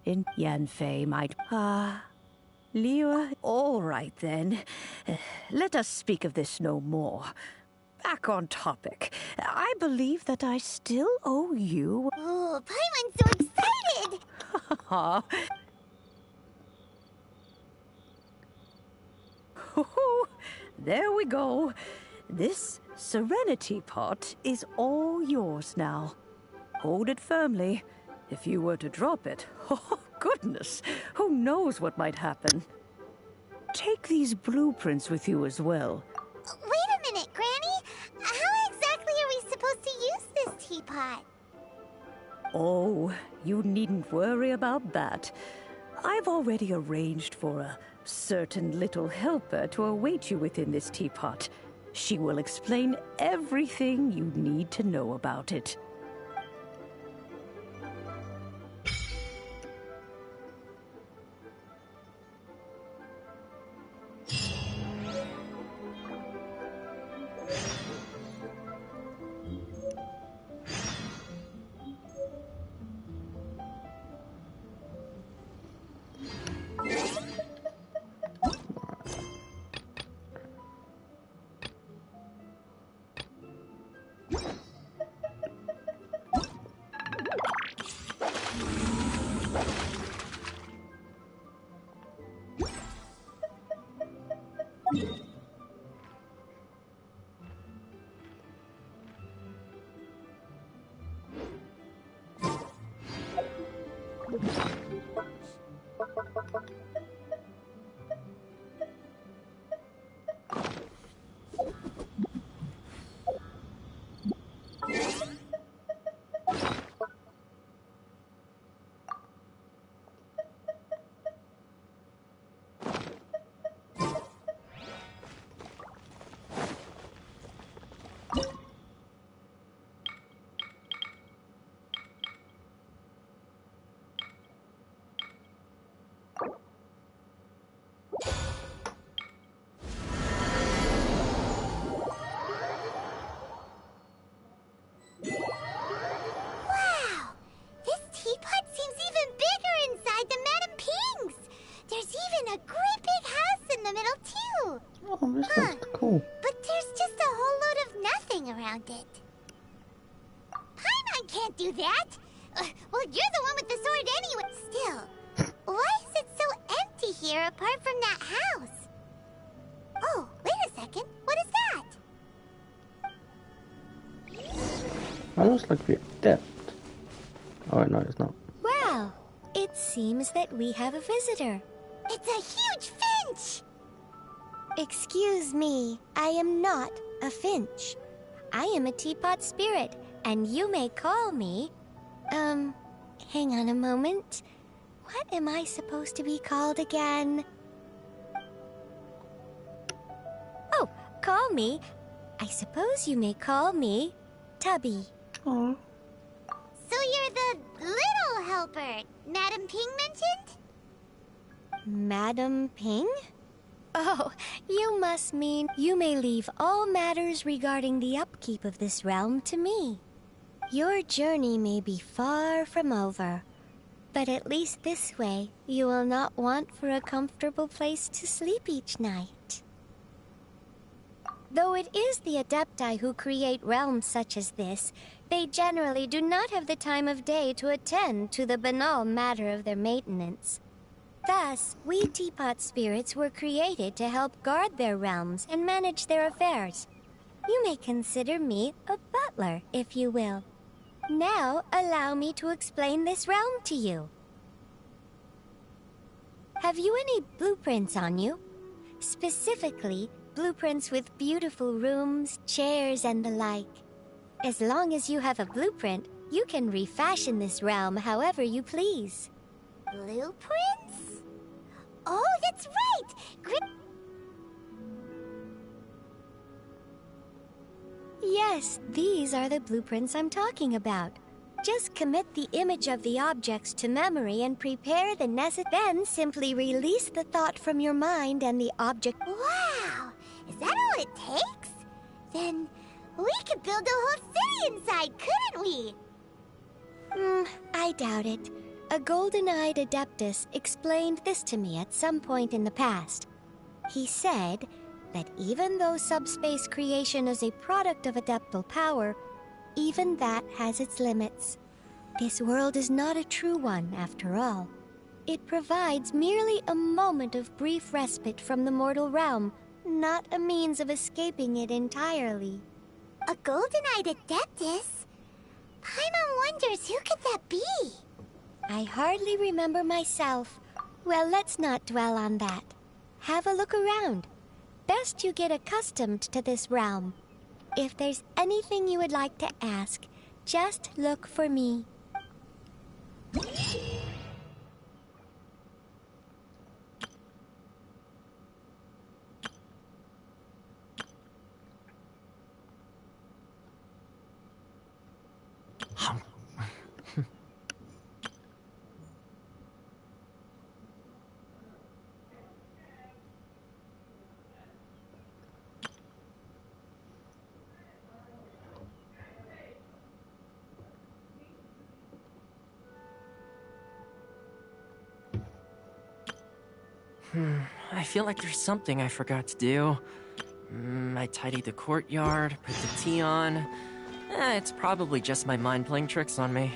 In Yanfei might. Liu, all right then. Let us speak of this no more. Back on topic. I believe that I still owe you. Oh, Paimon's so excited! There we go. This serenity pot is all yours now. Hold it firmly. If you were to drop it, oh goodness, who knows what might happen. Take these blueprints with you as well. Wait a minute, Granny. How exactly are we supposed to use this teapot? Oh, you needn't worry about that. I've already arranged for a certain little helper to await you within this teapot. She will explain everything you need to know about it. Cool. But there's just a whole load of nothing around it. Paimon can't do that! Well, you're the one with the sword anyway. Still, why is it so empty here apart from that house? Oh, wait a second. What is that? That looks like the adept. Oh, no, it's not. Well, it seems that we have a visitor. It's a huge finch! Excuse me, I am not a finch. I am a teapot spirit, and you may call me... hang on a moment. What am I supposed to be called again? Oh, call me. I suppose you may call me Tubby. Aww. So you're the little helper Madam Ping mentioned? Madam Ping? Oh, you must mean you may leave all matters regarding the upkeep of this realm to me. Your journey may be far from over, but at least this way you will not want for a comfortable place to sleep each night. Though it is the Adepti who create realms such as this, they generally do not have the time of day to attend to the banal matter of their maintenance. Thus, we teapot spirits were created to help guard their realms and manage their affairs. You may consider me a butler, if you will. Now, allow me to explain this realm to you. Have you any blueprints on you? Specifically, blueprints with beautiful rooms, chairs, and the like. As long as you have a blueprint, you can refashion this realm however you please. Blueprints? Oh, that's right! Yes, these are the blueprints I'm talking about. Just commit the image of the objects to memory and prepare the necessary. Then simply release the thought from your mind and the object. Wow! Is that all it takes? Then we could build a whole city inside, couldn't we? I doubt it. A golden-eyed Adeptus explained this to me at some point in the past. He said that even though subspace creation is a product of adeptal power, even that has its limits. This world is not a true one, after all. It provides merely a moment of brief respite from the mortal realm, not a means of escaping it entirely. A golden-eyed Adeptus? Paimon wonders who could that be? I hardly remember myself. Well, let's not dwell on that. Have a look around. Best you get accustomed to this realm. If there's anything you would like to ask, just look for me. I feel like there's something I forgot to do. I tidied the courtyard, put the tea on. It's probably just my mind playing tricks on me.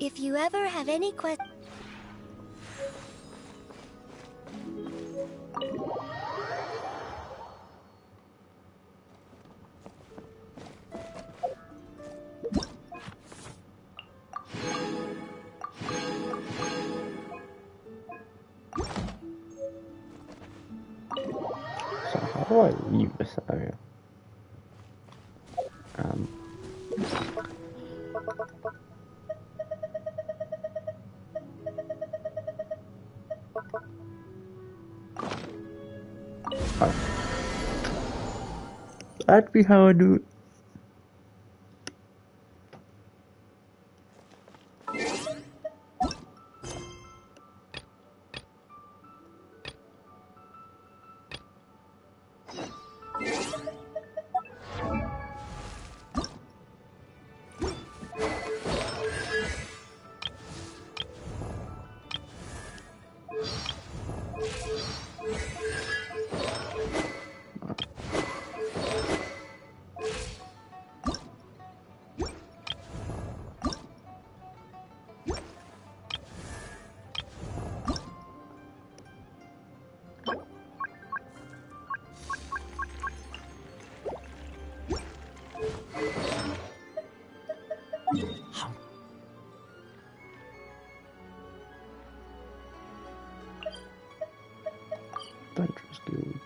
If you ever have any questions... So how do I leave this area? Oh. That'd be how I do it. Adventurous Guild.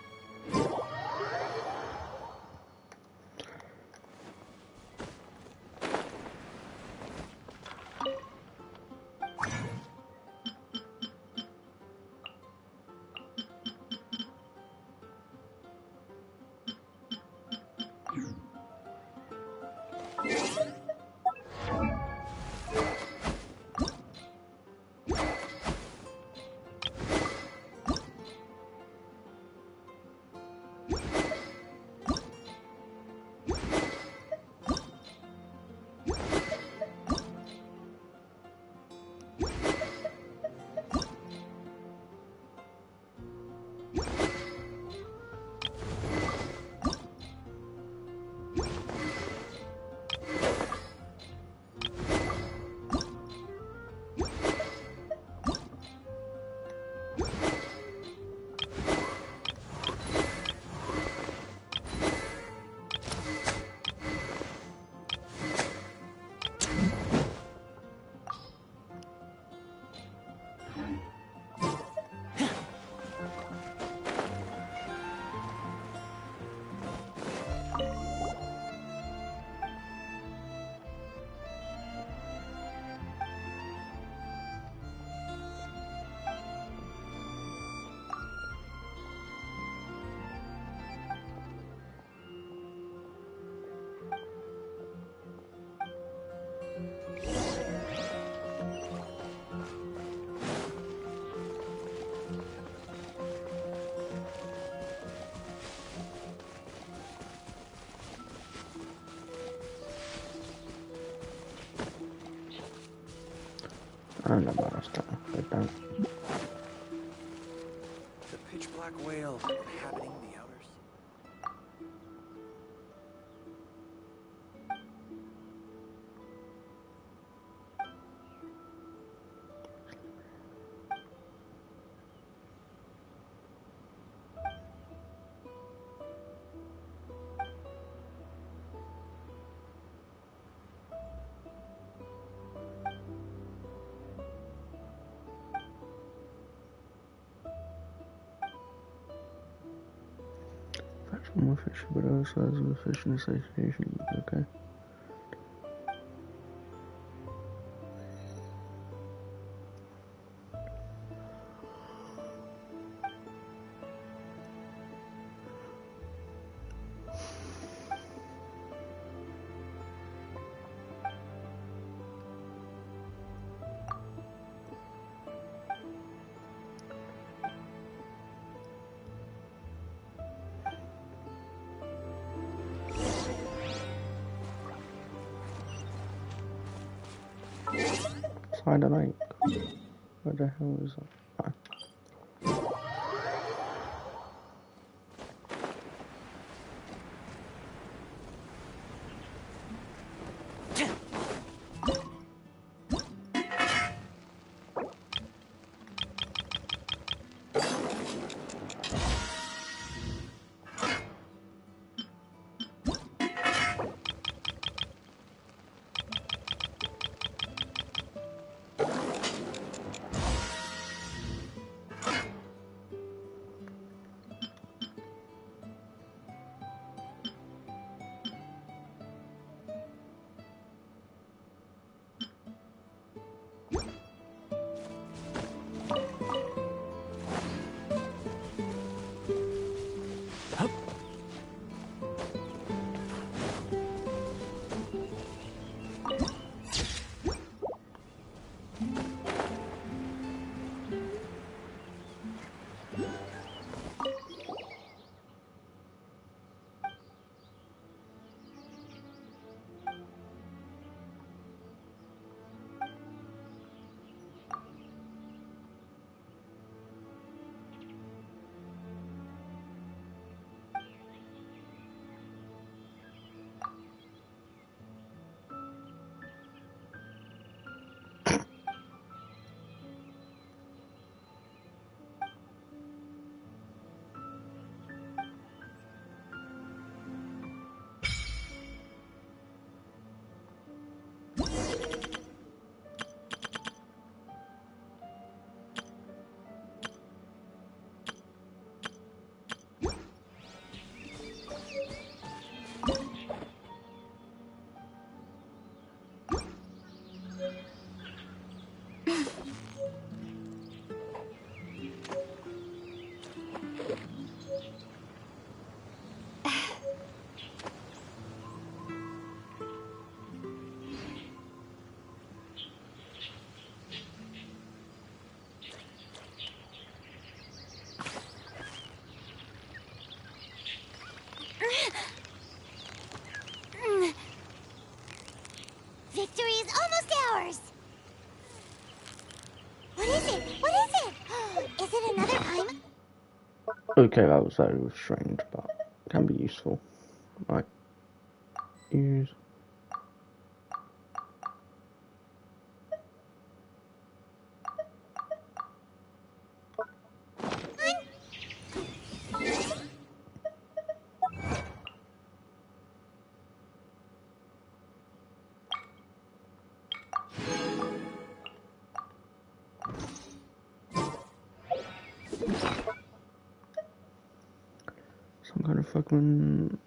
I'm not about to stop like that. The pitch black whale inhabiting the outers. More fish, but other sides of the fishing association. Okay. Find a link. What the hell is that? Ah. Okay, that was very strange, but can be useful. Right. Use. Some kind of fucking.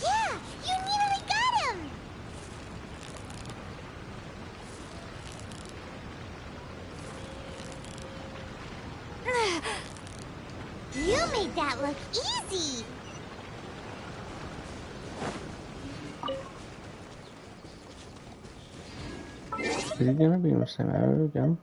Yeah, you nearly got him! You made that look easy! Is he gonna be in the same area again?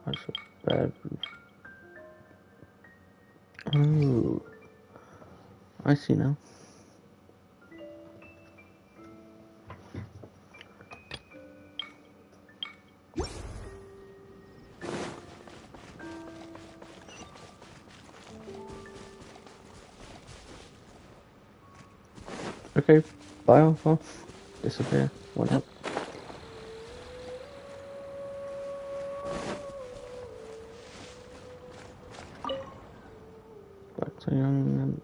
That's a bad. Oh, I see now. Okay, bye Alpha. Disappear. What up? Back to young and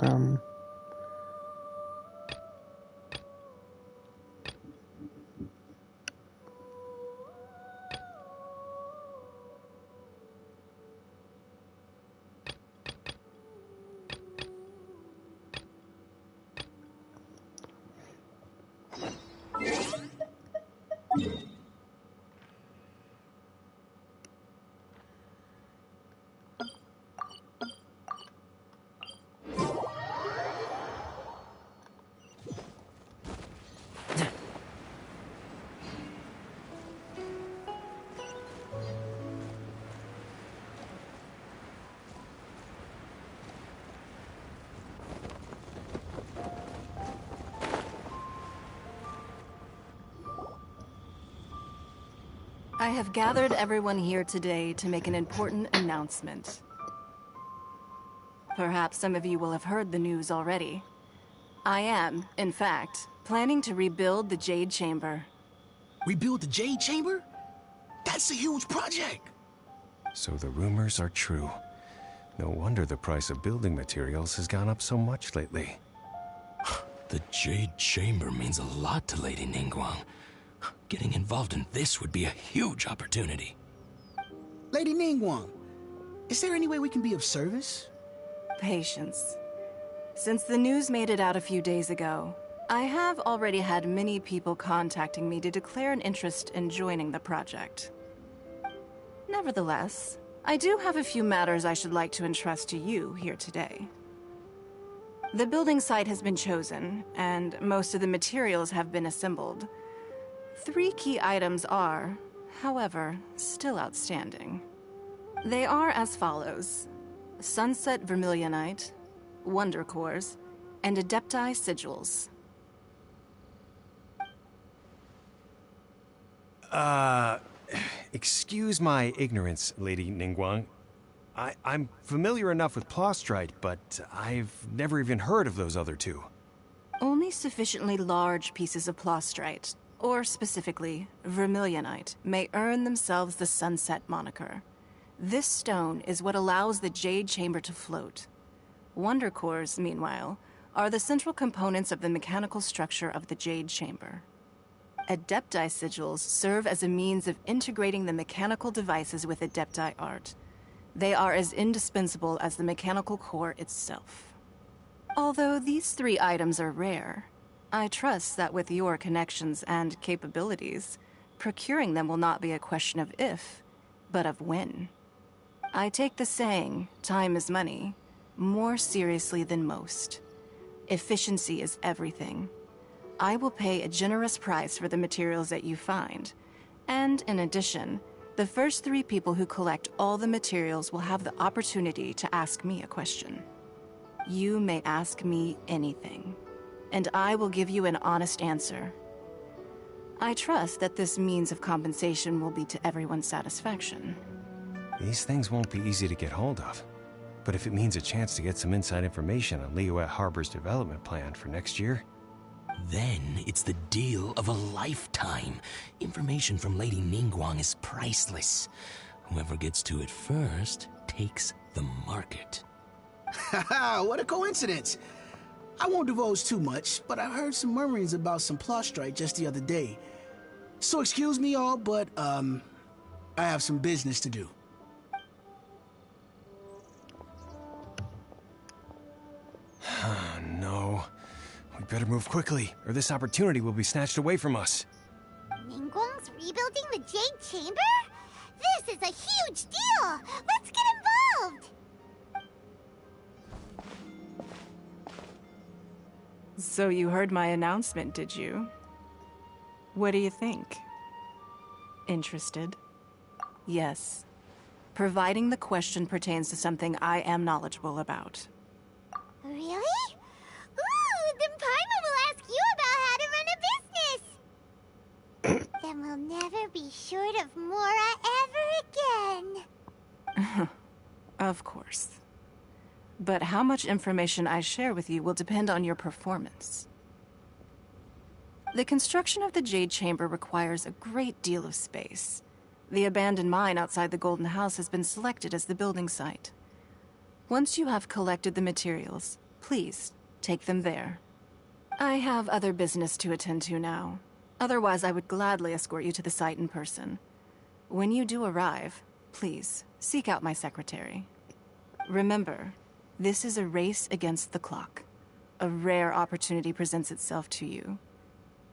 Um. I have gathered everyone here today to make an important announcement. Perhaps some of you will have heard the news already. I am, in fact, planning to rebuild the Jade Chamber. Rebuild the Jade Chamber? That's a huge project! So the rumors are true. No wonder the price of building materials has gone up so much lately. The Jade Chamber means a lot to Lady Ningguang. Getting involved in this would be a huge opportunity. Lady Ningguang, is there any way we can be of service? Patience. Since the news made it out a few days ago, I have already had many people contacting me to declare an interest in joining the project. Nevertheless, I do have a few matters I should like to entrust to you here today. The building site has been chosen, and most of the materials have been assembled. 3 key items are, however, still outstanding. They are as follows: Sunset Vermilionite, Wonder Cores, and Adepti Sigils. Excuse my ignorance, Lady Ningguang. I'm familiar enough with Plostrite, but I've never even heard of those other 2. Only sufficiently large pieces of Plostrite, or specifically Vermilionite, may earn themselves the Sunset moniker. This stone is what allows the Jade Chamber to float. Wonder Cores, meanwhile, are the central components of the mechanical structure of the Jade Chamber. Adepti Sigils serve as a means of integrating the mechanical devices with Adepti art. They are as indispensable as the mechanical core itself. Although these 3 items are rare, I trust that with your connections and capabilities, procuring them will not be a question of if, but of when. I take the saying, time is money, more seriously than most. Efficiency is everything. I will pay a generous price for the materials that you find, and in addition, the first 3 people who collect all the materials will have the opportunity to ask me a question. You may ask me anything, and I will give you an honest answer. I trust that this means of compensation will be to everyone's satisfaction. These things won't be easy to get hold of. But if it means a chance to get some inside information on Liyue Harbor's development plan for next year... Then it's the deal of a lifetime. Information from Lady Ningguang is priceless. Whoever gets to it first takes the market. Haha, what a coincidence! I won't divulge too much, but I heard some murmurings about some Plostrite just the other day. So excuse me all, but, I have some business to do. No. We better move quickly, or this opportunity will be snatched away from us. Ningguang's rebuilding the Jade Chamber? This is a huge deal! Let's get involved! So you heard my announcement, did you? What do you think? Interested? Yes. Providing the question pertains to something I am knowledgeable about. Really? Ooh, then Paimon will ask you about how to run a business! Then we'll never be short of Mora ever again. Of course. But how much information I share with you will depend on your performance. The construction of the Jade Chamber requires a great deal of space. The abandoned mine outside the Golden House has been selected as the building site. Once you have collected the materials, Please, take them there. I have other business to attend to now. Otherwise, I would gladly escort you to the site in person. When you do arrive, please, seek out my secretary. Remember, this is a race against the clock. A rare opportunity presents itself to you.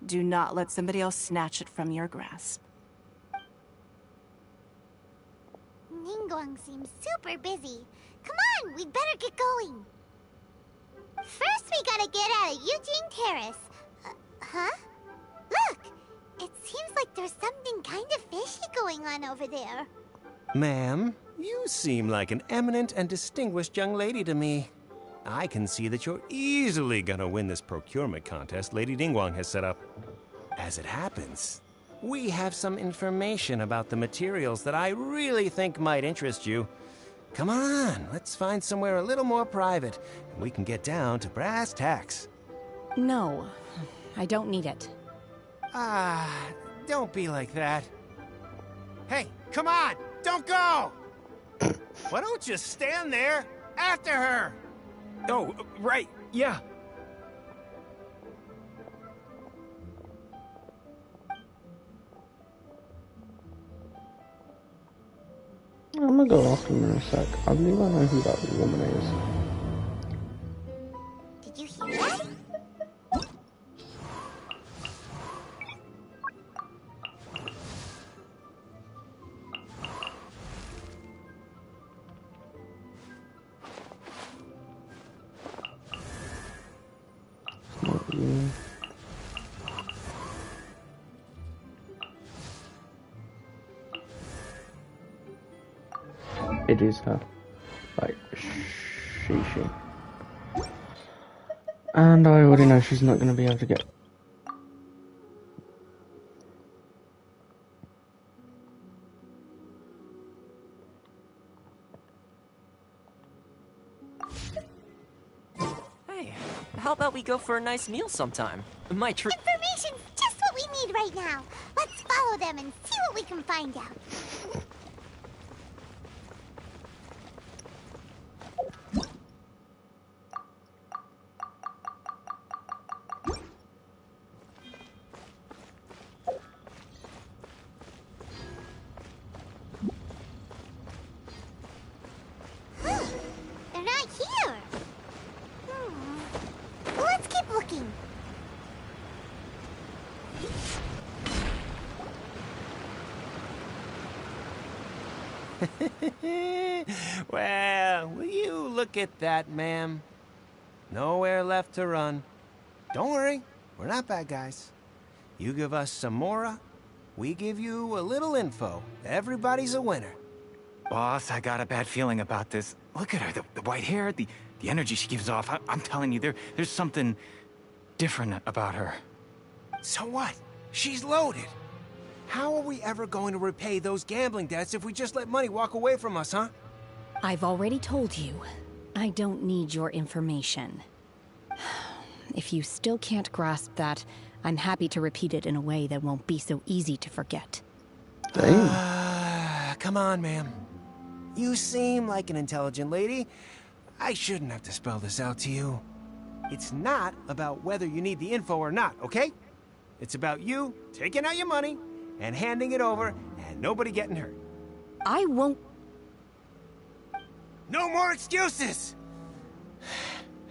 Do not let somebody else snatch it from your grasp. Ningguang seems super busy. Come on, we'd better get going. First, we gotta get out of Eugene Terrace. Huh? Look! It seems like there's something kind of fishy going on over there. Ma'am, you seem like an eminent and distinguished young lady to me. I can see that you're easily gonna win this procurement contest Lady Ningguang has set up. As it happens, we have some information about the materials that I really think might interest you. Come on, let's find somewhere a little more private, and we can get down to brass tacks. No, I don't need it. Don't be like that. Hey, come on, don't go! Why don't you stand there after her? Oh, right, yeah. I'm gonna go ask him in a sec. I believe I know who that woman is. Did you hear that? Not you. It is her. Like, she. And I already know she's not going to be able to get... Hey, how about we go for a nice meal sometime? Information's just what we need right now. Let's follow them and see what we can find out. They're not here. Let's keep looking. Well, will you look at that, ma'am? Nowhere left to run. Don't worry, we're not bad guys. You give us some mora, we give you a little info. Everybody's a winner. Boss, I got a bad feeling about this. Look at her, the white hair, the energy she gives off. I'm telling you, there's something different about her. So what? She's loaded. How are we ever going to repay those gambling debts if we just let money walk away from us, huh? I've already told you, I don't need your information. If you still can't grasp that, I'm happy to repeat it in a way that won't be so easy to forget. Come on, ma'am. You seem like an intelligent lady. I shouldn't have to spell this out to you. It's not about whether you need the info or not, okay? It's about you taking out your money and handing it over and nobody getting hurt. I won't... No more excuses!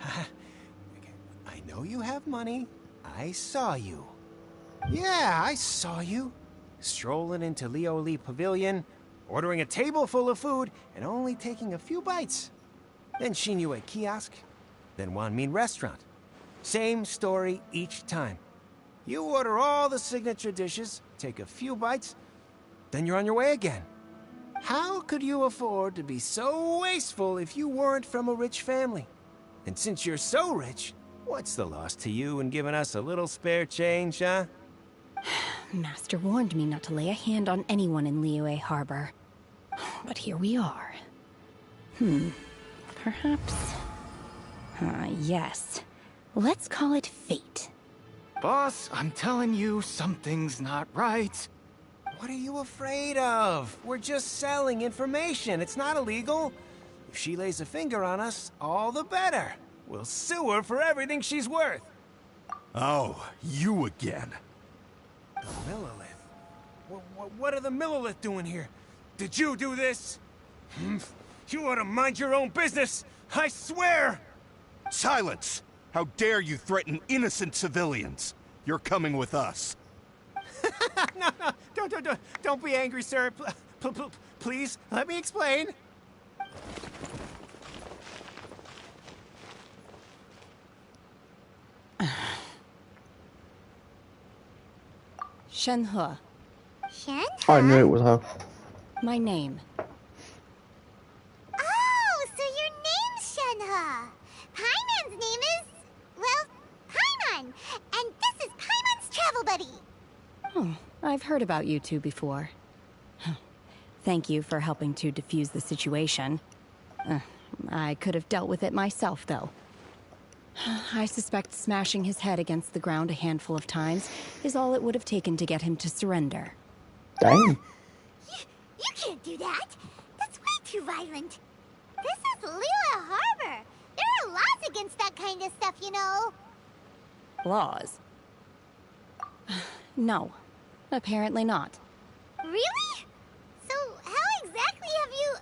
I know you have money. I saw you. Yeah, I saw you. Strolling into Leo Lee Pavilion, ordering a table full of food, and only taking a few bites. Then Shinyue Kiosk, then Wanmin Restaurant. Same story each time. You order all the signature dishes, take a few bites, then you're on your way again. How could you afford to be so wasteful if you weren't from a rich family? And since you're so rich, what's the loss to you in giving us a little spare change, huh? Master warned me not to lay a hand on anyone in Liyue Harbor. But here we are. Perhaps... yes. Let's call it fate. Boss, I'm telling you, something's not right. What are you afraid of? We're just selling information. It's not illegal. If she lays a finger on us, all the better. We'll sue her for everything she's worth. Oh, you again. The Millilith? What are the Millilith doing here? Did you do this? You ought to mind your own business, I swear! Silence! How dare you threaten innocent civilians? You're coming with us. No, don't be angry, sir. Please, let me explain. Shenhe, Shen? I knew it was her. my name. Oh, so your name's Shenhe. Paimon's name is, well, Paimon. And this is Paimon's travel buddy. Oh, I've heard about you two before. Thank you for helping to defuse the situation. I could have dealt with it myself, though. I suspect smashing his head against the ground a handful of times is all it would have taken to get him to surrender. Dang. You can't do that. That's way too violent. This is Lila Harbor. There are laws against that kind of stuff, you know. Laws? No, apparently not. Really? So how exactly have you...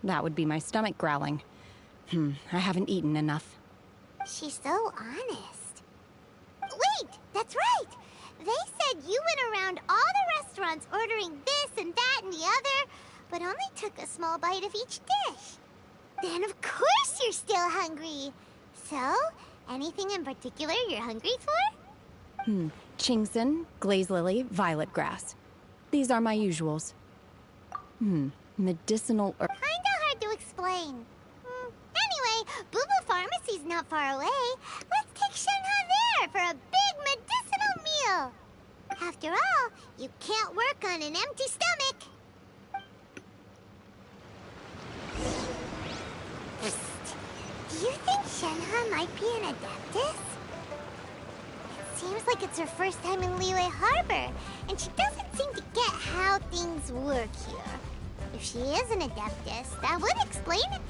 That would be my stomach growling. I haven't eaten enough. She's so honest. Wait, that's right. They said you went around all the restaurants ordering this and that and the other, but only took a small bite of each dish. Then of course you're still hungry. So, anything in particular you're hungry for? Chingson, glaze lily, violet grass. These are my usuals. Medicinal herb. Kinda hard to explain. Anyway, Booba Pharmacy's not far away. Let's take Shenhe there for a big medicinal meal. After all, you can't work on an empty stomach. Psst. Do you think Shenhe might be an Adeptus? It seems like it's her first time in Liyue Harbor, and she doesn't seem to get how things work here. If she is an Adeptus, that would explain it.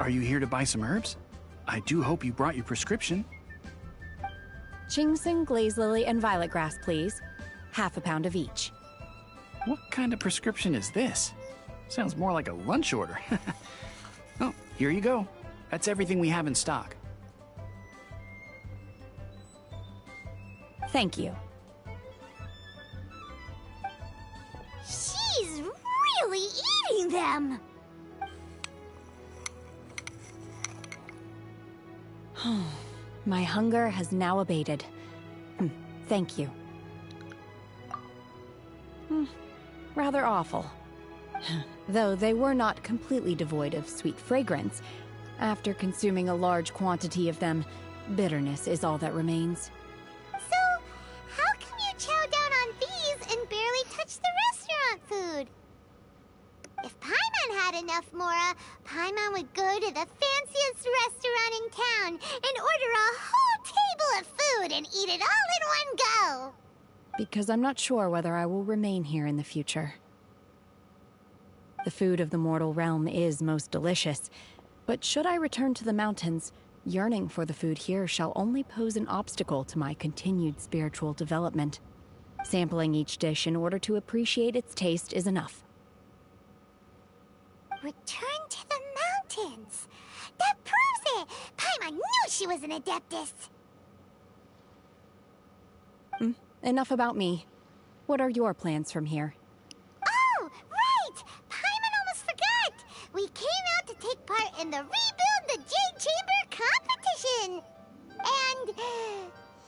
Are you here to buy some herbs? I do hope you brought your prescription. Chingson, glaze lily, and violet grass, please. Half a pound of each. What kind of prescription is this? Sounds more like a lunch order. Oh, here you go. That's everything we have in stock. Thank you. She's really eating them! My hunger has now abated. Thank you. Rather awful. Though they were not completely devoid of sweet fragrance. After consuming a large quantity of them, bitterness is all that remains. So, how can you chow down on these and barely touch the restaurant food? If Paimon had enough Mora, Paimon would go to the fanciest restaurant in town and order a whole table of food and eat it all in one go. Because I'm not sure whether I will remain here in the future. The food of the mortal realm is most delicious, but should I return to the mountains, yearning for the food here shall only pose an obstacle to my continued spiritual development. Sampling each dish in order to appreciate its taste is enough. Return to the mountains. That proves it. Paimon knew she was an Adeptus. Enough about me. What are your plans from here? Oh, right! Paimon almost forgot! We came out to take part in the Rebuild the Jade Chamber competition!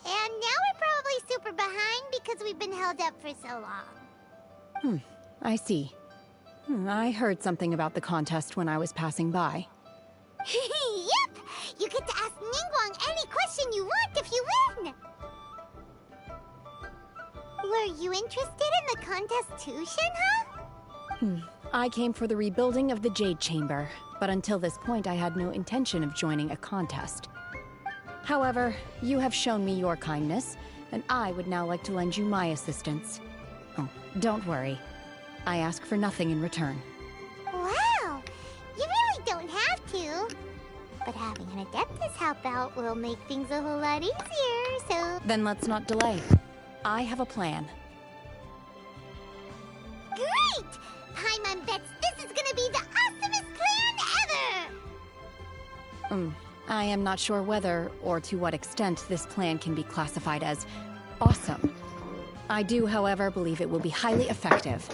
And now we're probably super behind because we've been held up for so long. I see. I heard something about the contest when I was passing by. Yep! You get to ask Ningguang any question you want if you win! Were you interested in the contest too, Shenhe? I came for the rebuilding of the Jade Chamber, but until this point I had no intention of joining a contest. However, you have shown me your kindness, and I would now like to lend you my assistance. Oh, don't worry. I ask for nothing in return. Wow! You really don't have to. But having an Adeptus help out will make things a whole lot easier, so... Then let's not delay. I have a plan. Great! Paimon bets this is gonna be the awesomest plan ever! I am not sure whether, or to what extent, this plan can be classified as awesome. I do, however, believe it will be highly effective.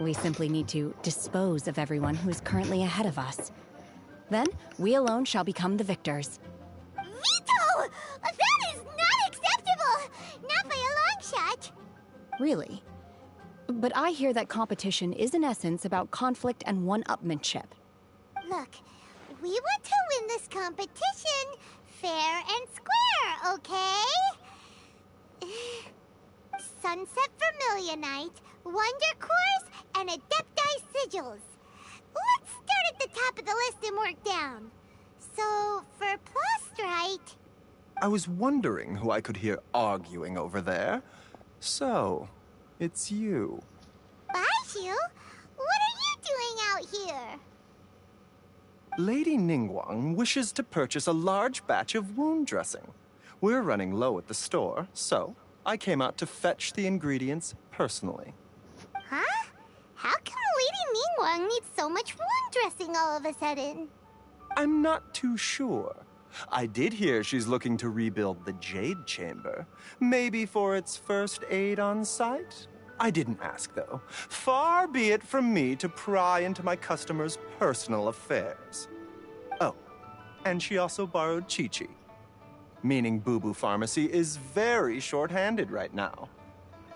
We simply need to dispose of everyone who is currently ahead of us. Then, we alone shall become the victors. Veto! That is not acceptable! Not by a long shot! Really? But I hear that competition is in essence about conflict and one-upmanship. Look, we want to win this competition fair and square, okay? Sunset Vermilionite, Wonder Cores, and Adepti Sigils. Let's start at the top of the list and work down. So, for Plostrite... I was wondering who I could hear arguing over there. So, it's you. Baishu? What are you doing out here? Lady Ningguang wishes to purchase a large batch of wound dressing. We're running low at the store, so I came out to fetch the ingredients personally. Huh? How come Lady Ningguang needs so much wound dressing all of a sudden? I'm not too sure. I did hear she's looking to rebuild the Jade Chamber. Maybe for its first aid on site? I didn't ask, though. Far be it from me to pry into my customers' personal affairs. Oh, and she also borrowed Chi-Chi. Meaning Boo Boo Pharmacy is very short-handed right now.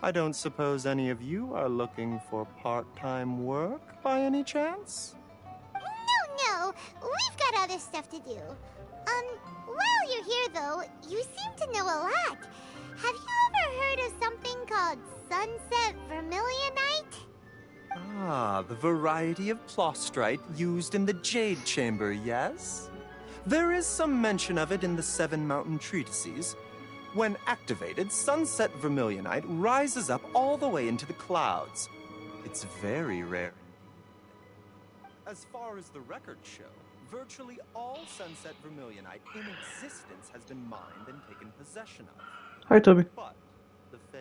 I don't suppose any of you are looking for part-time work by any chance? No. We've got other stuff to do. While you're here, though, you seem to know a lot. Have you ever heard of something called Sunset Vermilionite? Ah, the variety of plostrite used in the Jade Chamber, yes? There is some mention of it in the Seven Mountain Treatises. When activated, Sunset Vermilionite rises up all the way into the clouds. It's very rare. As far as the records show, virtually all Sunset Vermilionite in existence has been mined and taken possession of. Hi, Toby.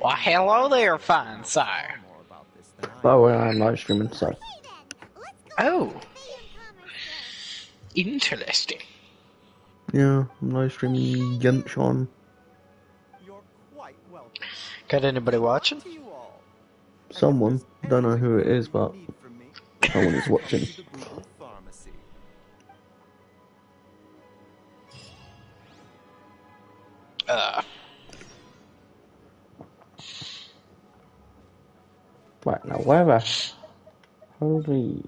Well, hello there, fine sir. By the way, I'm live streaming, so. Oh. Interesting. Yeah, I'm live streaming Genshin. Got anybody watching? Someone. Don't know who it is, but someone is watching. Right, now where the holy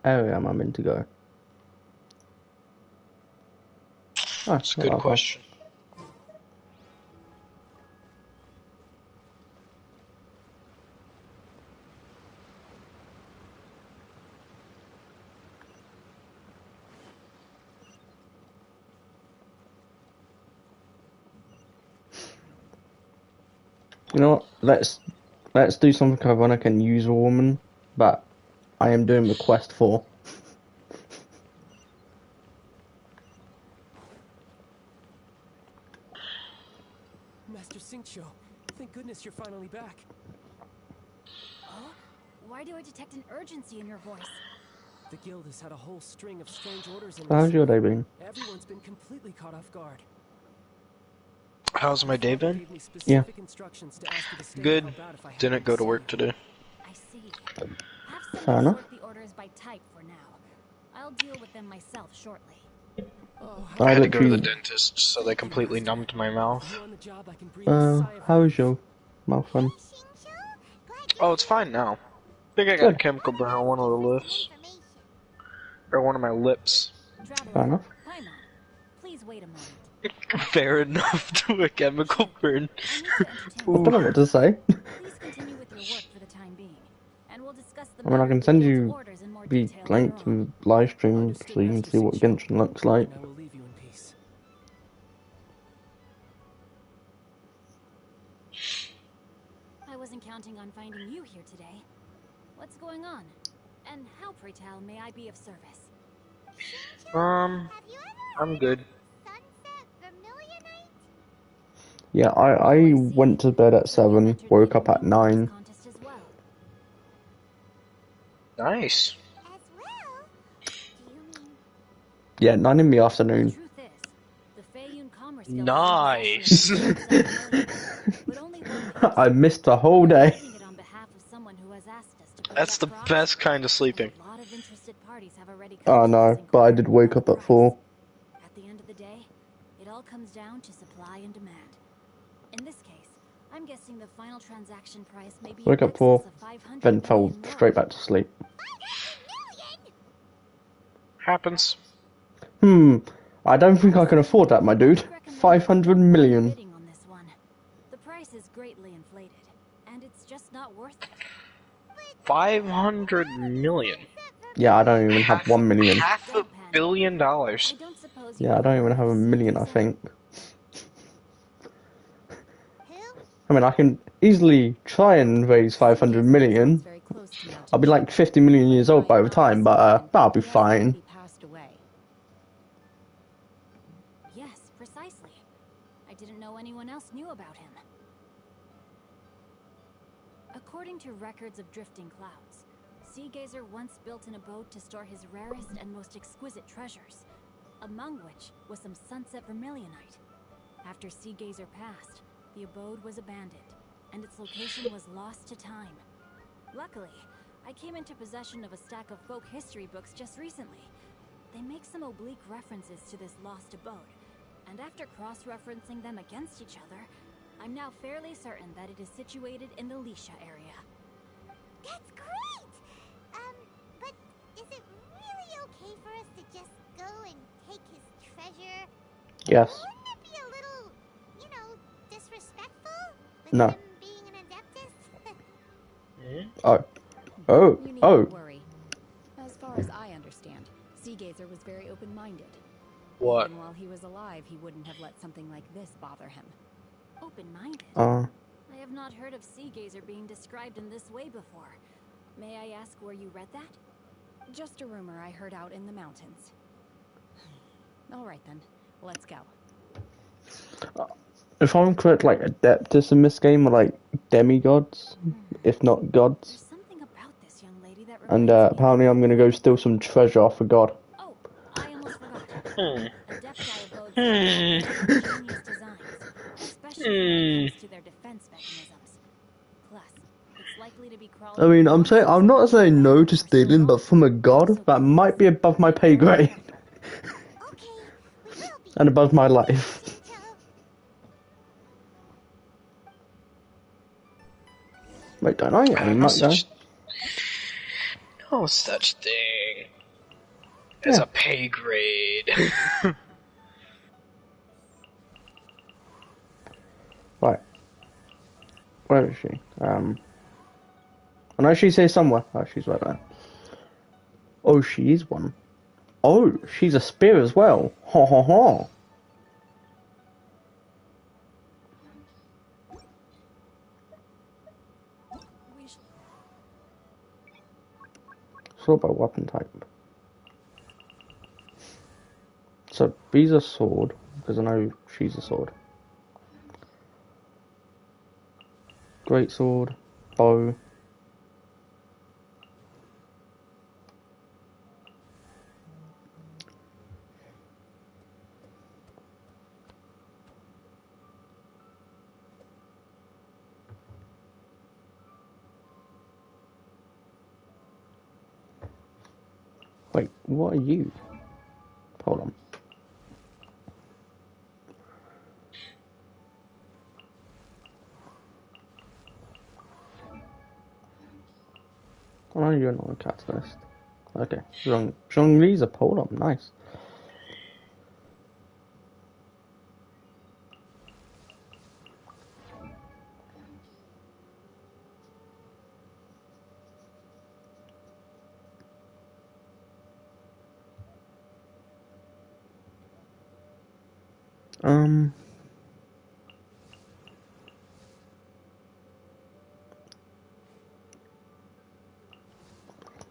area am I meant to go? Oh, that's a good question. You know what? Let's do something ironic and use a woman, but I am doing the quest for. Master Xingqiu, thank goodness you're finally back. Oh? Why do I detect an urgency in your voice? The guild has had a whole string of strange orders in How's your day been? Everyone's been completely caught off guard. How's my day been? Yeah. Good. Didn't go to work today. I see. Fair enough. Sort the orders by type for now. I'll deal with them myself shortly. I had to go to the dentist, so they completely numbed my mouth. How's your mouth then? Oh, it's fine now. I think I got a chemical burn on one of the lips. Or one of my lips. Fair enough. Please wait a moment. Fair enough to a chemical burn. I don't know what to say. Please continue with your work for the time being, and we'll discuss the I mean, I can send you the link to the live stream so you can see what Genshin looks like. I will leave you in peace. I wasn't counting on finding you here today. What's going on? And how, pray tell, may I be of service? I'm good. Yeah, I went to bed at 7, woke up at 9. Nice. Yeah, 9 in the afternoon. Nice. I missed the whole day. That's the best kind of sleeping. Oh no, but I did wake up at 4. At the end of the day, it all comes down to supply and demand. In this case, I'm guessing the final transaction price may be Woke up 4, then fell straight back to sleep. Happens. I don't think I can afford that, my dude. 500 million. The price is greatly inflated, and it's just not worth it. 500 million. Yeah, I don't even have 1 million. $500 million. Yeah, I don't even have 1 million, I think. I mean, I can easily try and raise 500 million. I'll be like 50 million years old by the time, but I'll be fine. Yes, precisely. I didn't know anyone else knew about him. According to records of drifting clouds, Seagazer once built an abode to store his rarest and most exquisite treasures, among which was some sunset vermilionite. After Seagazer passed, the abode was abandoned, and its location was lost to time. Luckily, I came into possession of a stack of folk history books just recently. They make some oblique references to this lost abode, and after cross-referencing them against each other, I'm now fairly certain that it is situated in the Lisha area. That's great! But is it really okay for us to just go and take his treasure? Yes. Wouldn't it be a little, you know, disrespectful? With No. him being an adeptus? Oh. You needn't worry. As far as I understand, Seagazer was very open-minded. What? Even while he was alive, he wouldn't have let something like this bother him. Open-minded? I have not heard of Seagazer being described in this way before. May I ask where you read that? Just a rumor I heard out in the mountains. All right then, let's go. If I'm correct, like adeptus in this game are like demigods, if not gods. And apparently I'm gonna go steal some treasure off a god. Oh, I almost forgot. Adepti abodes ingenious designs, especially when it comes to their defense mechanisms. Plus, it's likely to be crawling. I mean, I'm not saying no to stealing, but from a god, that might be above my pay grade. And above my life. Wait, don't I? I mean, might go. No such thing as a pay grade. Right. Where is she? I know she's here somewhere. Oh, she's right there. Oh, she is one. Oh, she's a spear as well. Ha ha ha. Sort by weapon type. So B's a sword, because I know she's a sword. Great sword, bow. Wait, what are you? Hold on. Oh, you're not a catalyst. Okay, Zhongli's a pole nice.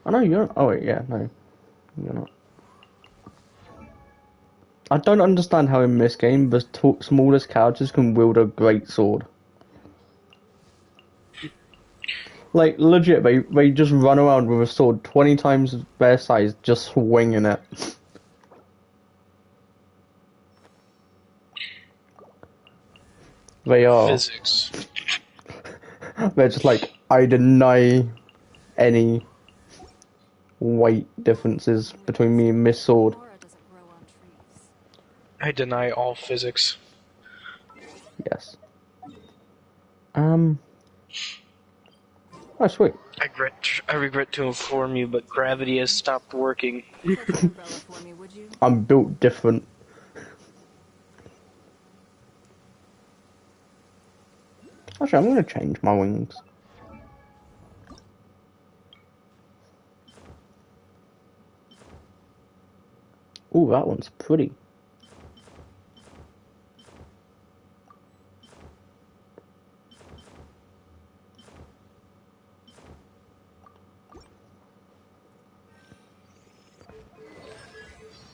I know you're. Oh wait, yeah, no, you're not. I don't understand how in this game the smallest characters can wield a great sword. Like legit, they just run around with a sword 20 times their size, just swinging it. They are. Physics. They're just like, I deny any weight differences between me and Miss Sword. I deny all physics. Yes. Oh, sweet. I regret to inform you, but gravity has stopped working. I'm built different. Actually, I'm gonna change my wings. Ooh, that one's pretty.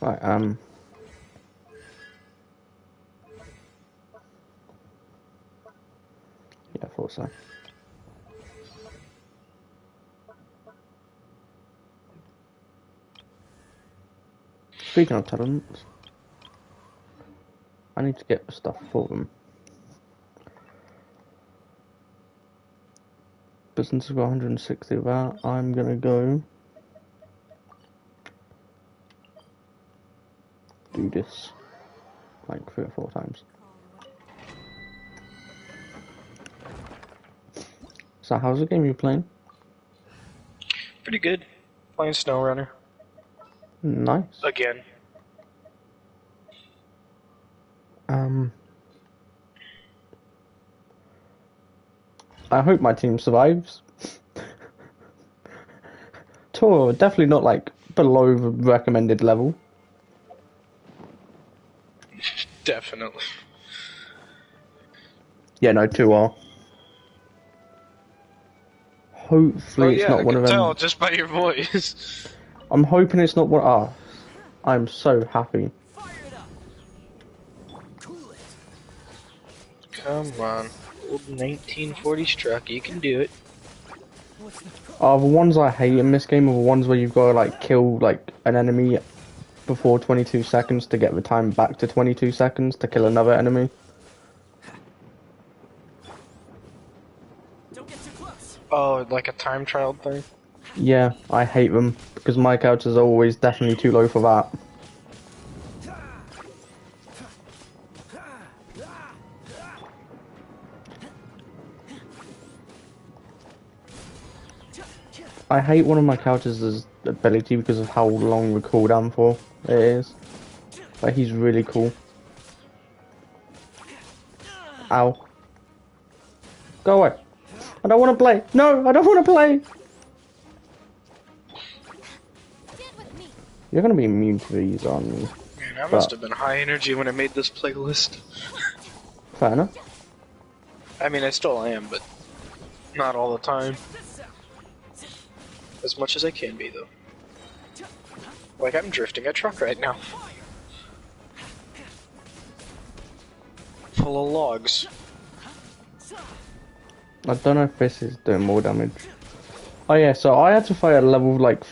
Right, yeah, I thought so. Speaking of talents, I need to get the stuff for them. But since I've got 160 of that, I'm gonna go do this like 3 or 4 times. So how's the game you're playing? Pretty good. Playing SnowRunner. Nice. Again. I hope my team survives. Toro, definitely not like below the recommended level. Definitely. Yeah, no, 2 are. Hopefully it's not one of them. I can tell just by your voice. I'm hoping it's not one. Ah, I'm so happy. Come on. Old 1940s truck, you can do it. The ones I hate in this game are the ones where you've got to like kill like an enemy before 22 seconds to get the time back to 22 seconds to kill another enemy. Oh, like a time trial thing? Yeah, I hate them because my characters are always definitely too low for that. I hate one of my characters' ability because of how long the cooldown for it is. Like, he's really cool. Ow. Go away. I don't want to play. No, I don't want to play. You're going to be immune to these, aren't you? Man, I must have been high energy when I made this playlist. Fair enough. I mean, I still am, but not all the time. As much as I can be, though. Like, I'm drifting a truck right now. Full of logs. I don't know if this is doing more damage. Oh yeah, so I had to fight a level like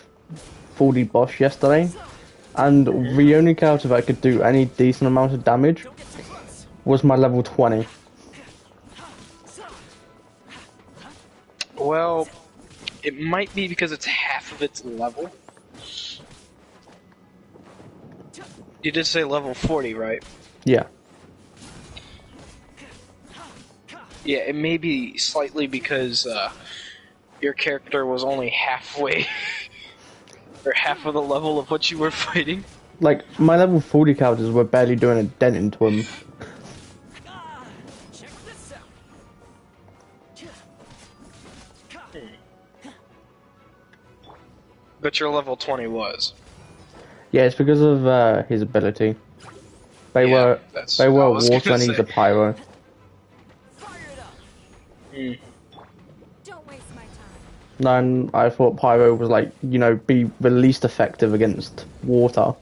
40 boss yesterday, and the only character that could do any decent amount of damage was my level 20. Well, it might be because it's half of its level. You did say level 40, right? Yeah. Yeah, it may be slightly because your character was only halfway, or half of the level of what you were fighting. Like, my level 40 characters were barely doing a dent into him. But your level 20 was. Yeah, it's because of his ability. They were water and he's a pyro. Mm. Don't waste my time. then I thought Pyro was like, you know, be the least effective against water.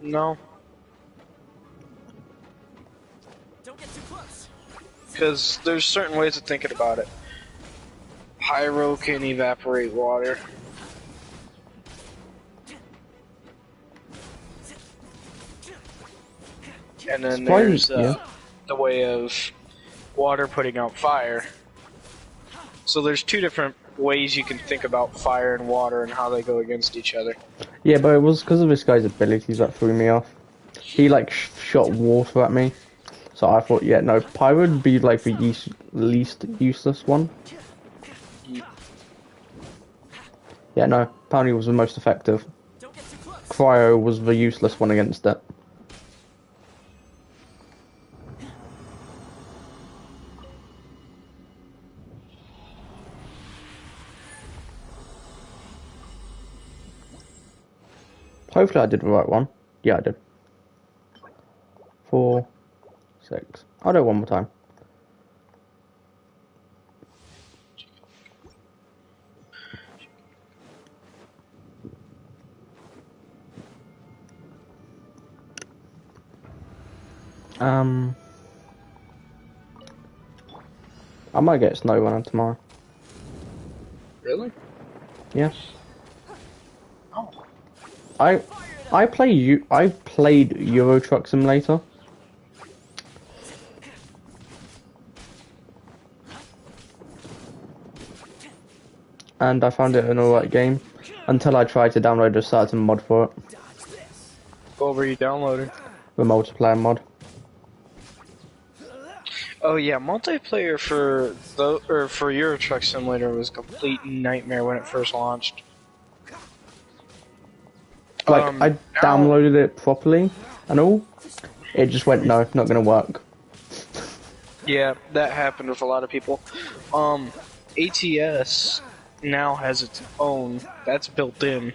No. Because there's certain ways of thinking about it. Pyro can evaporate water. And then there's the way of water putting out fire. So there's two different ways you can think about fire and water and how they go against each other. Yeah, but it was because of this guy's abilities that threw me off. He like shot water at me, so I thought, yeah, no, Pyro would be like the least useless one. Yeah, no, apparently was the most effective. Cryo was the useless one against it. Hopefully I did the right one. Yeah, I did. 4, 6. I'll do it one more time. I might get Snow Runner tomorrow. Really? Yeah. I played Euro Truck Simulator. And I found it an alright game until I tried to download a certain mod for it. What were you downloading? The multiplayer mod. Oh yeah, multiplayer for Euro Truck Simulator was a complete nightmare when it first launched. Like, I downloaded it properly and all. It just went, no, not gonna work. Yeah, that happened with a lot of people. ATS now has its own, that's built in.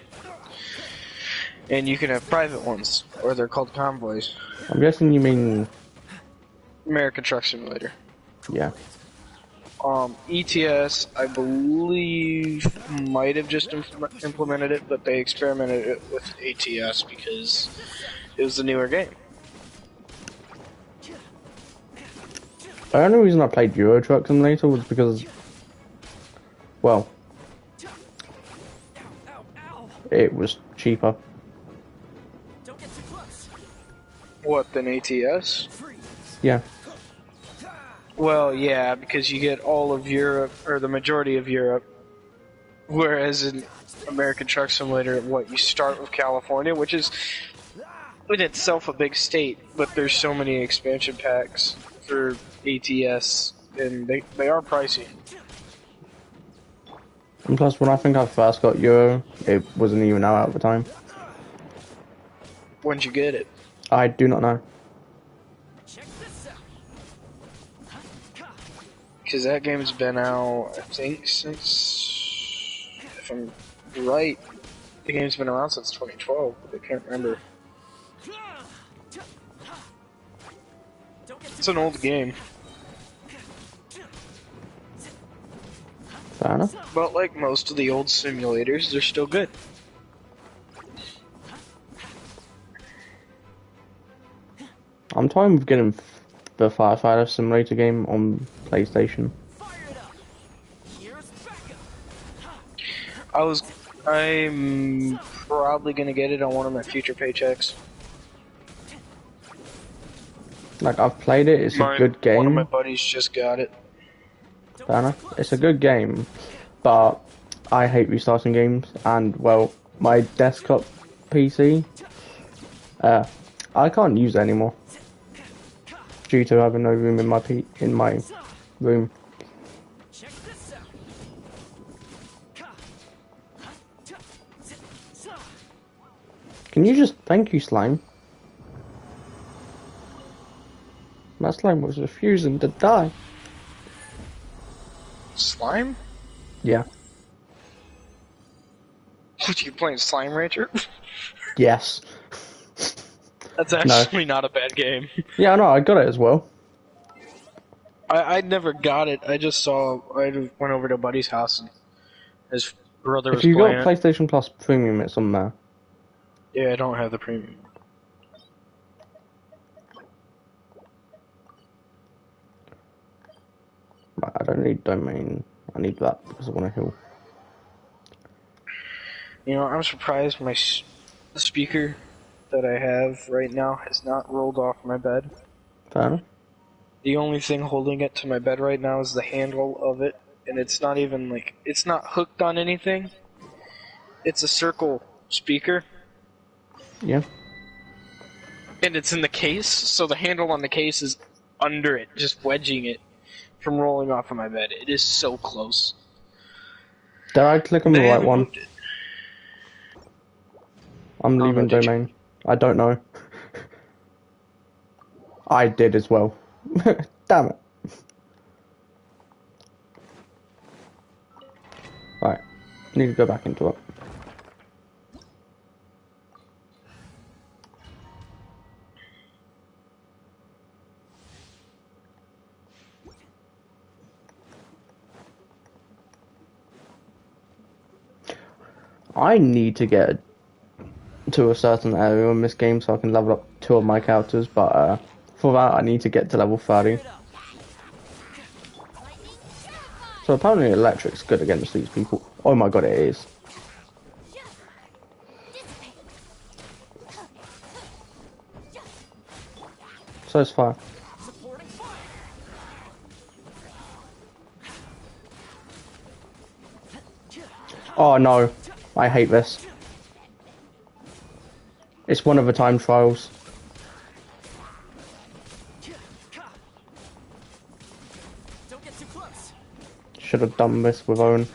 And you can have private ones, or they're called convoys. I'm guessing you mean... American Truck Simulator. Yeah. ETS, I believe, might have just implemented it, but they experimented it with ATS because it was the newer game. The only reason I played Euro Truck Simulator was because, well, it was cheaper. What, than ATS? Yeah. Well, yeah, because you get all of Europe, or the majority of Europe, whereas in American Truck Simulator, you start with California, which is in itself a big state, but there's so many expansion packs for ATS, and they are pricey. And plus, when I think I first got Euro, it wasn't even out at the time. When'd you get it? I do not know. Because that game's been out, I think, since, if I'm right, the game's been around since 2012, but I can't remember. It's an old game. Fair enough. But like most of the old simulators, they're still good. I'm trying with getting the Firefighter Simulator game on PlayStation. I'm probably gonna get it on one of my future paychecks. Like, I've played it, it's a good game. One of my buddies just got it. Fair enough. It's a good game, but I hate restarting games, and, well, my desktop PC, I can't use it anymore. Due to having no room in my room. Can you just thank you, slime? My slime was refusing to die. Slime? Yeah. What, you playing Slime Rancher? Yes. That's actually not a bad game. Yeah, I know, I got it as well. I never got it. I just saw. I went over to a buddy's house and his brother If was you got playing it. PlayStation Plus Premium, it's on there. Yeah, I don't have the premium. But I don't need domain. I need that because I want to heal. You know, I'm surprised my speaker that I have right now has not rolled off my bed. Fair enough. The only thing holding it to my bed right now is the handle of it, and it's not even like it's not hooked on anything. It's a circle speaker. Yeah. And it's in the case, so the handle on the case is under it, just wedging it from rolling off of my bed. It is so close. Did I click on the right one? I'm leaving did you? domain. I don't know. I did as well. Damn it. Right. Need to go back into it. I need to get to a certain area in this game so I can level up 2 of my characters, but for that I need to get to level 30. So apparently electric's good against these people. Oh my god, it is. So it's fire. Oh no, I hate this. It's one of the time trials. Should have done this with Owen.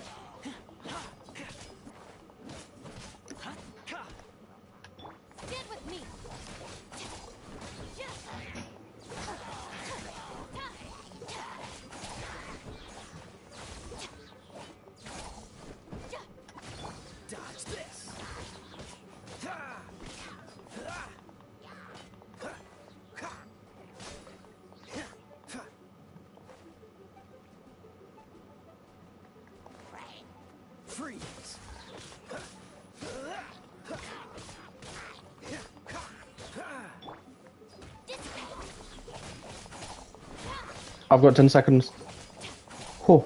I've got 10 seconds. Whew.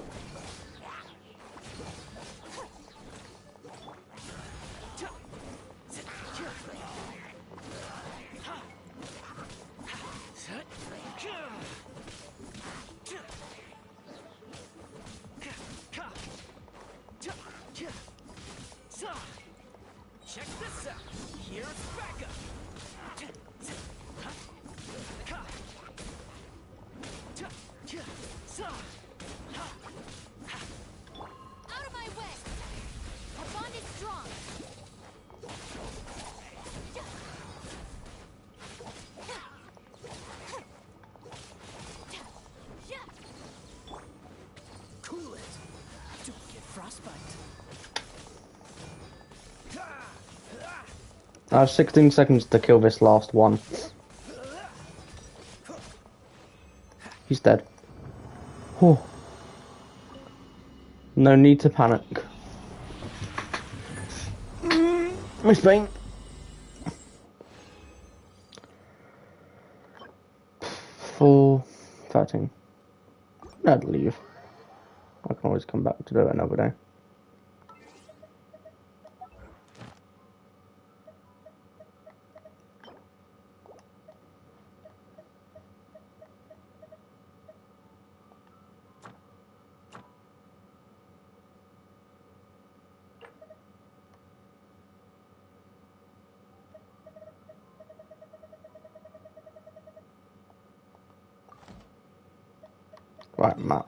Check this out. Here's backup. Out of my way! Our bond is strong. Cool it. Don't get frostbite. I have 16 seconds to kill this last one. He's dead. Whew. No need to panic. Miss Bane. Full 13. I'd leave. I can always come back to do it another day. Right, map.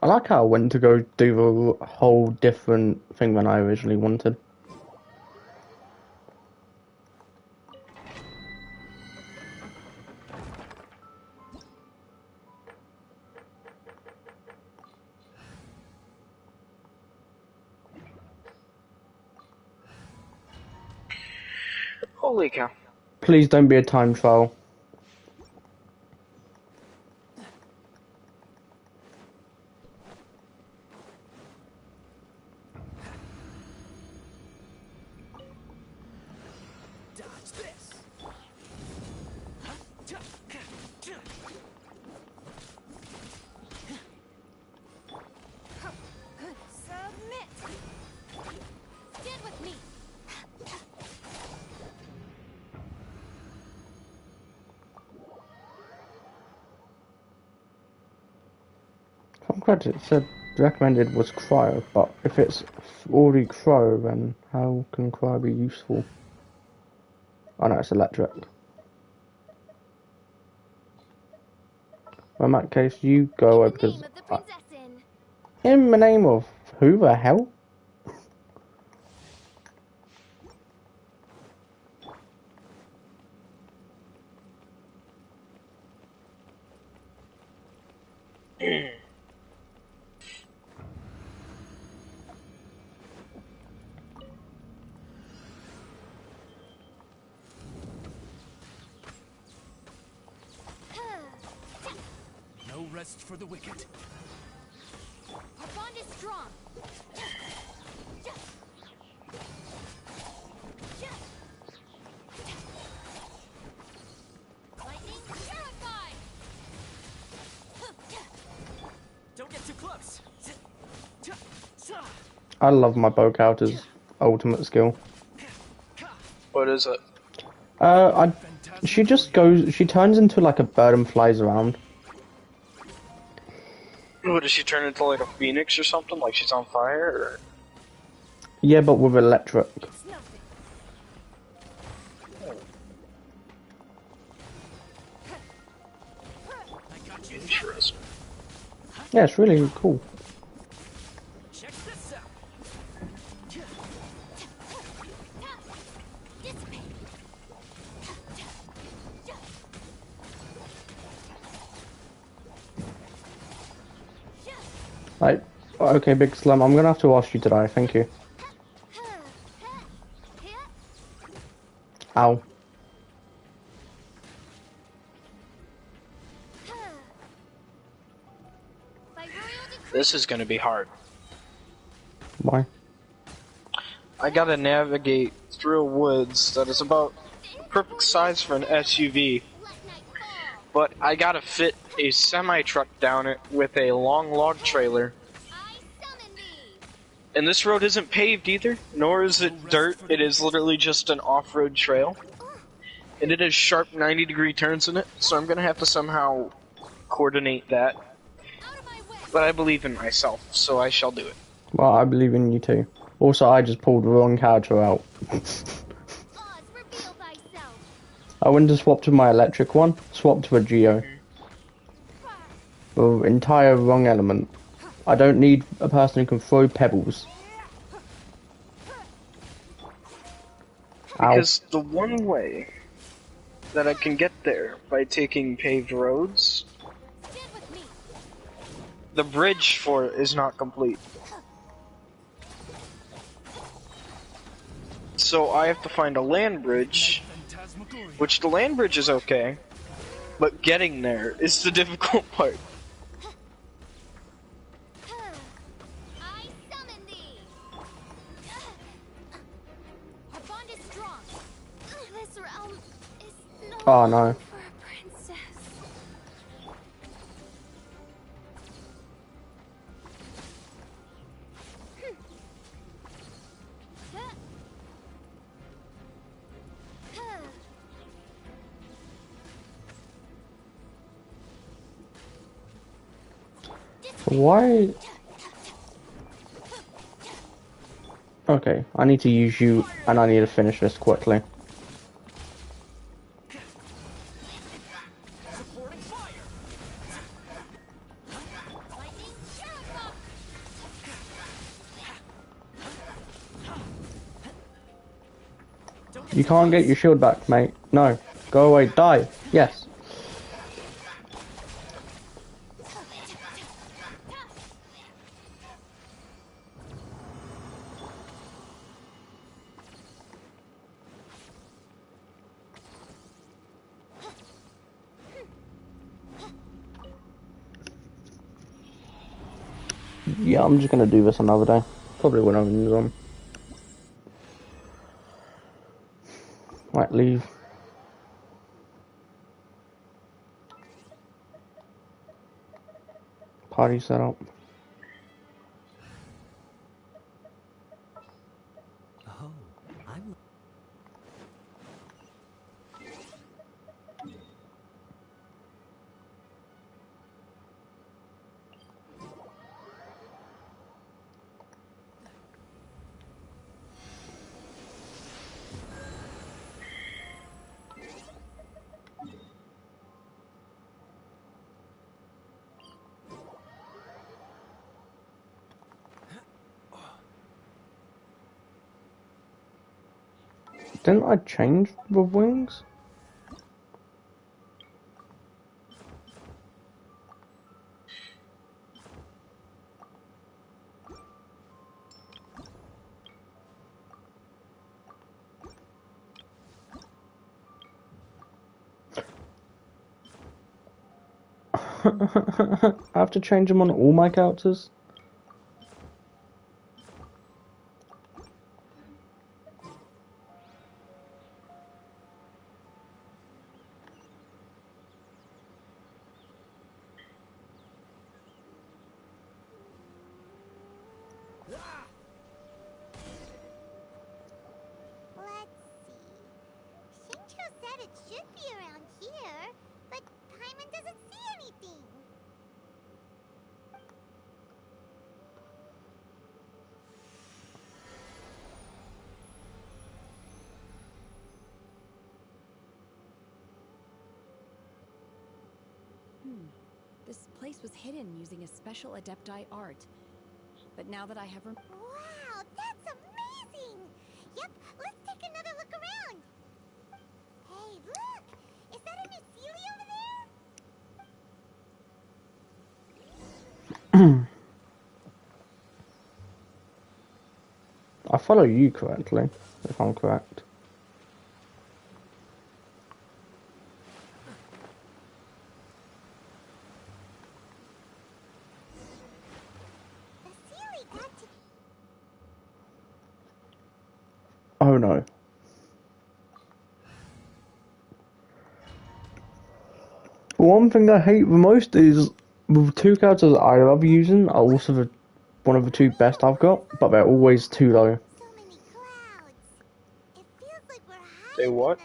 I like how I went to go do a whole different thing than I originally wanted. Holy cow. Please don't be a time trial. Dodge this. Submit. Stand with me. Some credit it said recommended was cryo, but if it's already cryo, then how can cryo be useful? Oh no, it's electric. Well, in that case, you go away because. In the name of who the hell? No rest for the wicked. Our bond is strong. Lightning terrified. Don't get too close. I love my Bocouter's ultimate skill. What is it? She just goes. She turns into like a bird and flies around. What, does she turn into like a phoenix or something? Like she's on fire? Or? Yeah, but with electric. Interesting. Yeah, it's really cool. Check this out. Like, okay, Big Slim, I'm gonna have to ask you to die. Thank you. Ow. This is gonna be hard. Why? I gotta navigate through woods that is about perfect size for an SUV. But I gotta fit a semi-truck down it with a long log trailer. And this road isn't paved either, nor is it dirt. It is literally just an off-road trail. And it has sharp 90-degree turns in it, so I'm gonna have to somehow coordinate that. But I believe in myself, so I shall do it. Well, I believe in you too. Also, I just pulled the wrong character out. I went to swap to my electric one, swap to a Geo. The entire wrong element. I don't need a person who can throw pebbles. Because the one way that I can get there by taking paved roads, the bridge for it is not complete. So I have to find a land bridge, which the land bridge is okay, but getting there is the difficult part. Oh no. Why? Okay, I need to use you, and I need to finish this quickly. You can't get your shield back, mate. No. Go away. Die. Yes. Yeah, I'm just gonna do this another day. Probably when I'm use them. Right, leave. Party set up. Oh, I'm. Didn't I change the wings? I have to change them on all my characters? Let's see. Shincho said it should be around here, but Paimon doesn't see anything. This place was hidden using a special Adepti art. But now that I have Wow, that's amazing! Yep, let's take another look around. Hey, look! Is that a new Sealy over there? I follow you correctly, if I'm correct. The Sealy got to... Oh no. One thing I hate the most is the two characters I love using are also one of the two best I've got, but they're always too low. So many clouds. It feels like we're They hiding what? in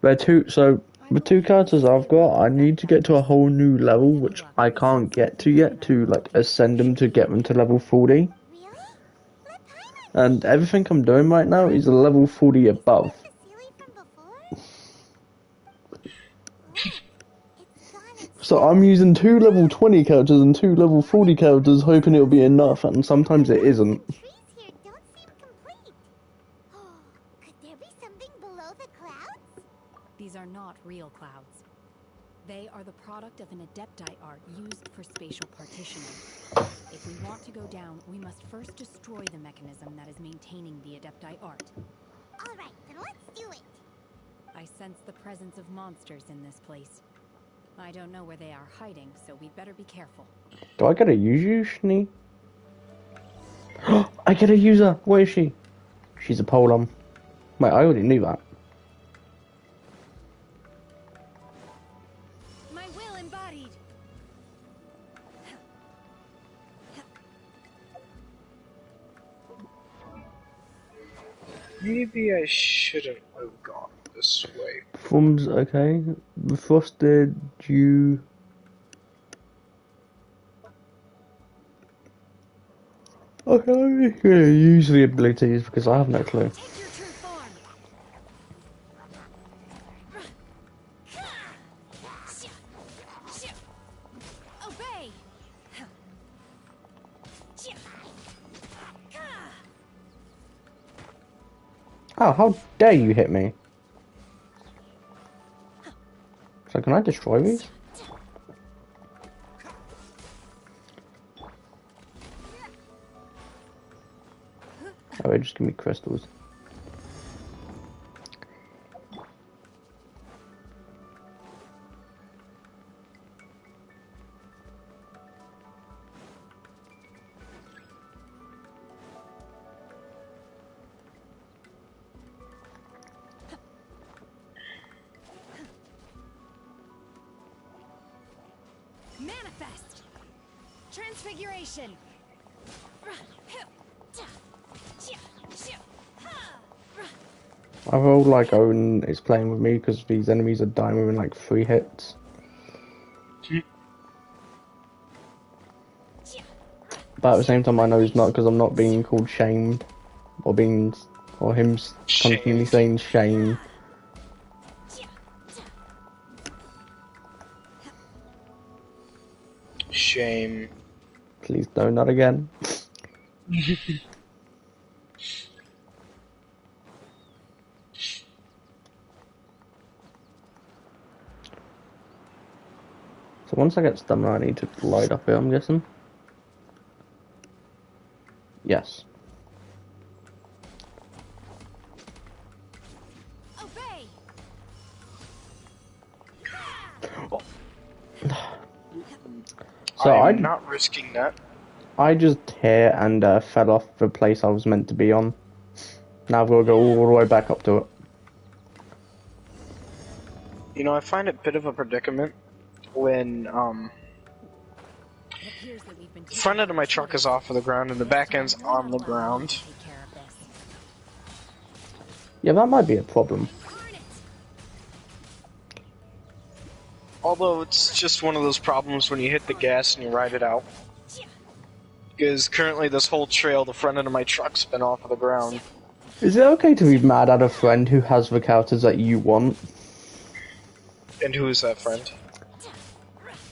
the sky. So the two characters I've got, I need to get to a whole new level, which I can't get to yet, to like ascend them to get them to level 40. And everything I'm doing right now is a level 40 above. The Sealy from before? So I'm using two level 20 characters and two level 40 characters, hoping it'll be enough, and sometimes it isn't. Trees here don't seem complete. Oh, could there be something below the clouds? These are not real clouds. They are the product of an Adepti art used for spatial partitioning. If we want to go down, we must first destroy the mechanism that is maintaining the Adepti art. All right, then let's do it. I sense the presence of monsters in this place. I don't know where they are hiding, so we'd better be careful. Do I get to use you, Shni? I get to use her! Where is she? She's a Polum. Wait, I already knew that. My will embodied! Maybe I shouldn't have gone this way. Thumbs, okay. The frosted, dew. Okay, I'm gonna use the abilities because I have no clue. Obey! Oh, how dare you hit me? So can I destroy these? Oh, they just give me crystals. Manifest! Transfiguration! I feel like Owen is playing with me because these enemies are dying within like 3 hits. But at the same time, I know he's not because I'm not being called shamed or him constantly saying shame. Shame. Please no, not again. So once I get stamina, I need to light up here, I'm guessing. Yes. Obey! So I'm not risking that. I just hit and fell off the place I was meant to be on. Now I've got to go all the way back up to it. You know, I find it a bit of a predicament when the front end of my truck is off of the ground and the back end's on the ground. Yeah, that might be a problem. Although it's just one of those problems when you hit the gas and you ride it out. Because currently this whole trail, the front end of my truck's been off of the ground. Is it okay to be mad at a friend who has the characters that you want? And who is that friend?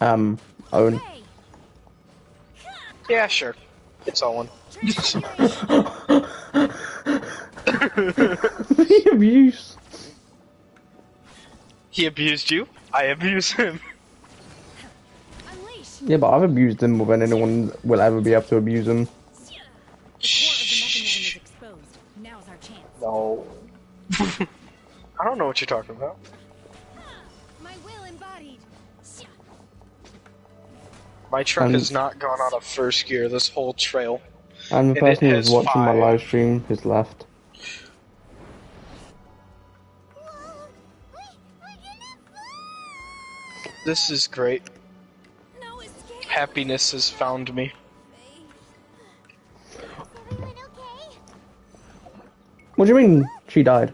Owen. Yeah, sure. It's Owen. The abuse. He abused you? I abuse him. Yeah, but I've abused him more than anyone will ever be able to abuse him. Shh. No. I don't know what you're talking about. My truck has not gone out of first gear this whole trail. And the person who was watching my live stream has left. This is great. Happiness has found me. What do you mean she died?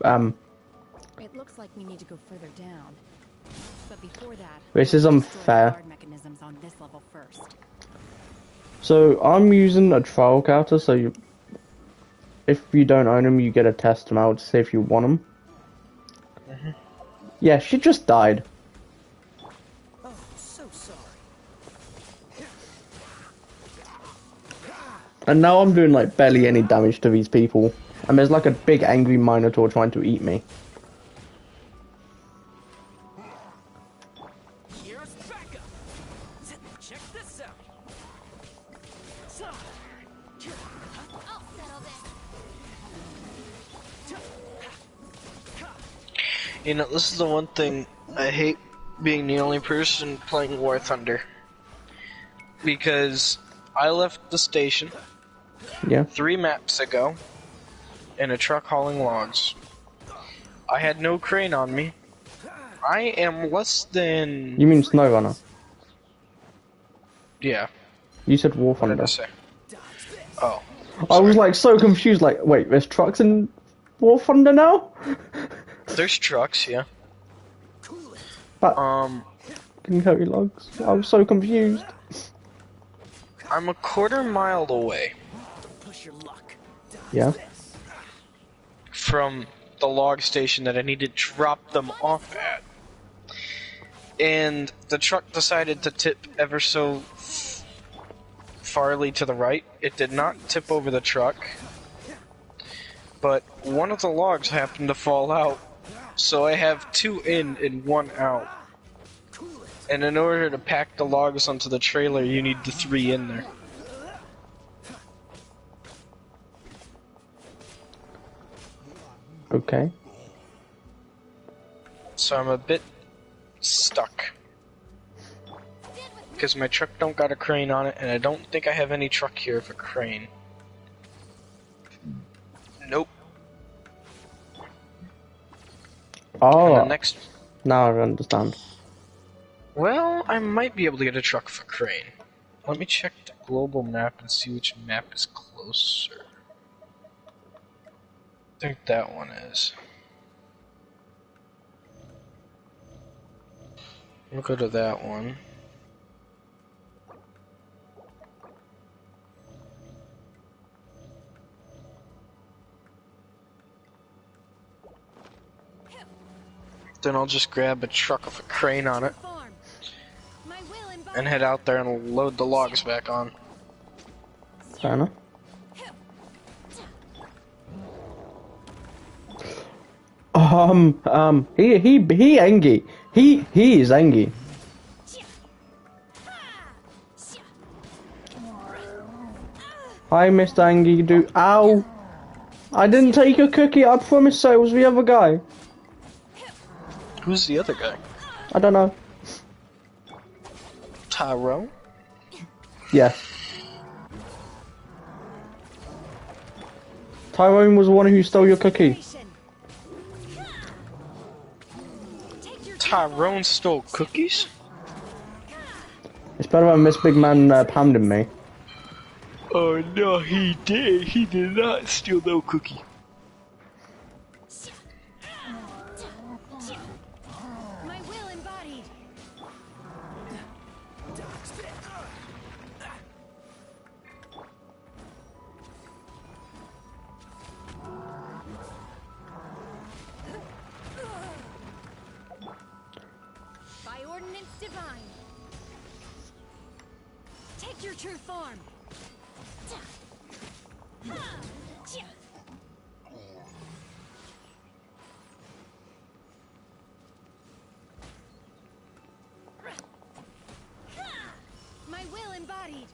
It looks like we need to go further down. But before that, This is unfair. mechanisms on this level first. So I'm using a trial character, so if you don't own them, you get a test them out to see if you want them. Yeah, she just died. Oh, so sorry. And now I'm doing like barely any damage to these people. And there's like a big angry minotaur trying to eat me. Here's backup. Check this out. You know, this is the one thing I hate being the only person playing War Thunder. Because I left the station 3 maps ago in a truck hauling logs. I had no crane on me. I am less than... You mean SnowRunner? Yeah. You said War What did I Thunder. say? Oh. I was like so confused, like, wait, there's trucks in War Thunder now? There's trucks, yeah. But, can carry logs. I was so confused. I'm a quarter-mile away. Yeah. From the log station that I need to drop them off at. And the truck decided to tip ever so farly to the right. It did not tip over the truck, but one of the logs happened to fall out, so I have 2 in and 1 out. And in order to pack the logs onto the trailer, you need the 3 in there. Okay. So I'm a bit stuck. Because my truck don't got a crane on it, and I don't think I have any truck here with a crane. Nope. Oh. And the next Now I understand. Well, I might be able to get a truck for Crane. Let me check the global map and see which map is closer. I think that one is. We'll go to that one. Then I'll just grab a truck with a crane on it and head out there and load the logs back on. Fair enough. He Engie. He is Engie. Hi, Mr. Engie, ow! I didn't take your cookie, I promise so, it was the other guy. Who's the other guy? I don't know. Tyrone? Yes. Tyrone was the one who stole your cookie. Tyrone stole cookies? It's better than this big man pounding me. Oh no, he did. He did not steal no cookie. My will embodied. By ordinance divine. Take your true form. My will embodied.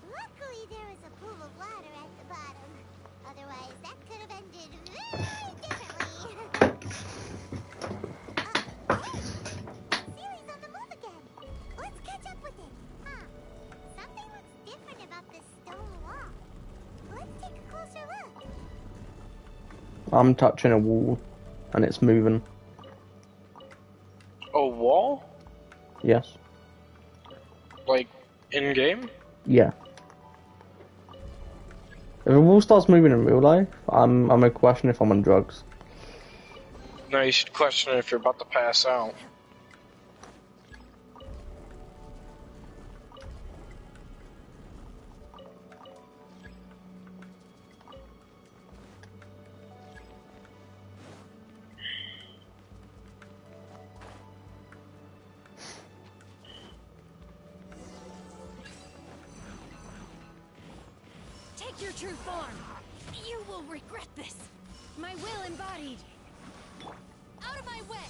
Luckily, there was a pool of water at the bottom. Otherwise, that could have ended very differently. Sealy's on the move again. Let's catch up with it. Huh. Something looks different about this stone wall. Let's take a closer look. I'm touching a wall, and it's moving. A wall? Yes. Like, in-game? Yeah. If a wall starts moving in real life, I'm gonna question if I'm on drugs. No, you should question if you're about to pass out. Take your true form. You will regret this. My will embodied. Out of my way.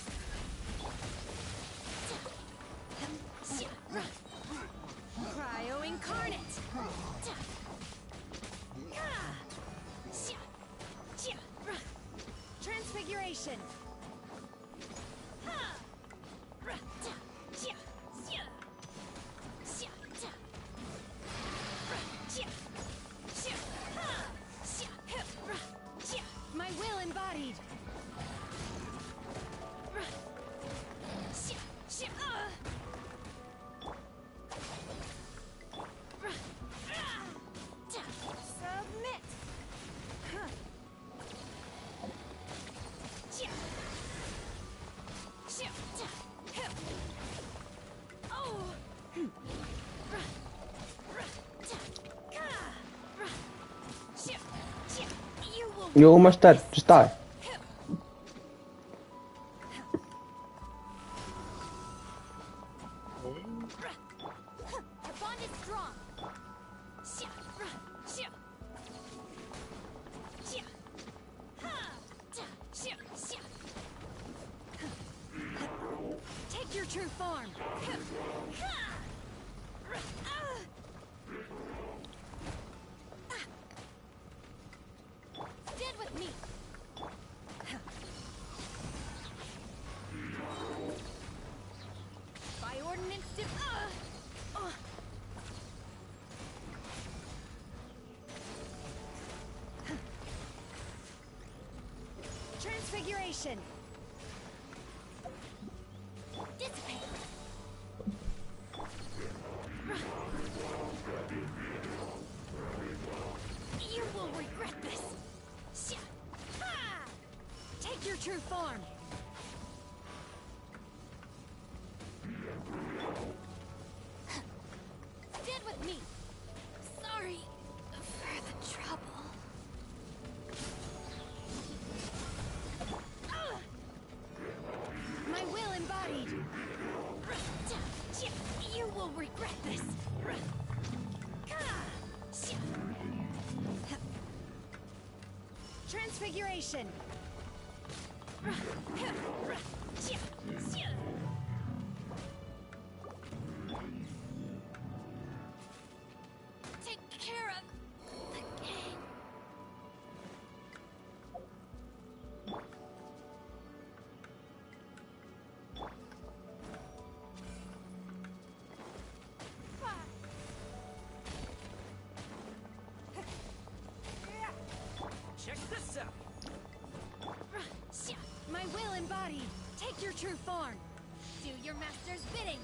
Cryo incarnate. Transfiguration. My will embodied. Submit. You're almost dead. Just die. Our bond is strong. Transfiguration. Dissipate. You will regret this. Ha! Take your true form. Stand with me. Sorry for the trouble. My will embodied. You will regret this. Transfiguration. Take care of the gang. Check this out. My will embodied. Take your true form. Do your master's bidding.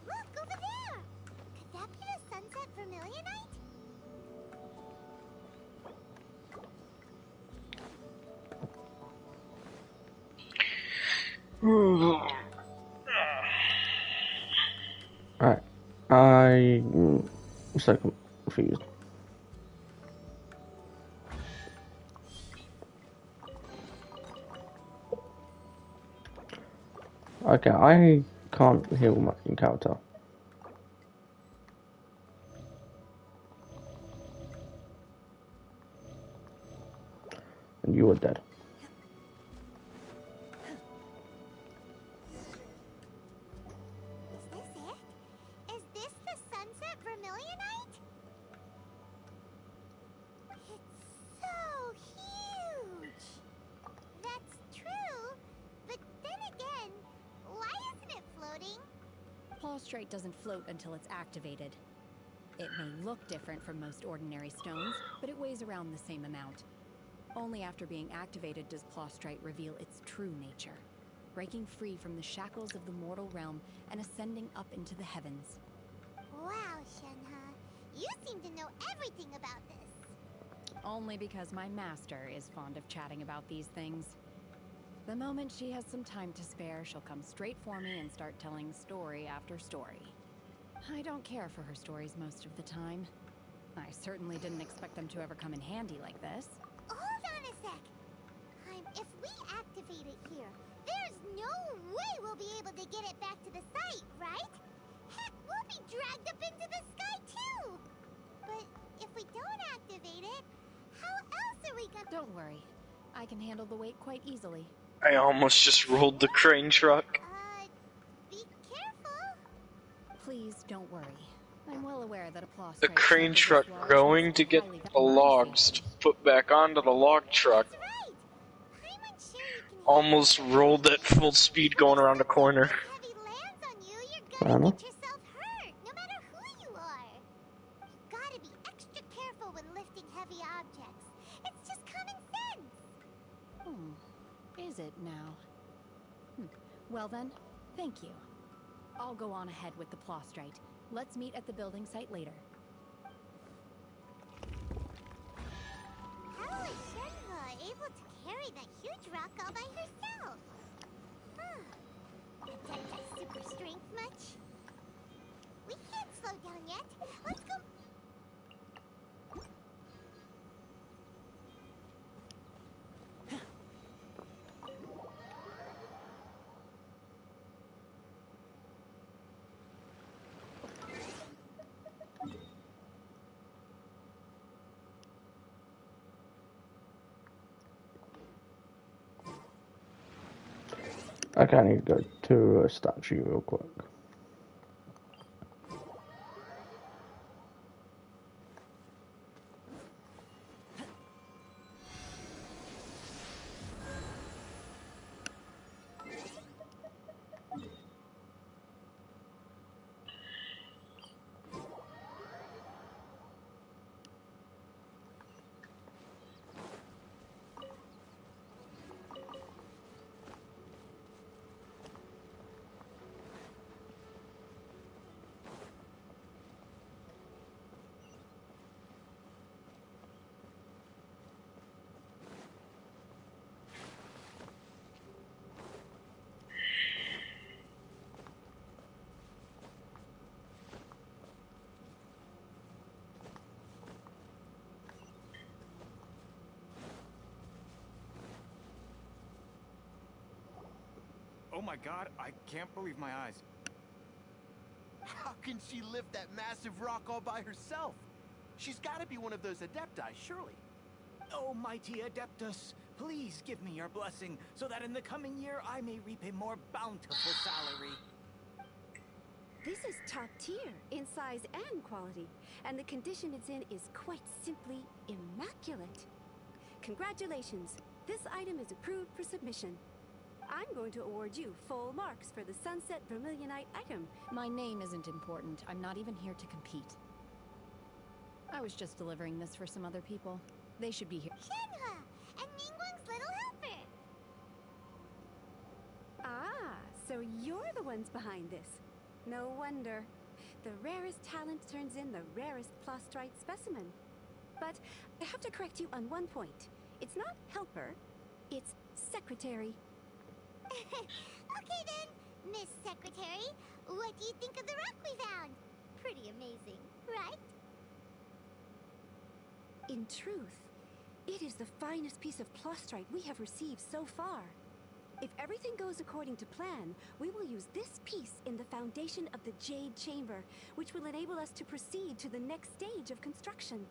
Look, over there! Could that be the sunset vermilionite? Alright. I'm so confused. Okay, I can't heal my encounter. And you are dead. Is this it? Is this the sunset vermilionite? It's so huge! That's true, but then again, why isn't it floating? Plaustrite doesn't float until it's activated. It may look different from most ordinary stones, but it weighs around the same amount. Only after being activated does Plaustrite reveal its true nature, breaking free from the shackles of the mortal realm and ascending up into the heavens. Wow, Shenhe, you seem to know everything about this. Only because my master is fond of chatting about these things. The moment she has some time to spare, she'll come straight for me and start telling story after story. I don't care for her stories most of the time. I certainly didn't expect them to ever come in handy like this. Hold on a sec. If we activate it here, there's no way we'll be able to get it back to the site, right? Heck, we'll be dragged up into the sky too! But if we don't activate it, how else are we gonna— Don't worry. I can handle the weight quite easily. I almost just rolled the crane truck. Be careful! Please don't worry. I'm well aware that a The crane truck going to get the logs to put back onto the log truck. Almost rolled at full speed going around a corner. I don't know. Get yourself hurt, no matter who you are. You gotta be extra careful when lifting heavy objects. It's just common sense. Is it now? Well then, thank you. I'll go on ahead with the Plaustrite. Let's meet at the building site later. How is Shenhe able to carry that huge rock all by herself? Detect that super strength much? We can't slow down yet. Let's go. Okay, I need to go to a statue real quick. Oh my god, I can't believe my eyes. How can she lift that massive rock all by herself? She's got to be one of those Adepti, surely. Oh, mighty Adeptus, please give me your blessing so that in the coming year I may reap a more bountiful salary. This is top tier in size and quality, and the condition it's in is quite simply immaculate. Congratulations, this item is approved for submission. I'm going to award you full marks for the Sunset Vermilionite item. My name isn't important. I'm not even here to compete. I was just delivering this for some other people. They should be here. Shenhua, and Ningguang's little helper. Ah, so you're the ones behind this. No wonder. The rarest talent turns in the rarest plastrite specimen. But I have to correct you on one point. It's not helper, it's secretary. Okay then, Miss Secretary, what do you think of the rock we found? Pretty amazing, right? In truth, it is the finest piece of plastrite we have received so far. If everything goes according to plan, we will use this piece in the foundation of the Jade Chamber, which will enable us to proceed to the next stage of construction.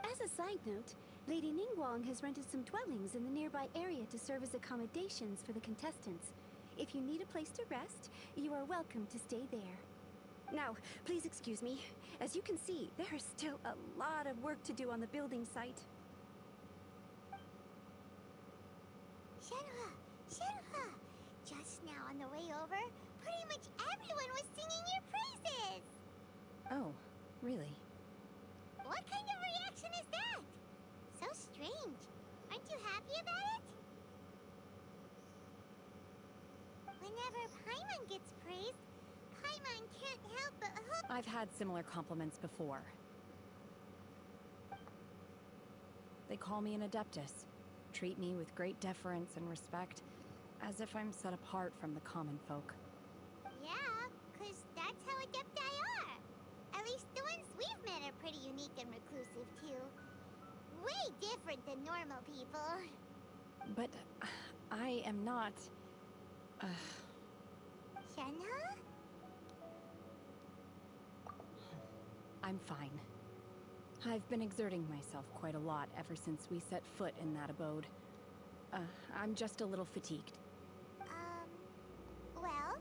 As a side note, Lady Ningguang has rented some dwellings in the nearby area to serve as accommodations for the contestants. If you need a place to rest, you are welcome to stay there. Now, please excuse me. As you can see, there is still a lot of work to do on the building site. Shenhua, Shenhua! Just now on the way over, pretty much everyone was singing your praises! Oh, really? What kind of reaction is that? So strange. Aren't you happy about it? Whenever Paimon gets praised, Paimon can't help but hope. I've had similar compliments before. They call me an Adeptus, treat me with great deference and respect, as if I'm set apart from the common folk. Yeah, 'cause that's how Adepti are. At least the ones we've met are pretty unique and reclusive, too. Way different than normal people. But I am not... Shenhua? I'm fine. I've been exerting myself quite a lot ever since we set foot in that abode. I'm just a little fatigued. Well,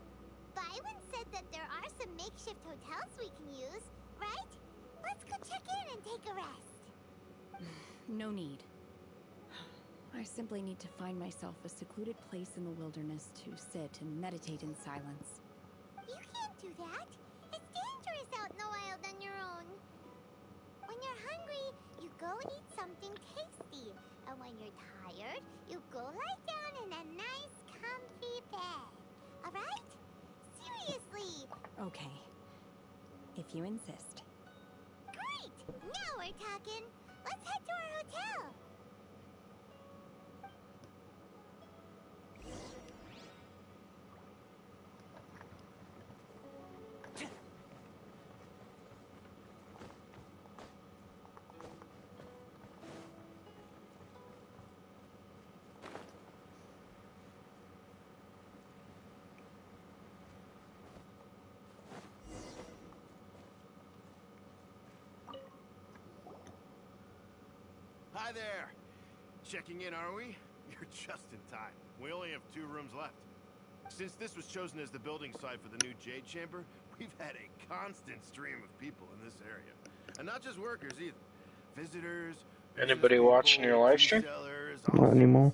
Byron said that there are some makeshift hotels we can use, right? Let's go check in and take a rest. No need. I simply need to find myself a secluded place in the wilderness to sit and meditate in silence. You can't do that. It's dangerous out in the wild on your own. When you're hungry, you go eat something tasty. And when you're tired, you go lie down in a nice, comfy bed. Alright? Seriously! Okay. If you insist. Great! Now we're talking. Let's head to our hotel. Hi there. Checking in, are we? You're just in time. We only have 2 rooms left. Since this was chosen as the building site for the new Jade Chamber, we've had a constant stream of people in this area. And not just workers either. Visitors, Anybody watching your live stream? Not anymore.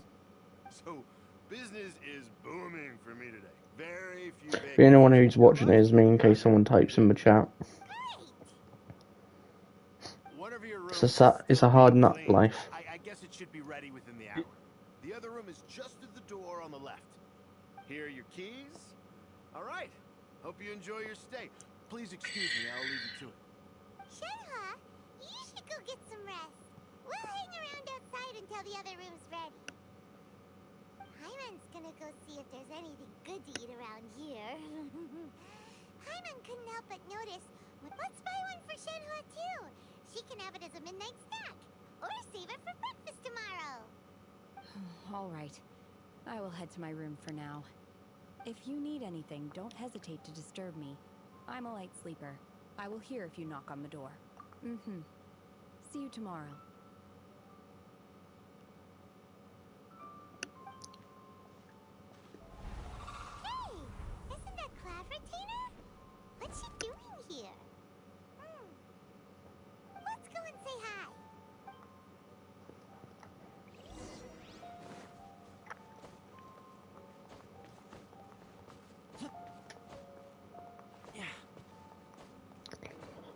So, business is booming for me today. Very few For anyone who's watching it is me, in case someone types in the chat. It's a hard nut life. I guess it should be ready within the hour. The other room is just at the door on the left. Here are your keys. All right. Hope you enjoy your stay. Please excuse me. I'll leave you to it. Shenhe, you should go get some rest. We'll hang around outside until the other room's ready. Hyman's gonna go see if there's anything good to eat around here. Hyman couldn't help but notice. Let's buy one for Shenhe too. She can have it as a midnight snack. Or save it for breakfast tomorrow. All right. I will head to my room for now. If you need anything, don't hesitate to disturb me. I'm a light sleeper. I will hear if you knock on the door. See you tomorrow. Hey! Isn't that Cloud Retainer? What's she doing here? Let's go and say hi.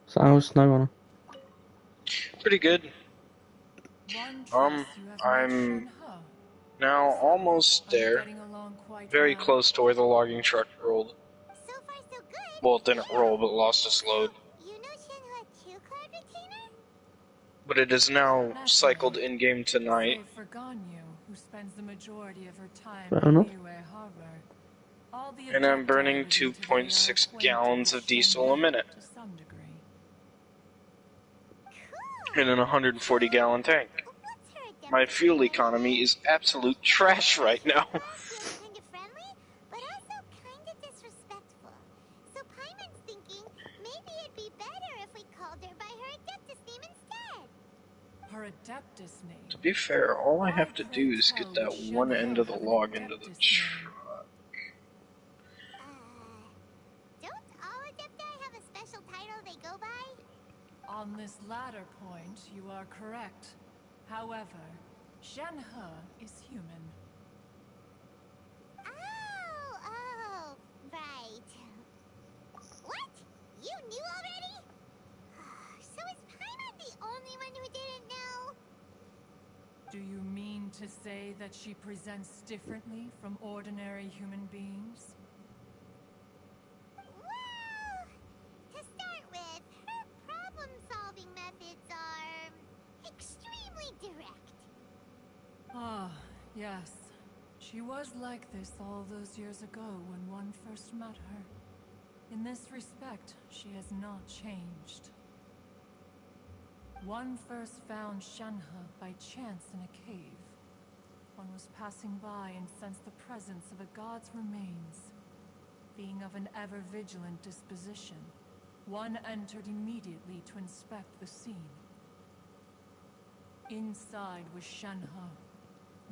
So how's snow on her? Pretty good. I'm now almost there. Very close to where the logging truck rolled. So far, so good. Well, it didn't roll, but lost its load. You know Shenhe too, Cloud Retainer? But it is now cycled in-game tonight. For Ganyu, who spends the majority of her time Fair in enough. Liyue Harbor. All the And I'm Adepti burning living today are 2.6 acquainted gallons with of diesel a Shenhe minute. to some degree. In an 140-gallon tank. My fuel economy is absolute trash right now. Kind of friendly, but also kind of disrespectful. So Paimon's thinking maybe it'd be better if we called her by her Adeptus name instead. Her Adeptus name. To be fair, all I have to do is get that one end of the log into the truck. Don't all Adepti have a special title they go by? On this latter point, you are correct. However, Shenhe is human. Oh, right. What? You knew already? So is Paimon the only one who didn't know? Do you mean to say that she presents differently from ordinary human beings? Well, to start with, her problem-solving methods are extremely direct. Ah, yes. She was like this all those years ago when one first met her. In this respect, she has not changed. One first found Shenhe by chance in a cave. One was passing by and sensed the presence of a god's remains. Being of an ever-vigilant disposition, one entered immediately to inspect the scene. Inside was Shenhe,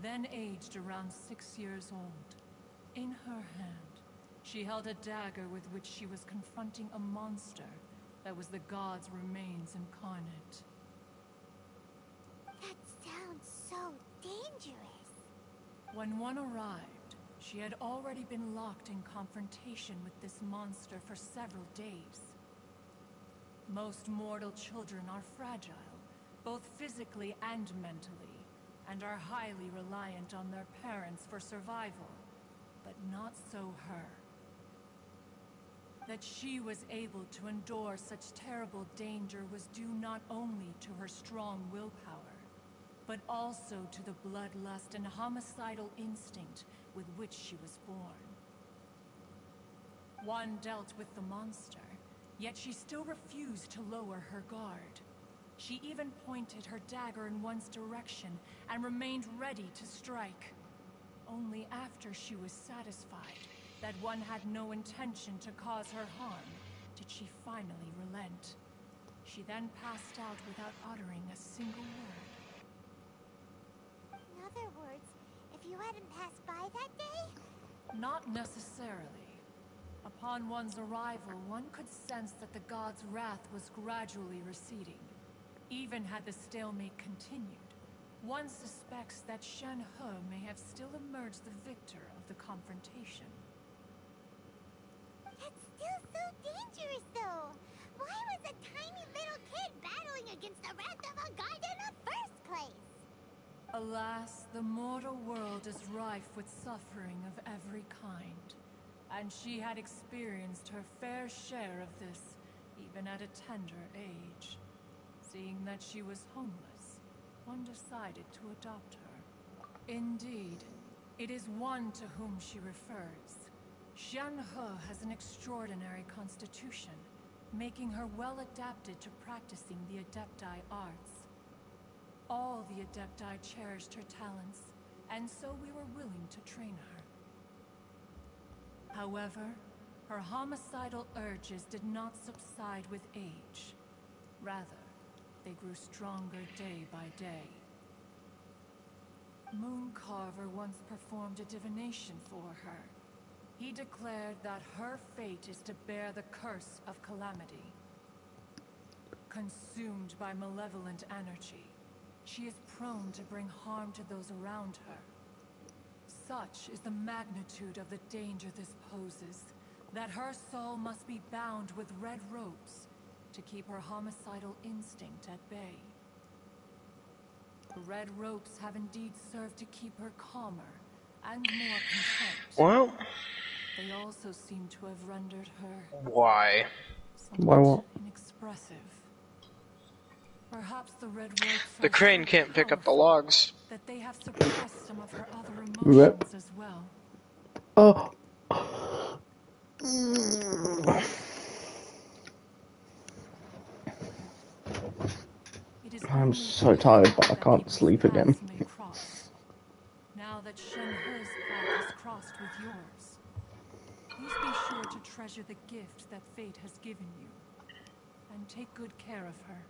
then aged around 6 years old. In her hand, she held a dagger with which she was confronting a monster that was the god's remains incarnate. That sounds so dangerous. When one arrived, she had already been locked in confrontation with this monster for several days. Most mortal children are fragile, both physically and mentally, and are highly reliant on their parents for survival, but not so her. That she was able to endure such terrible danger was due not only to her strong willpower, but also to the bloodlust and homicidal instinct with which she was born. One dealt with the monster, yet she still refused to lower her guard. She even pointed her dagger in one's direction and remained ready to strike. Only after she was satisfied that one had no intention to cause her harm did she finally relent. She then passed out without uttering a single word. In other words, if you hadn't passed by that day, Not necessarily. Upon one's arrival, one could sense that the god's wrath was gradually receding. Even had the stalemate continued, one suspects that Shen He may have still emerged the victor of the confrontation. That's still so dangerous, though. Why was a tiny little kid battling against the wrath of a god in the first place? Alas, the mortal world is rife with suffering of every kind. And she had experienced her fair share of this, even at a tender age. Seeing that she was homeless, one decided to adopt her. Indeed, it is one to whom she refers. Shen He has an extraordinary constitution, making her well adapted to practicing the Adepti arts. All the Adepti cherished her talents, and so we were willing to train her. However, her homicidal urges did not subside with age. Rather, they grew stronger day by day. Mooncarver once performed a divination for her. He declared that her fate is to bear the curse of calamity. Consumed by malevolent energy, she is prone to bring harm to those around her. Such is the magnitude of the danger this poses, that her soul must be bound with red ropes to keep her homicidal instinct at bay. The red ropes have indeed served to keep her calmer and more content. Well, they also seem to have rendered her why? Why what? Inexpressive. Perhaps the red ropes The are crane so can't pick up the powerful logs. that they have suppressed some of her other Rip. emotions as well. Oh. I'm so tired, but I can't sleep again. Now that Shen He's path has crossed with yours, please be sure to treasure the gift that fate has given you, and take good care of her.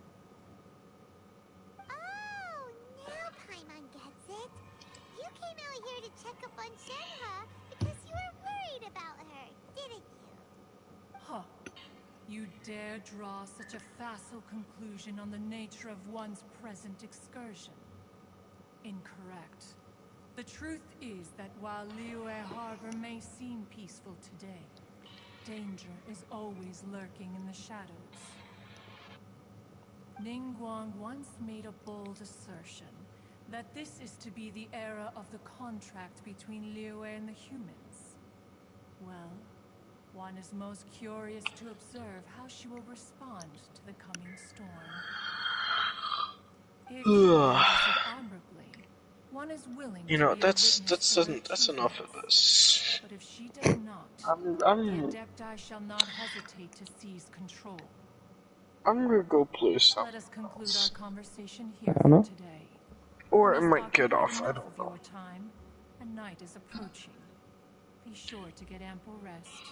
Oh, now Paimon gets it. You came out here to check up on Shenhe because you were worried about her, didn't you? Huh. You dare draw such a facile conclusion on the nature of one's present excursion? Incorrect. The truth is that while Liyue Harbor may seem peaceful today, danger is always lurking in the shadows. Ningguang once made a bold assertion that this is to be the era of the contract between Liyue and the humans. Well, one is most curious to observe how she will respond to the coming storm. If she handles it admirably, one is willing You to know, be a witness to her that's enough of this. but if she does not, the Adepti shall not hesitate to seize control. I'm gonna go play something Let us conclude else. our conversation here I know. for today. Or We I must might get occupy off, I enough don't of know. your time, and night is approaching. Be sure to get ample rest.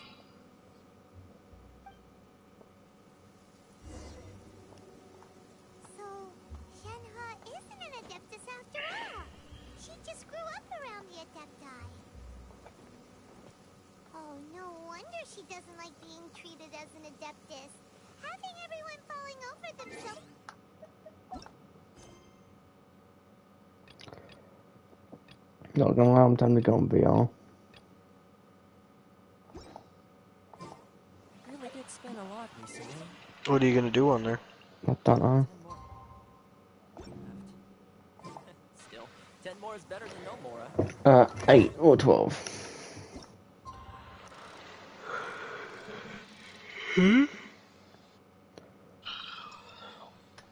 So, Shenhe isn't an Adeptus after all. She just grew up around the Adepti. Oh, no wonder she doesn't like being treated as an Adeptus. Having everyone falling over themselves. Not gonna lie, I'm time to go on VR. Really did spend a lot recently. What are you gonna do on there? I don't know. Still, 10 more is better than no more. 8 or 12.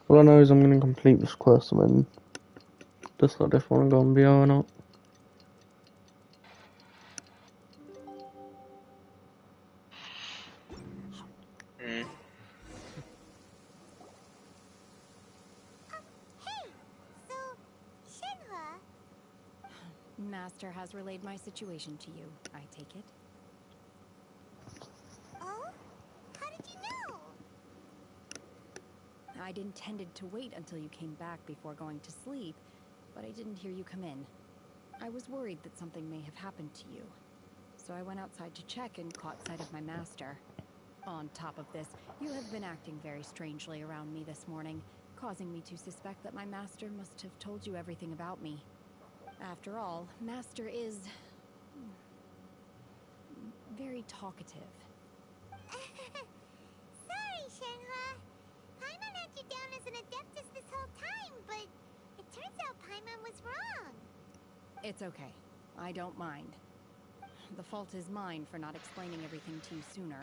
All I know is I'm gonna complete this quest and then decide if I wanna go on VR or not. Hey, so, Shenhe, Master has relayed my situation to you, I take it? oh? How did you know? I'd intended to wait until you came back before going to sleep, but I didn't hear you come in. I was worried that something may have happened to you. so I went outside to check and caught sight of my master. On top of this, you have been acting very strangely around me this morning, causing me to suspect that my master must have told you everything about me. After all, master is very talkative. Sorry, Shenhua. Paimon had you down as an adeptus this whole time, but it turns out Paimon was wrong. It's okay. I don't mind. The fault is mine for not explaining everything to you sooner,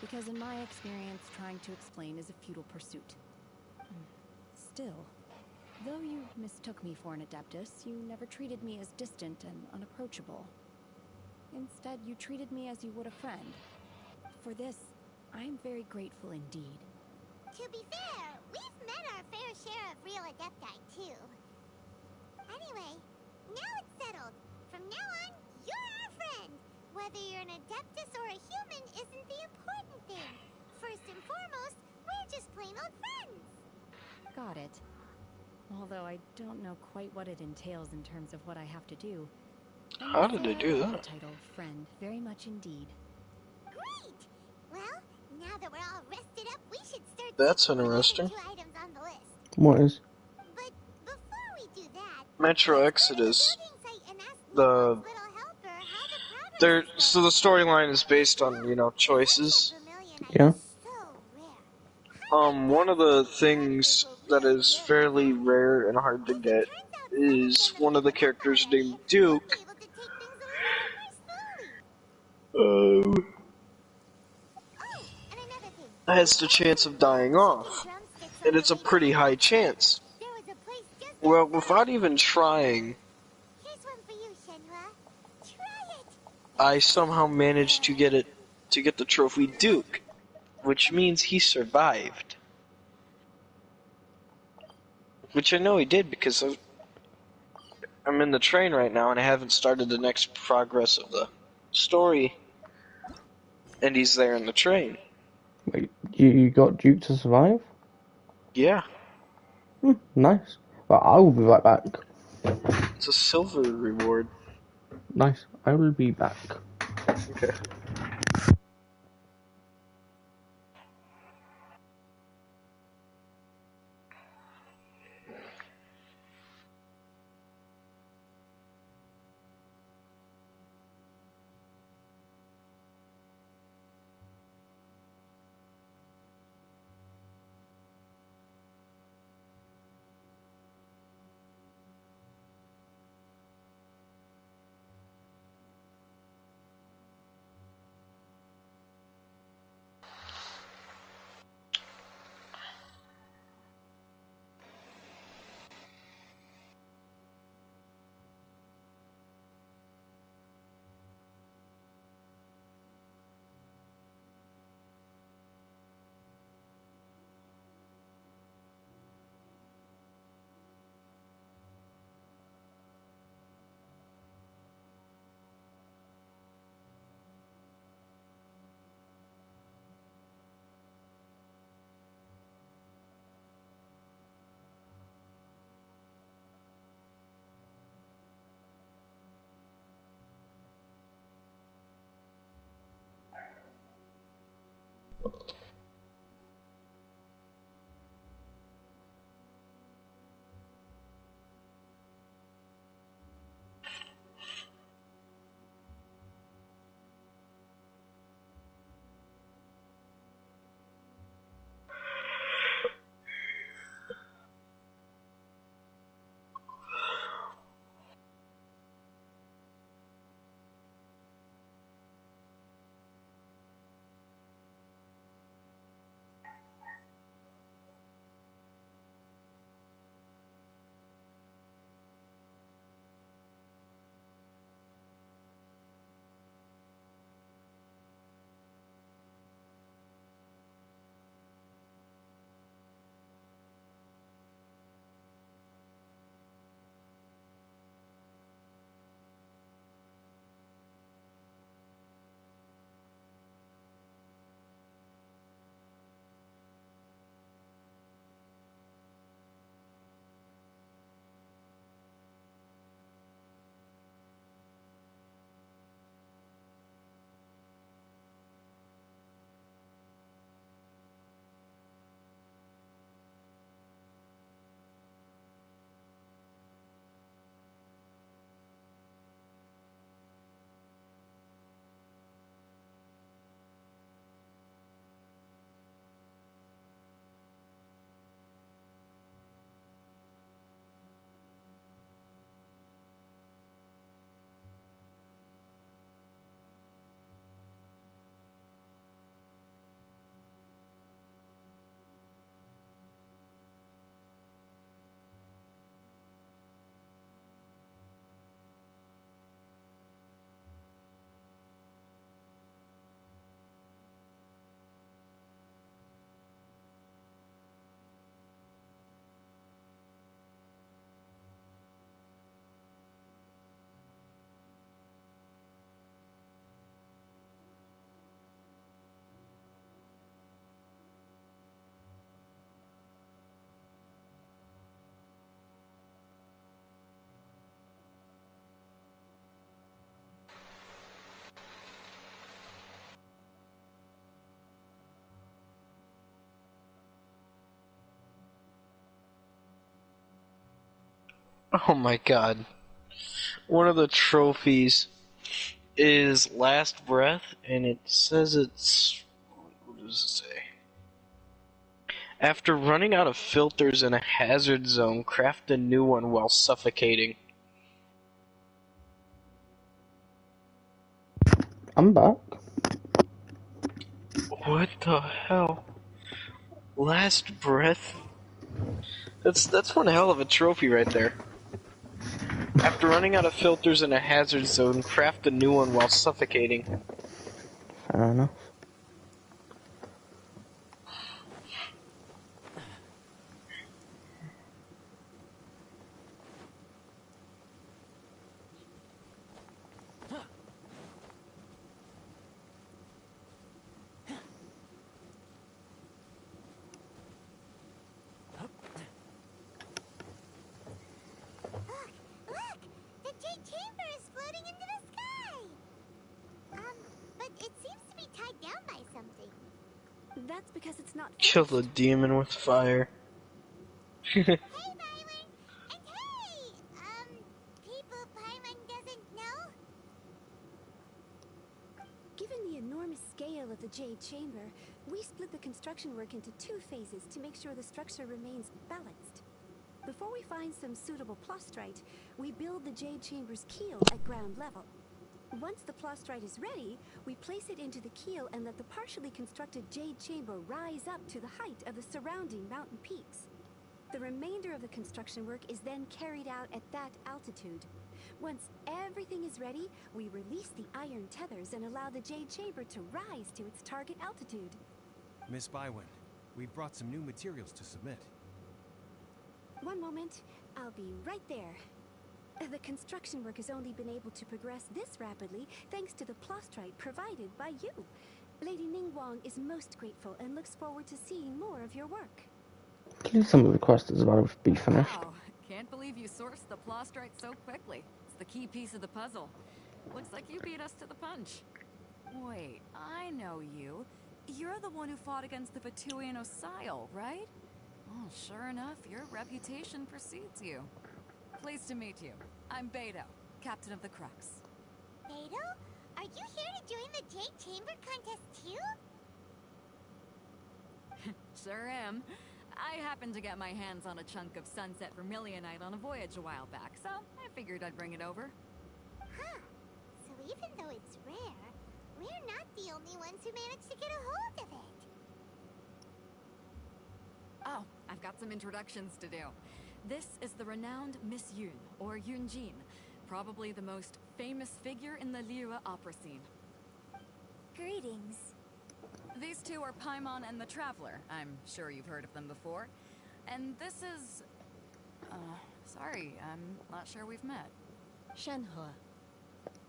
because in my experience, trying to explain is a futile pursuit. Still, though you mistook me for an adeptus, you never treated me as distant and unapproachable. Instead, you treated me as you would a friend. For this, I am very grateful indeed. To be fair, we've met our fair share of real adepti, too. Anyway, now it's settled. From now on, you're our friend. Whether you're an adeptus or a human isn't the important thing. First and foremost, we're just plain old friends. Got it. Although I don't know quite what it entails in terms of what I have to do. How did they do I like that? the title friend very much indeed. Great! Well, now that we're all rested up, we should start That's taking the other interesting. 2 items on the list. What is? But before we do that, Metro Exodus. site and ask The little helper how the progress there. is So the storyline is based on, you know, choices. Yeah. One of the things that is fairly rare and hard to get is one of the characters named Duke. Has the chance of dying off, and it's a pretty high chance. Well, without even trying, Here's one for you, Shenhua. Try it! I somehow managed to get the trophy Duke, which means he survived. Which I know he did because I'm in the train right now and I haven't started the next progress of the story, and he's there in the train. Wait, you got Duke to survive? Yeah, Nice. Well, I will be right back. it's a silver reward. Nice. I will be back. Okay. Oh my god. One of the trophies is Last Breath, and it says it's... What does it say? After running out of filters in a hazard zone, craft a new one while suffocating. I'm back. What the hell? Last Breath? That's one hell of a trophy right there. After running out of filters in a hazard zone, craft a new one while suffocating. Fair enough. Look! The Jade Chamber is floating into the sky! But it seems to be tied down by something. That's because it's not Kill the demon with fire. Hey, Byron! And hey! People Byron doesn't know? Given the enormous scale of the Jade Chamber, we split the construction work into 2 phases to make sure the structure remains balanced. Before we find some suitable plastrite, we build the Jade Chamber's keel at ground level. Once the plastrite is ready, we place it into the keel and let the partially constructed Jade Chamber rise up to the height of the surrounding mountain peaks. The remainder of the construction work is then carried out at that altitude. Once everything is ready, we release the iron tethers and allow the Jade Chamber to rise to its target altitude. Miss Bywin, we've brought some new materials to submit. One moment, I'll be right there. The construction work has only been able to progress this rapidly thanks to the plastrite provided by you. Lady Ningguang is most grateful and looks forward to seeing more of your work. Please some of the quest is about to be finished. Wow, can't believe you sourced the plastrite so quickly. It's the key piece of the puzzle. Looks like you beat us to the punch. Wait, I know you. You're the one who fought against the Vatuian Osile, right? Oh, sure enough, your reputation precedes you. Pleased to meet you. I'm Beto, captain of the Crux. Beto? Are you here to join the Jade Chamber contest too? Sure am. I happened to get my hands on a chunk of sunset vermilionite on a voyage a while back, so I figured I'd bring it over. Huh. So even though it's rare, we're not the only ones who managed to get a hold of it. Oh, I've got some introductions to do. This is the renowned Miss Yun, or Yunjin, probably the most famous figure in the Liyue opera scene. Greetings. These two are Paimon and the Traveler. I'm sure you've heard of them before. And this is... sorry, I'm not sure we've met. Shenhe.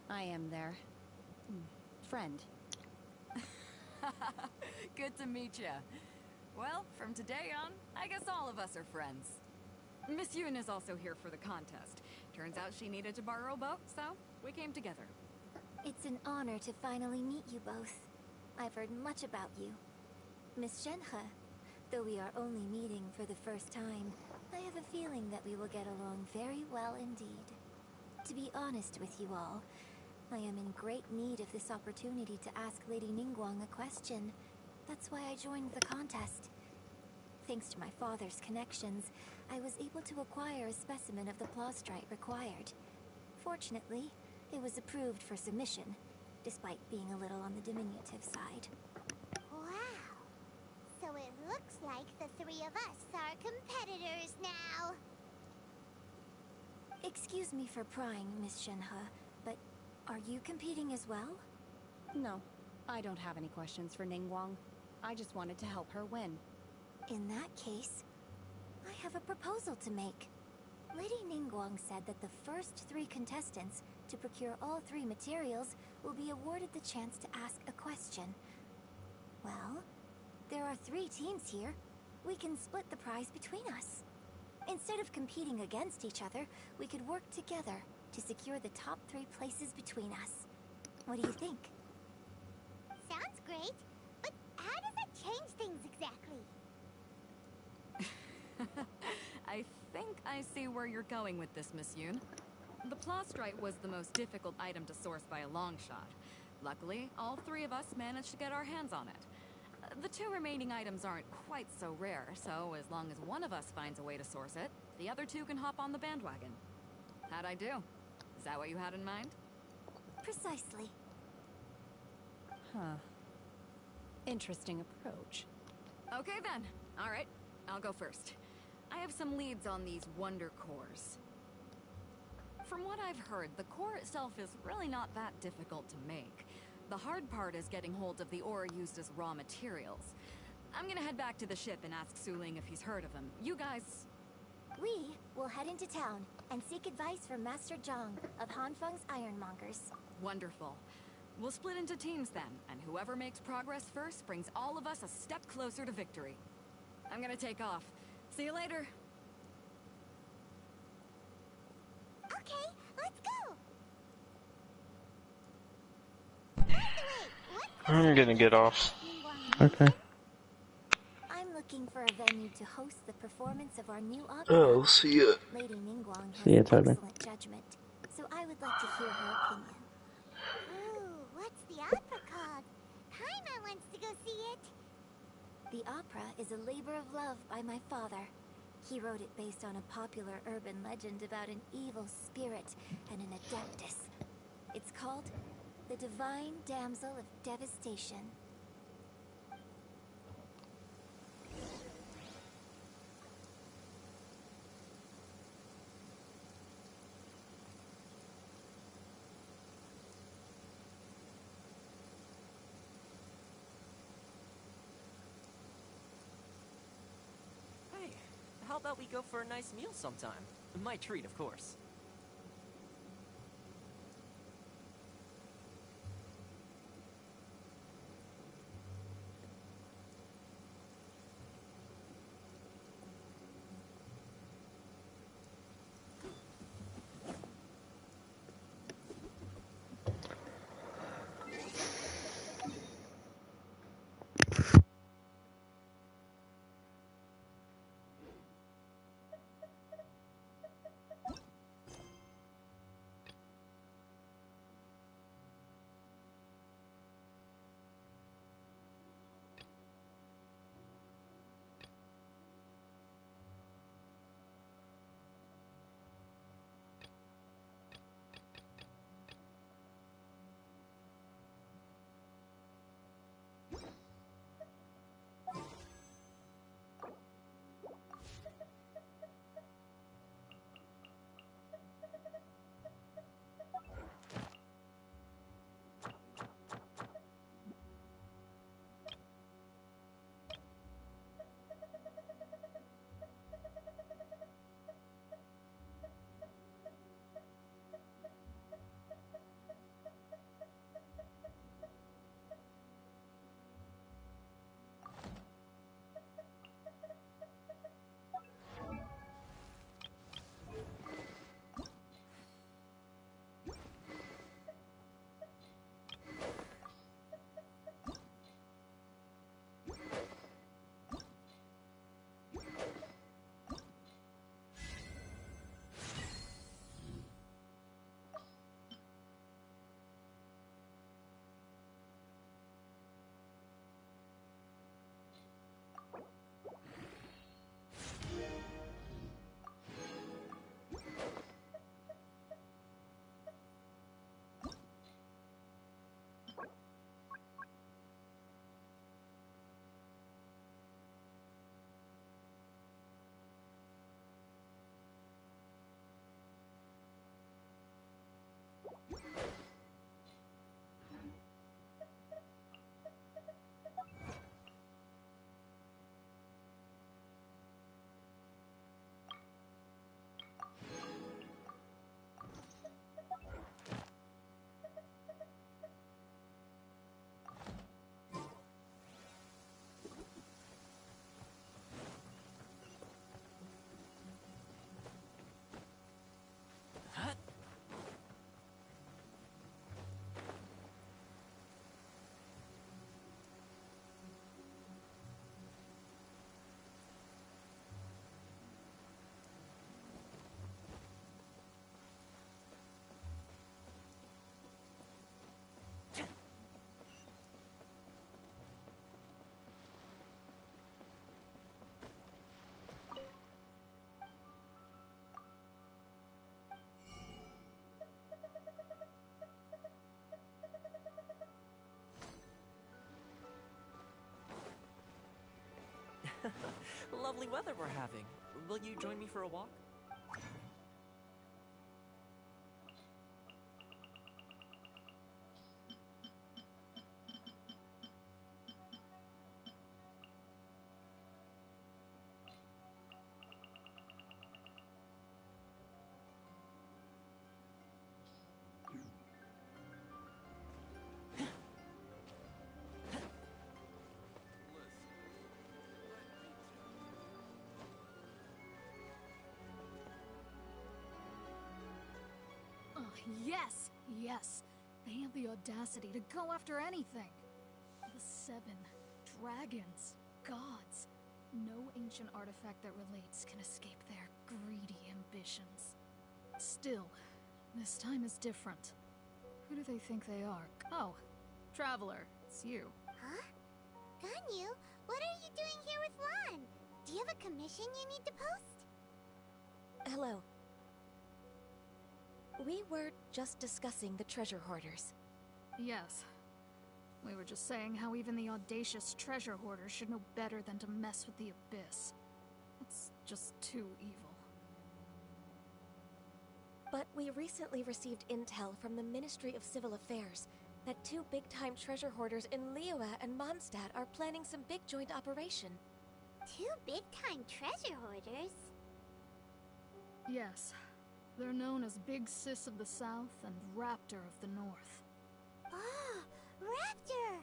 I am their... friend. Good to meet you. Well, from today on, I guess all of us are friends. Miss Yun is also here for the contest. Turns out she needed to borrow a boat, so we came together. It's an honor to finally meet you both. I've heard much about you. Miss Shenhe, though we are only meeting for the first time, I have a feeling that we will get along very well indeed. To be honest with you all, I am in great need of this opportunity to ask Lady Ningguang a question. That's why I joined the contest. Thanks to my father's connections, I was able to acquire a specimen of the plastrite required. Fortunately, it was approved for submission, despite being a little on the diminutive side. Wow. So it looks like the 3 of us are competitors now. Excuse me for prying, Miss Shenhe, but are you competing as well? No, I don't have any questions for Ningguang. I just wanted to help her win. In that case, I have a proposal to make. Lady Ningguang said that the first 3 contestants to procure all 3 materials will be awarded the chance to ask a question. Well, there are 3 teams here. We can split the prize between us. Instead of competing against each other, we could work together to secure the top 3 places between us. What do you think? Sounds great, but how does it change things exactly? I think think I see where you're going with this, Miss Yoon. The plastrite was the most difficult item to source by a long shot. Luckily, all three of us managed to get our hands on it. The two remaining items aren't quite so rare, so as long as one of us finds a way to source it, the other two can hop on the bandwagon. How'd I do? Is that what you had in mind? Precisely. Huh. Interesting approach. Okay then. Alright, I'll go first. I have some leads on these wonder cores. From what I've heard, the core itself is really not that difficult to make. The hard part is getting hold of the ore used as raw materials. I'm gonna head back to the ship and ask Suling if he's heard of him. You guys... We will head into town and seek advice from Master Zhang of Hanfeng's Ironmongers. Wonderful. We'll split into teams then, and whoever makes progress first brings all of us a step closer to victory. I'm gonna take off. See you later. Okay, let's go! I'm gonna get off. Okay. I'm looking for a venue to host the performance of our new opera. Oh, see ya. Lady Ningguang has See ya, Toby. excellent judgment, so I would like to hear her opinion. Ooh, what's the opera called? Paimon wants to go see it. The opera is a labor of love by my father. He wrote it based on a popular urban legend about an evil spirit and an adeptus. It's called The Divine Damsel of Devastation. Hey, how about we go for a nice meal sometime? My treat, of course. Lovely weather we're having. Will you join me for a walk? Oh, yes! Yes! They have the audacity to go after anything! The 7 dragons, gods. No ancient artifact that relates can escape their greedy ambitions. Still, this time is different. Who do they think they are? Oh, Traveler, it's you. Huh? Ganyu, what are you doing here with Lan? Do you have a commission you need to post? Hello. We were just discussing the treasure hoarders. Yes. We were just saying how even the audacious treasure hoarders should know better than to mess with the Abyss. It's just too evil. But we recently received intel from the Ministry of Civil Affairs that 2 big-time treasure hoarders in Liyue and Mondstadt are planning some big joint operation. 2 big-time treasure hoarders? Yes. They're known as Big Sis of the South and Raptor of the North. Oh, Raptor!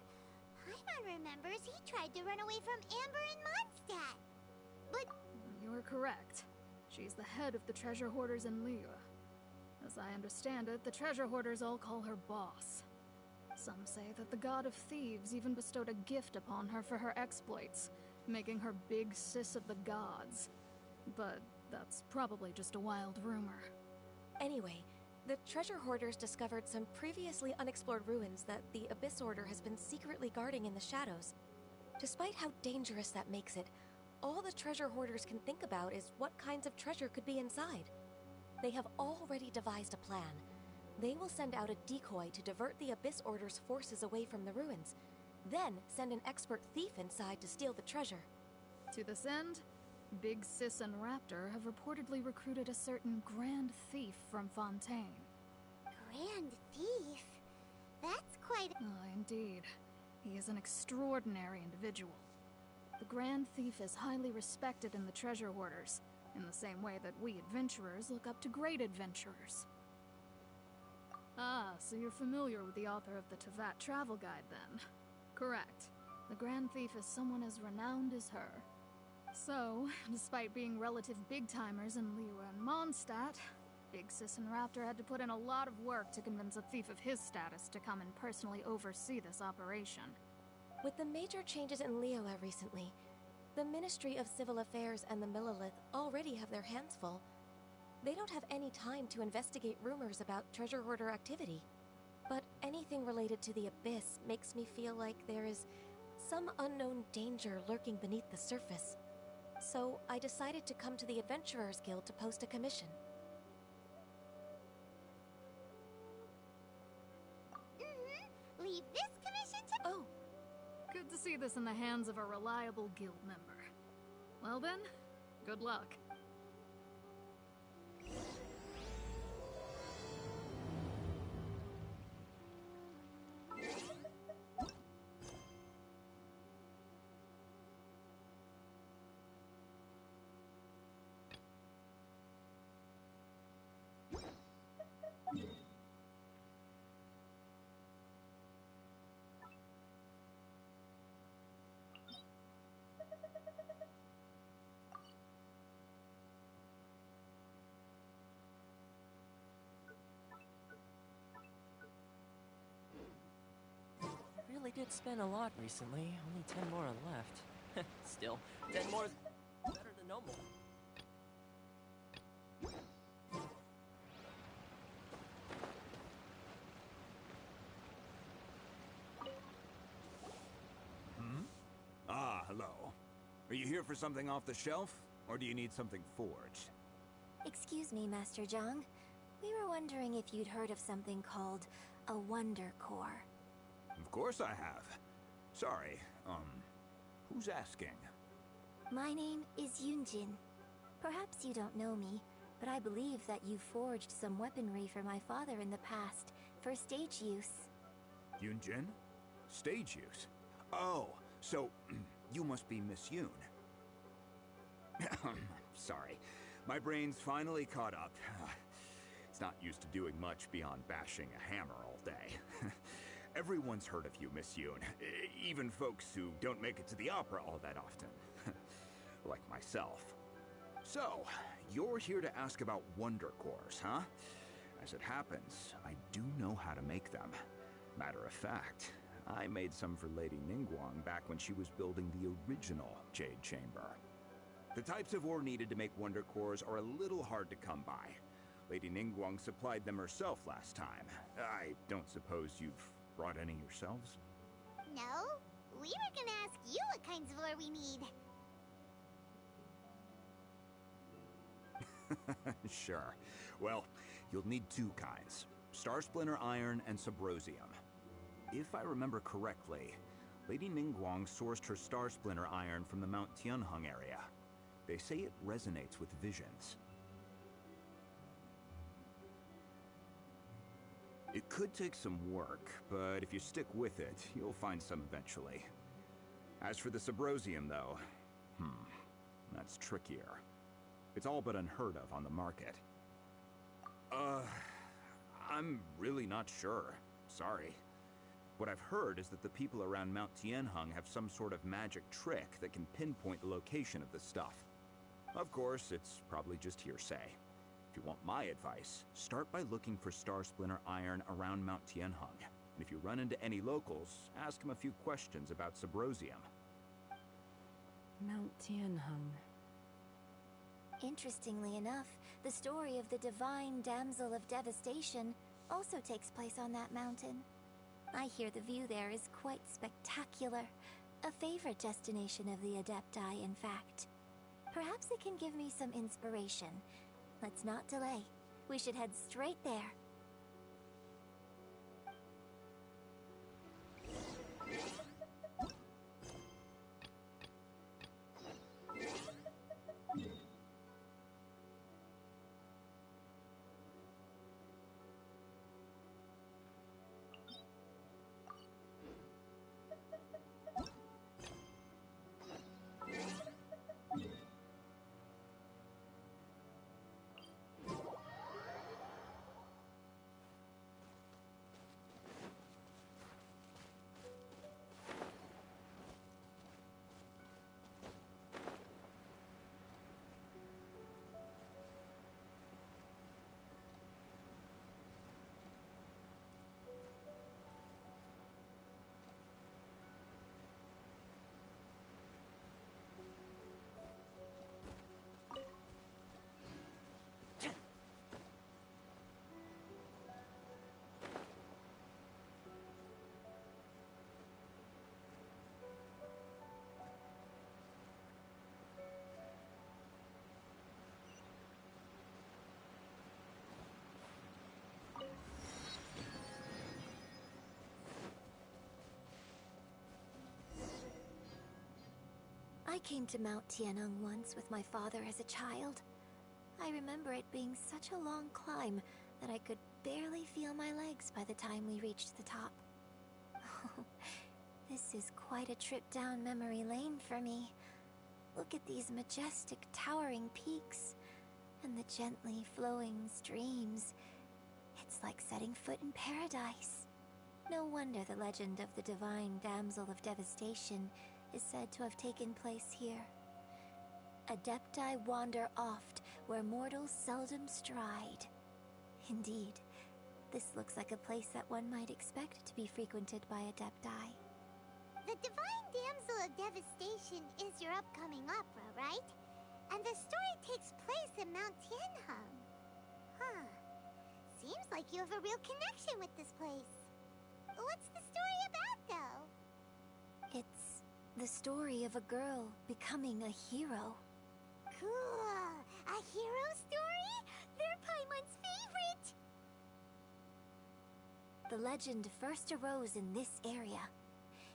Paimon remembers he tried to run away from Amber in Mondstadt. But... You are correct. She's the head of the treasure hoarders in Liyue. As I understand it, the treasure hoarders all call her boss. Some say that the god of thieves even bestowed a gift upon her for her exploits, making her Big Sis of the gods. But that's probably just a wild rumor. Anyway, the treasure hoarders discovered some previously unexplored ruins that the Abyss Order has been secretly guarding in the shadows. Despite how dangerous that makes it, all the treasure hoarders can think about is what kinds of treasure could be inside. They have already devised a plan. They will send out a decoy to divert the Abyss Order's forces away from the ruins, then send an expert thief inside to steal the treasure. To this end, Big Sis and Raptor have reportedly recruited a certain Grand Thief from Fontaine. Grand Thief? That's quite... Indeed. He is an extraordinary individual. The Grand Thief is highly respected in the treasure hoarders, in the same way that we adventurers look up to great adventurers. Ah, so you're familiar with the author of the Tevat Travel Guide, then? Correct. The Grand Thief is someone as renowned as her. So, despite being relative big-timers in Liyue and Mondstadt, Big Sis and Raptor had to put in a lot of work to convince a thief of his status to come and personally oversee this operation. With the major changes in Liyue recently, the Ministry of Civil Affairs and the Millelith already have their hands full. They don't have any time to investigate rumors about treasure hoarder activity. But anything related to the Abyss makes me feel like there is some unknown danger lurking beneath the surface. So I decided to come to the Adventurers Guild to post a commission. Leave this commission to... Oh, good to see this in the hands of a reliable guild member. Well then, good luck. Really did spend a lot recently. Only 10 more are left. Still, 10 more is better than no more. Ah, hello. Are you here for something off the shelf, or do you need something forged? Excuse me, Master Zhang. We were wondering if you'd heard of something called a Wonder Core. Of course I have. Sorry, who's asking? My name is Yunjin. Perhaps you don't know me, but I believe that you forged some weaponry for my father in the past, for stage use. Yunjin? Stage use? Oh, so you must be Miss Yoon. Sorry. My brain's finally caught up. It's not used to doing much beyond bashing a hammer all day. Everyone's heard of you, Miss Yoon. Even folks who don't make it to the opera all that often. Like myself. So, you're here to ask about Wonder Cores, huh? As it happens, I do know how to make them. Matter of fact, I made some for Lady Ningguang back when she was building the original Jade Chamber. The types of ore needed to make Wonder Cores are a little hard to come by. Lady Ningguang supplied them herself last time. I don't suppose you've brought any yourselves? No, we were gonna ask you what kinds of ore we need. Sure. Well, you'll need two kinds. Star Splinter Iron and Subrosium. If I remember correctly, Lady Ningguang sourced her Star Splinter Iron from the Mount Tianheng area. They say it resonates with visions. It could take some work, but if you stick with it, you'll find some eventually. As for the Subrosium, though, that's trickier. It's all but unheard of on the market. I'm really not sure. Sorry. What I've heard is that the people around Mount Tianheng have some sort of magic trick that can pinpoint the location of the stuff. Of course, it's probably just hearsay. If you want my advice, start by looking for Star Splinter Iron around Mount Tianheng. And if you run into any locals, ask them a few questions about Subrosium. Mount Tianheng. Interestingly enough, the story of the divine damsel of devastation also takes place on that mountain. I hear the view there is quite spectacular. A favorite destination of the Adepti, in fact. Perhaps it can give me some inspiration. Let's not delay. We should head straight there. I came to Mount Tianheng once with my father as a child. I remember it being such a long climb that I could barely feel my legs by the time we reached the top. This is quite a trip down memory lane for me. Look at these majestic, towering peaks, and the gently flowing streams. It's like setting foot in paradise. No wonder the legend of the divine damsel of devastation is said to have taken place here. Adepti wander oft, where mortals seldom stride. Indeed, this looks like a place that one might expect to be frequented by Adepti. The Divine Damsel of Devastation is your upcoming opera, right? And the story takes place in Mount Tianheng. Huh. Seems like you have a real connection with this place. What's the story about, though? It's the story of a girl becoming a hero. Cool! A hero story? They're Paimon's favorite! The legend first arose in this area.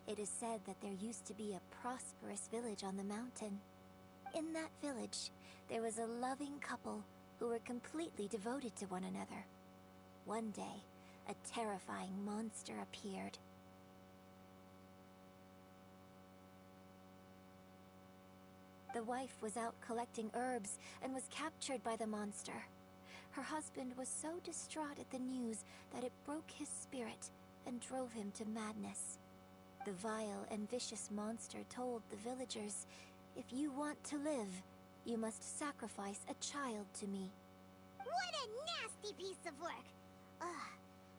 It is said that there used to be a prosperous village on the mountain. In that village, there was a loving couple who were completely devoted to one another. One day, a terrifying monster appeared. The wife was out collecting herbs and was captured by the monster. Her husband was so distraught at the news that it broke his spirit and drove him to madness. The vile and vicious monster told the villagers, "If you want to live, you must sacrifice a child to me." What a nasty piece of work! Ugh.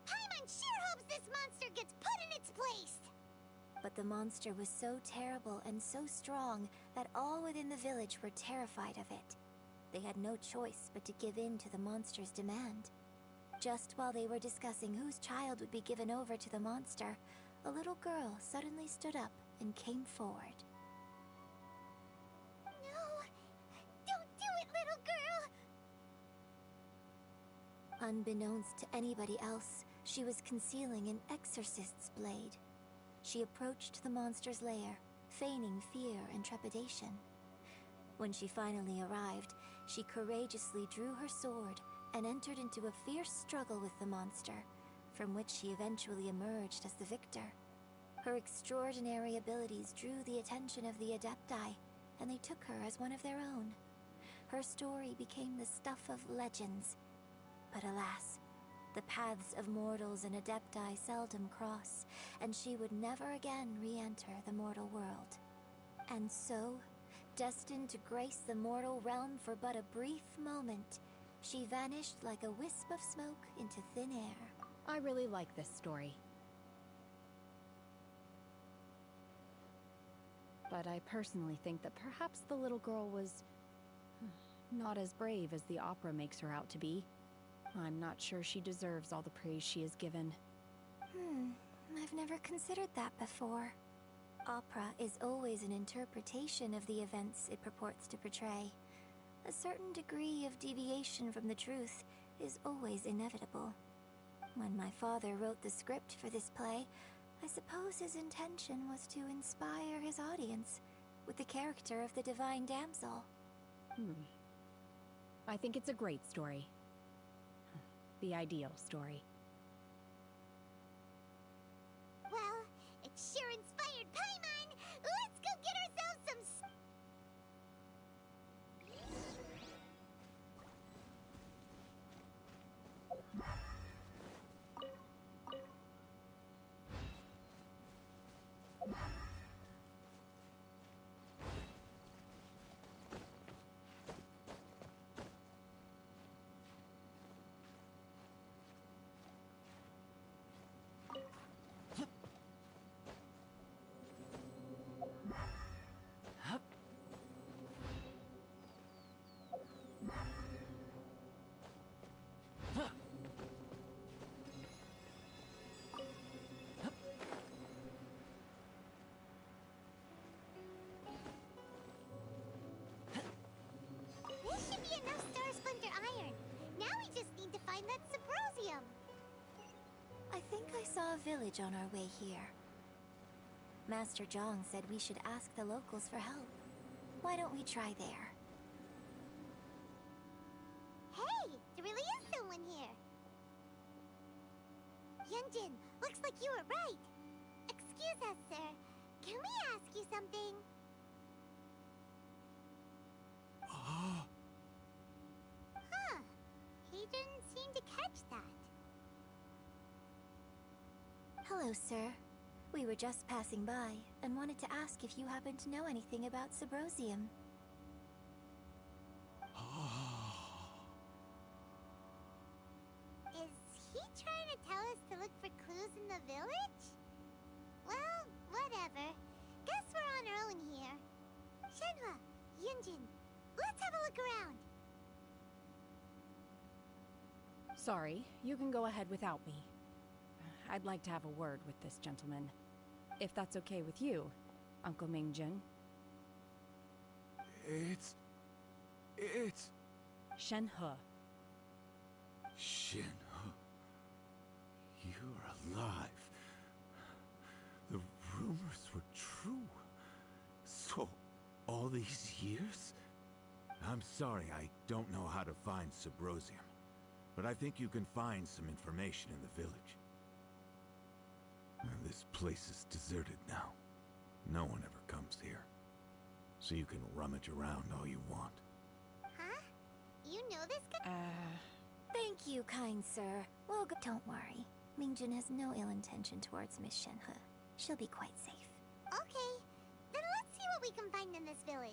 Paimon sure hopes this monster gets put in its place! But the monster was so terrible and so strong that all within the village were terrified of it. They had no choice but to give in to the monster's demand. Just while they were discussing whose child would be given over to the monster, a little girl suddenly stood up and came forward. No! Don't do it, little girl! Unbeknownst to anybody else, she was concealing an exorcist's blade. She approached the monster's lair, feigning fear and trepidation. When she finally arrived, she courageously drew her sword and entered into a fierce struggle with the monster, from which she eventually emerged as the victor. Her extraordinary abilities drew the attention of the Adepti, and they took her as one of their own. Her story became the stuff of legends. But alas, the paths of mortals and Adepti seldom cross, and she would never again re-enter the mortal world. And so, destined to grace the mortal realm for but a brief moment, she vanished like a wisp of smoke into thin air. I really like this story. But I personally think that perhaps the little girl was not as brave as the opera makes her out to be. I'm not sure she deserves all the praise she is given. I've never considered that before. Opera is always an interpretation of the events it purports to portray. A certain degree of deviation from the truth is always inevitable. When my father wrote the script for this play, I suppose his intention was to inspire his audience with the character of the divine damsel. I think it's a great story. The ideal story. Well, it sure inspired Paimon! Let's go get ourselves some... This should be enough Star Splinter iron. Now we just need to find that Subrosium. I think I saw a village on our way here. Master Zhang said we should ask the locals for help. Why don't we try there? Hey, there really is someone here. Yunjin, looks like you were right. Excuse us, sir. Can we ask you something? Huh. He didn't seem to catch that. Hello, sir. We were just passing by and wanted to ask if you happen to know anything about Subrosium. Is he trying to tell us to look for clues in the village? Well, whatever. Guess we're on our own here. Shenhua, Yunjin, let's have a look around. Sorry, you can go ahead without me. I'd like to have a word with this gentleman. If that's okay with you, Uncle Mingjin. It's... Shenhe. Shinhu. You're alive. The rumors were true. So, all these years, I'm sorry, I don't know how to find Subrosium, but I think you can find some information in the village. This place is deserted now. No one ever comes here. So you can rummage around all you want. Huh? You know this guy? Thank you, kind sir. Well, don't worry. Mingjin has no ill intention towards Miss Shenhe. She'll be quite safe. Okay, then let's see what we can find in this village.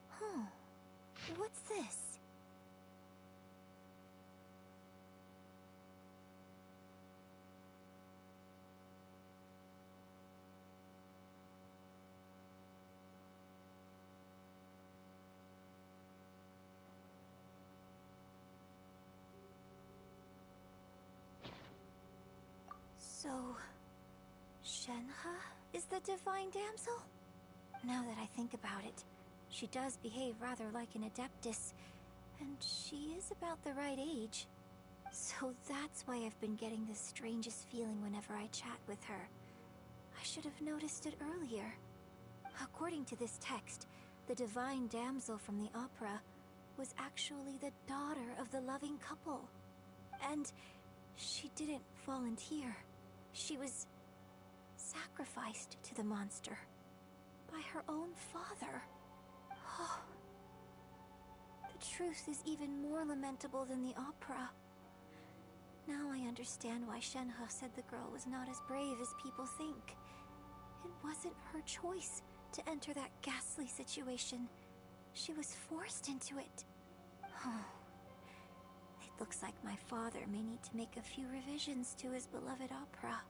Huh. What's this? So, Shenhe is the divine damsel? Now that I think about it, she does behave rather like an adeptus, and she is about the right age. So that's why I've been getting the strangest feeling whenever I chat with her. I should have noticed it earlier. According to this text, the divine damsel from the opera was actually the daughter of the loving couple. And she didn't volunteer. She was sacrificed to the monster by her own father. Oh. The truth is even more lamentable than the opera. Now I understand why Shenhe said the girl was not as brave as people think. It wasn't her choice to enter that ghastly situation. She was forced into it. Oh. It looks like my father may need to make a few revisions to his beloved opera.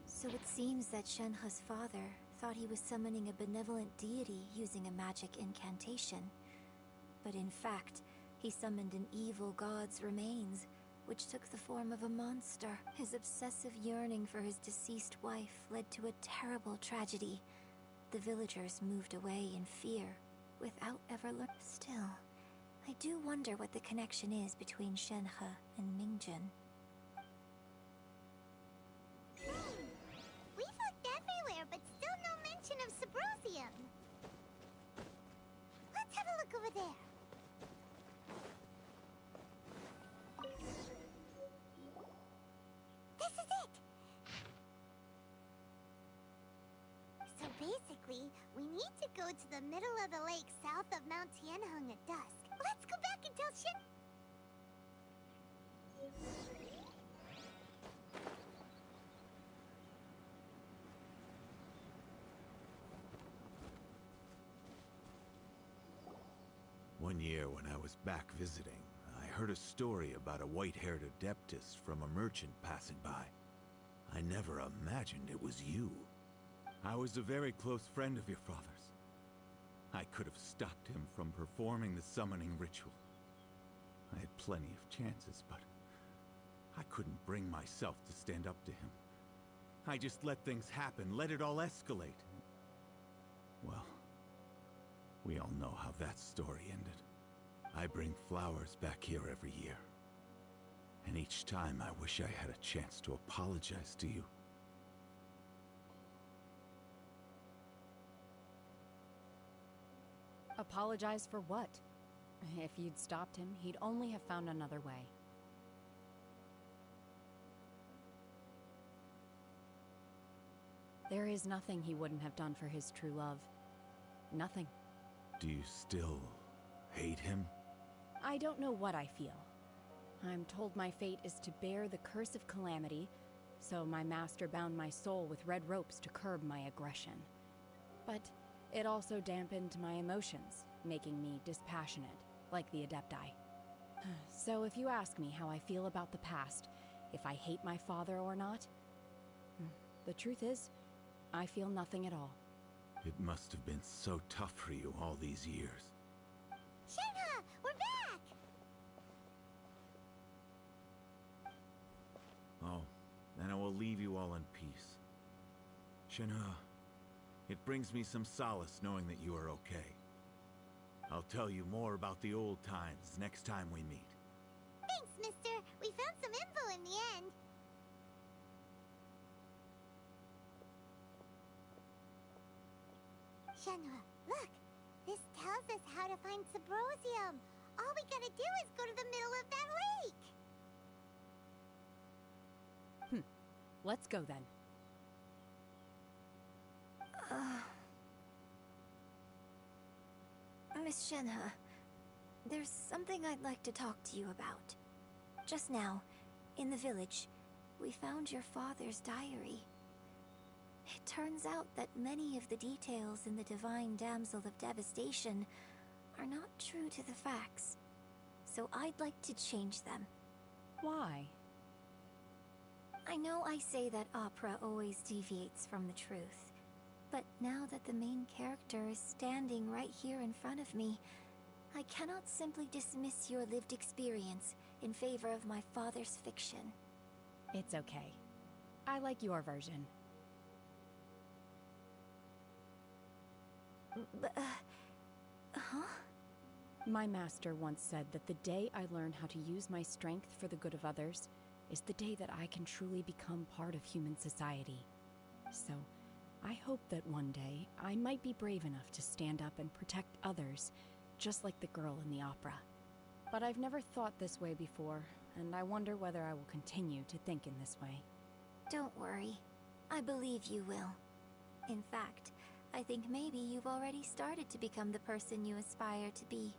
So it seems that Shenhe's father thought he was summoning a benevolent deity using a magic incantation. But in fact, he summoned an evil god's remains, which took the form of a monster. His obsessive yearning for his deceased wife led to a terrible tragedy. The villagers moved away in fear, without ever learning. Still, I do wonder what the connection is between Shenhe and Mingjin. We've looked everywhere, but still no mention of Subrosium. Daddy. We need to go to the middle of the lake south of Mount Tianheng at dusk. Let's go back and tell Shen... One year when I was back visiting, I heard a story about a white-haired adeptus from a merchant passing by. I never imagined it was you. I was a very close friend of your father's. I could have stopped him from performing the summoning ritual. I had plenty of chances, but I couldn't bring myself to stand up to him. I just let things happen, let it all escalate. Well, we all know how that story ended. I bring flowers back here every year. And each time I wish I had a chance to apologize to you. Apologize for what? If you'd stopped him, he'd only have found another way. There is nothing he wouldn't have done for his true love. Nothing. Do you still hate him? I don't know what I feel. I'm told my fate is to bear the curse of calamity, so my master bound my soul with red ropes to curb my aggression. But it also dampened my emotions, making me dispassionate, like the Adepti. So if you ask me how I feel about the past, if I hate my father or not, the truth is, I feel nothing at all. It must have been so tough for you all these years. Shenhe! We're back! Oh, then I will leave you all in peace. Shenhe, it brings me some solace knowing that you are okay. I'll tell you more about the old times next time we meet. Thanks, mister. We found some info in the end. Shenhe, look! This tells us how to find Subrosium. All we gotta do is go to the middle of that lake! Let's go then. Miss Shenhe, there's something I'd like to talk to you about. Just now, in the village, we found your father's diary. It turns out that many of the details in the Divine Damsel of Devastation are not true to the facts. So I'd like to change them. Why? I know I say that opera always deviates from the truth, but now that the main character is standing right here in front of me, I cannot simply dismiss your lived experience in favor of my father's fiction. It's okay. I like your version. Huh? My master once said that the day I learn how to use my strength for the good of others is the day that I can truly become part of human society. So, I hope that one day I might be brave enough to stand up and protect others, just like the girl in the opera. But I've never thought this way before, and I wonder whether I will continue to think in this way. Don't worry. I believe you will. In fact, I think maybe you've already started to become the person you aspire to be.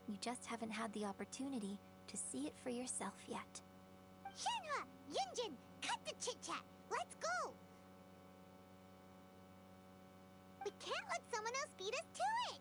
You just haven't had the opportunity to see it for yourself yet. Shenhe! Yunjin! Cut the chit-chat! Let's go! We can't let someone else beat us to it!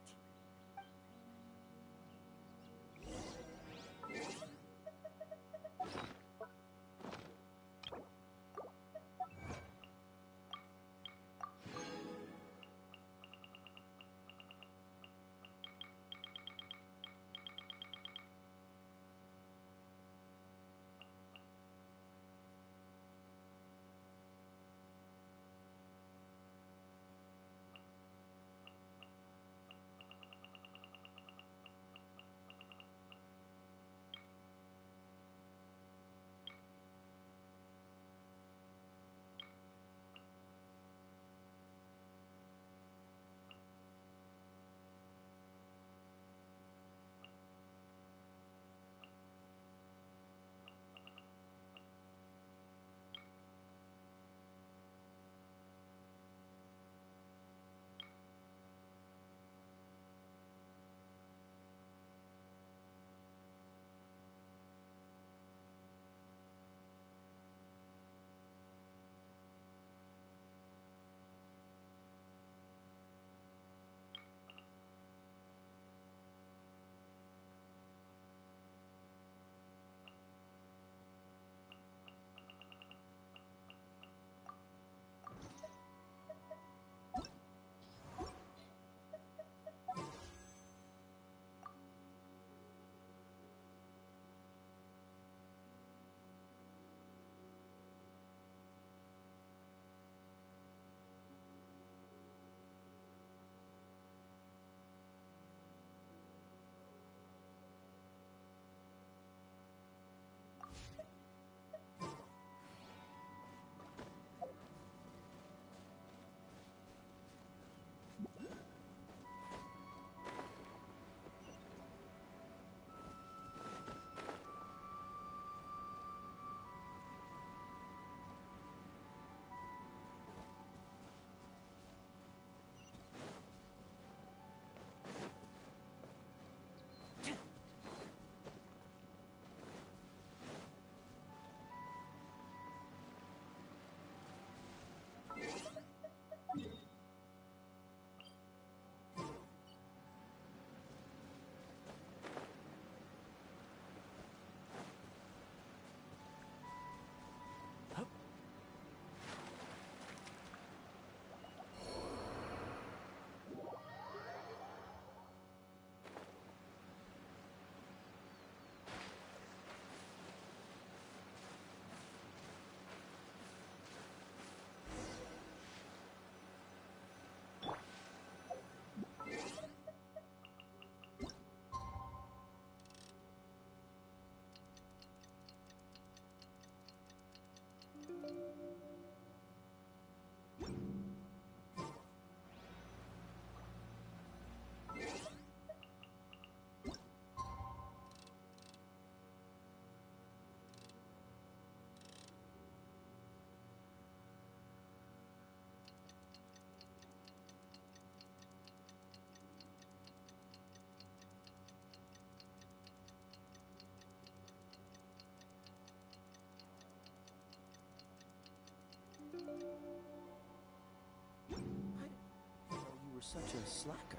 such a slacker?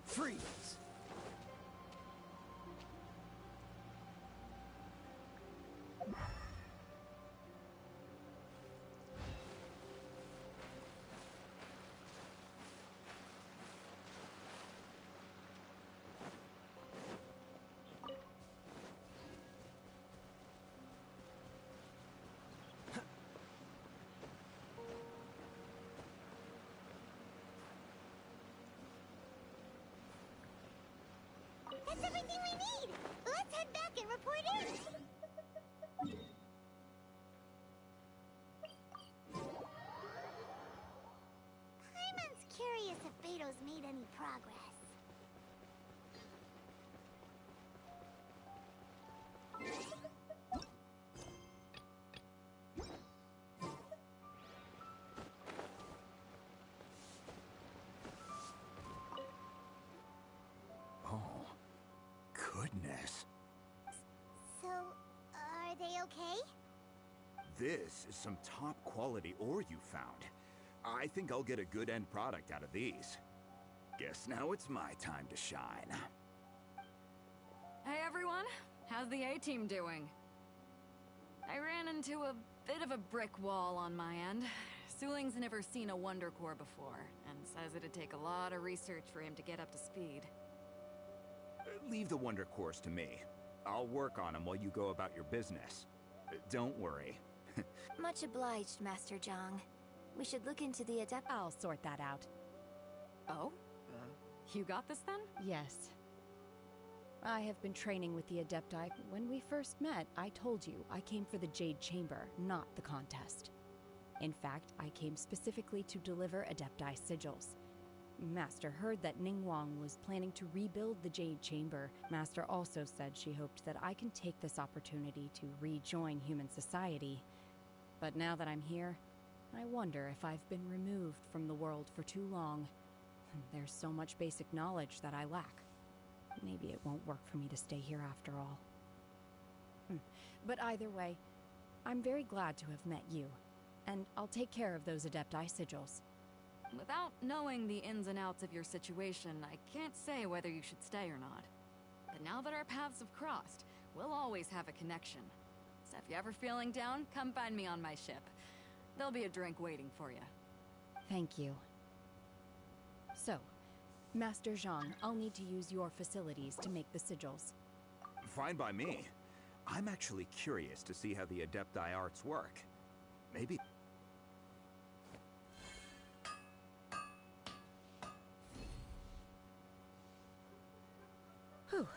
Freeze! That's everything we need! Let's head back and report in! Paimon's curious if Beto's made any progress. Oh, goodness. So, are they okay? This is some top quality ore you found. I think I'll get a good end product out of these. Guess now it's my time to shine. Hey everyone, how's the A-team doing? I ran into a bit of a brick wall on my end. Suling's never seen a Wonder Core before, and says it'd take a lot of research for him to get up to speed. Leave the Wonder Cores to me. I'll work on them while you go about your business. Don't worry. Much obliged, Master Zhang. We should look into the adept. I'll sort that out. Oh? You got this then? Yes. I have been training with the Adepti. When we first met, I told you I came for the Jade Chamber, not the contest. In fact, I came specifically to deliver Adepti sigils. Master heard that Ningguang was planning to rebuild the Jade Chamber. Master also said she hoped that I can take this opportunity to rejoin human society. But now that I'm here, I wonder if I've been removed from the world for too long. There's so much basic knowledge that I lack. Maybe it won't work for me to stay here after all. But either way, I'm very glad to have met you, and I'll take care of those Adepti sigils. Without knowing the ins and outs of your situation, I can't say whether you should stay or not. But now that our paths have crossed, we'll always have a connection. So if you're ever feeling down, come find me on my ship. There'll be a drink waiting for you. Thank you. So, Master Zhang, I'll need to use your facilities to make the sigils. Fine by me. I'm actually curious to see how the Adepti arts work. Maybe... Whew.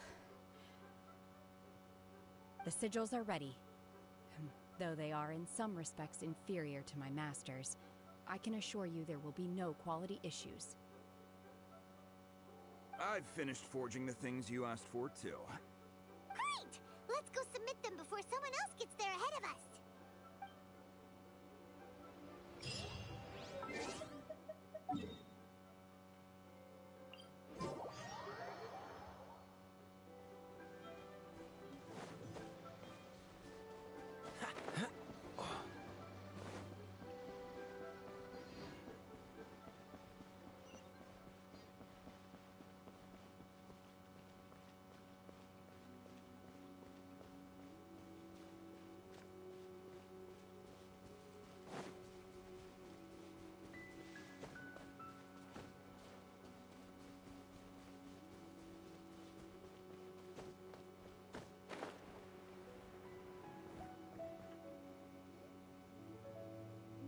The sigils are ready. Though they are in some respects inferior to my master's, I can assure you there will be no quality issues. I've finished forging the things you asked for, too. Great! Let's go submit them before someone else gets there ahead of us.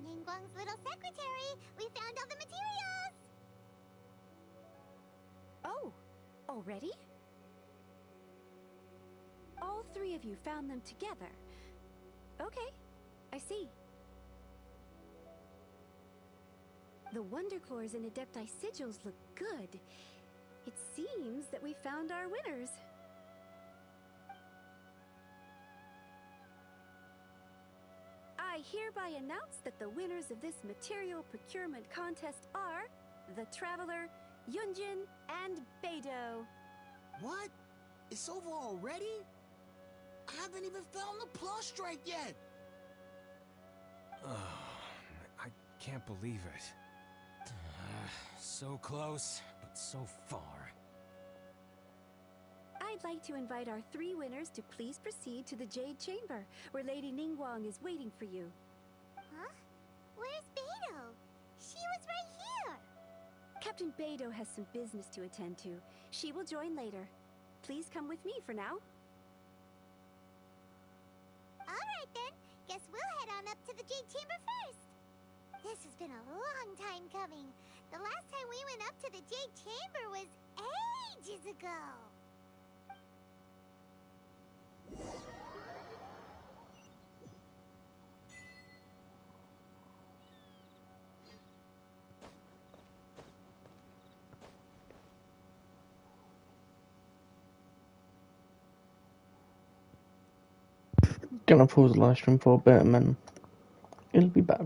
Ningguang's little secretary! We found all the materials! Oh, already? All three of you found them together. Okay, I see. The Wonder Cores and Adepti sigils look good. It seems that we found our winners. I hereby announce that the winners of this material procurement contest are the Traveler Yunjin, and Beidou. What? It's over already? I haven't even found the plus strike yet. I can't believe it. So close, but so far. I'd like to invite our 3 winners to please proceed to the Jade Chamber, where Lady Ningguang is waiting for you. Huh? Where's Beidou? She was right here. Captain Beidou has some business to attend to. She will join later. Please come with me for now. Alright then, guess we'll head on up to the Jade Chamber first. This has been a long time coming. The last time we went up to the Jade Chamber was ages ago. Gonna pause the live stream for a bit and then it'll be back.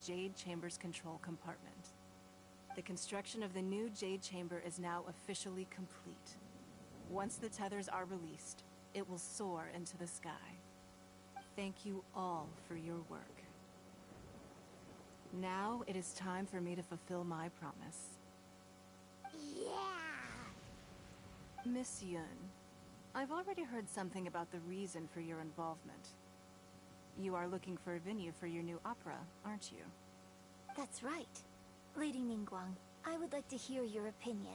Jade Chamber's control compartment. The construction of the new Jade Chamber is now officially complete. Once the tethers are released, it will soar into the sky. Thank you all for your work. Now it is time for me to fulfill my promise. Yeah! Miss Yun, I've already heard something about the reason for your involvement. You are looking for a venue for your new opera, aren't you? That's right. Lady Ningguang, I would like to hear your opinion.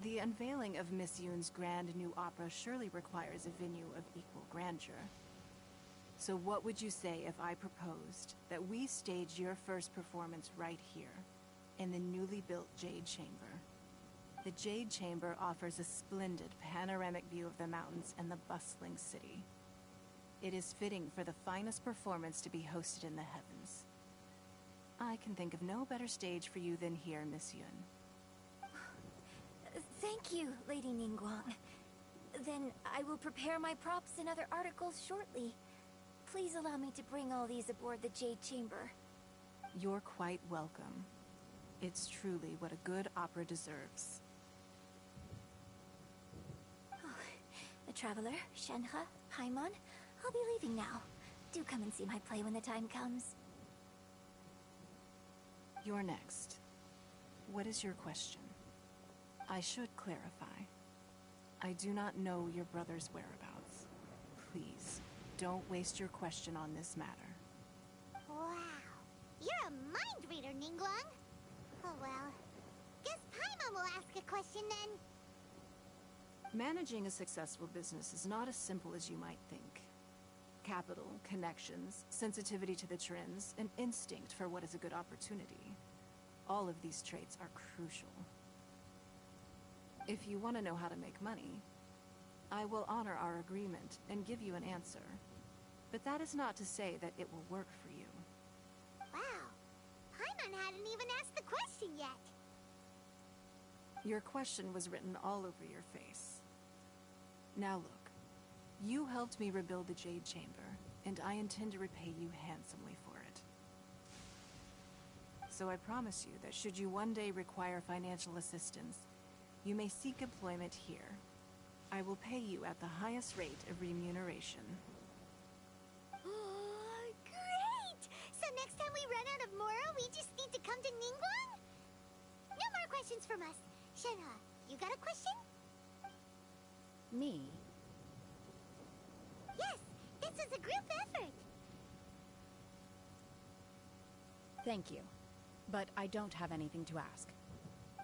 The unveiling of Miss Yun's grand new opera surely requires a venue of equal grandeur. So what would you say if I proposed that we stage your first performance right here, in the newly built Jade Chamber? The Jade Chamber offers a splendid panoramic view of the mountains and the bustling city. It is fitting for the finest performance to be hosted in the heavens. I can think of no better stage for you than here, Miss Yun. Thank you, Lady Ningguang. Then I will prepare my props and other articles shortly. Please allow me to bring all these aboard the Jade Chamber. You're quite welcome. It's truly what a good opera deserves. The Traveler, Shenhe, Paimon, I'll be leaving now. Do come and see my play when the time comes. You're next. What is your question? I should clarify. I do not know your brother's whereabouts. Please, don't waste your question on this matter. Wow. You're a mind reader, Ningguang. Oh well. Guess Paimon will ask a question then. Managing a successful business is not as simple as you might think. Capital, connections, sensitivity to the trends, and instinct for what is a good opportunity. All of these traits are crucial. If you want to know how to make money, I will honor our agreement and give you an answer. But that is not to say that it will work for you. Wow. Paimon hadn't even asked the question yet. Your question was written all over your face. Now look, you helped me rebuild the Jade Chamber, and I intend to repay you handsomely for it. So I promise you that should you one day require financial assistance, you may seek employment here. I will pay you at the highest rate of remuneration. Oh, great! So next time we run out of Moro, we just need to come to Ningguang? No more questions from us. Shenhe, you got a question? Me? Yes, this is a group effort. Thank you. But I don't have anything to ask.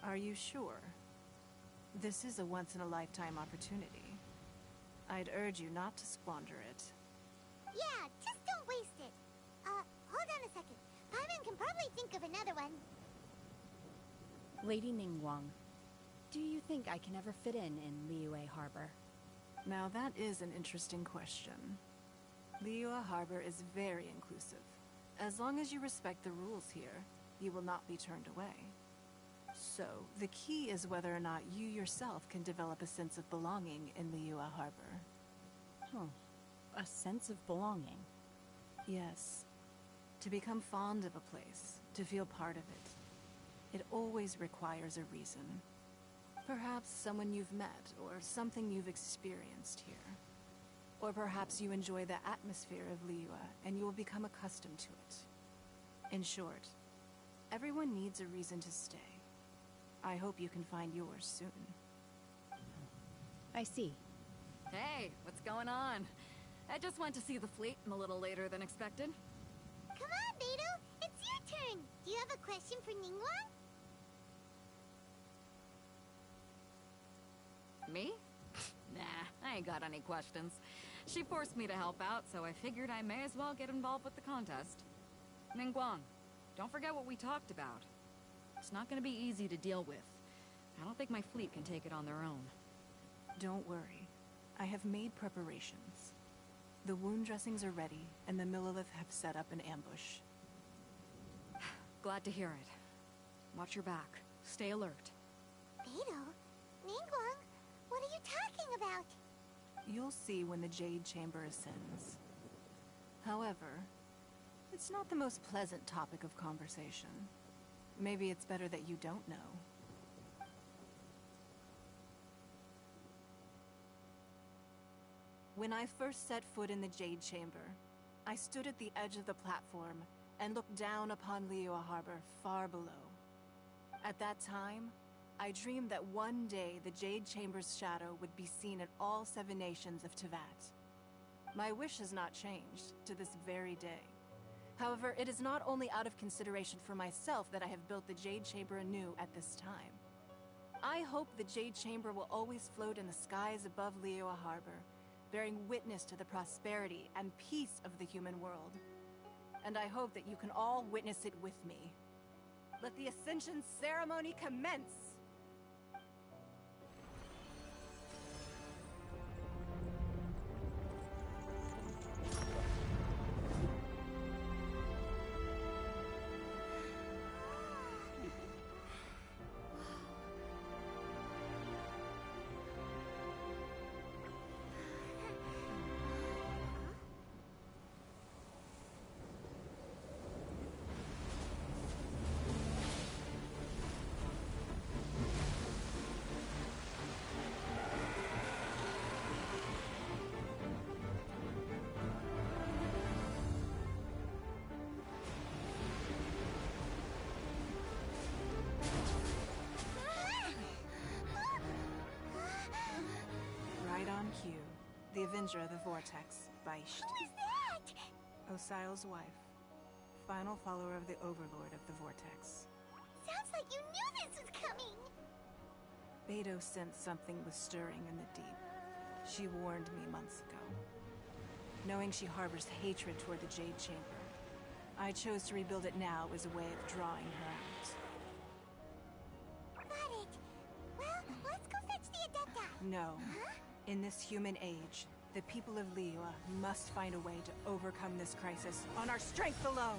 Are you sure? This is a once-in-a-lifetime opportunity. I'd urge you not to squander it. Yeah, just don't waste it. Hold on a second. Paimon can probably think of another one. Lady Ningguang, do you think I can ever fit in Liyue Harbor? Now that is an interesting question. Liyue Harbor is very inclusive. As long as you respect the rules here, you will not be turned away. So, the key is whether or not you yourself can develop a sense of belonging in Liyue Harbor. Huh. A sense of belonging? Yes. To become fond of a place, to feel part of it, it always requires a reason. Perhaps someone you've met, or something you've experienced here. Or perhaps you enjoy the atmosphere of Liyue, and you will become accustomed to it. In short, everyone needs a reason to stay. I hope you can find yours soon. I see. Hey, what's going on? I just went to see the fleet a little later than expected. Come on, Beidou! It's your turn! Do you have a question for Ningguang? Me? Nah, I ain't got any questions. She forced me to help out, so I figured I may as well get involved with the contest. Ningguang, don't forget what we talked about. It's not gonna be easy to deal with. I don't think my fleet can take it on their own. Don't worry. I have made preparations. The wound dressings are ready, and the Millilith have set up an ambush. Glad to hear it. Watch your back. Stay alert. Beidou? Ningguang? What are you talking about? You'll see when the Jade Chamber ascends. However, It's not the most pleasant topic of conversation. Maybe it's better that you don't know. When I first set foot in the Jade Chamber, I stood at the edge of the platform and looked down upon Liyue Harbor far below. At that time, I dreamed that one day the Jade Chamber's shadow would be seen in all 7 nations of Teyvat. My wish has not changed to this very day. However, it is not only out of consideration for myself that I have built the Jade Chamber anew at this time. I hope the Jade Chamber will always float in the skies above Liyue Harbor, bearing witness to the prosperity and peace of the human world. And I hope that you can all witness it with me. Let the Ascension ceremony commence! Cue, the Avenger of the Vortex, Beisht. Who is that? Osial's wife, final follower of the Overlord of the Vortex. Sounds like you knew this was coming! Beidou sensed something was stirring in the deep. She warned me months ago. Knowing she harbors hatred toward the Jade Chamber, I chose to rebuild it now as a way of drawing her out. Got it. Well, let's go fetch the Adepta. No. Huh? In this human age, the people of Liyue must find a way to overcome this crisis on our strength alone!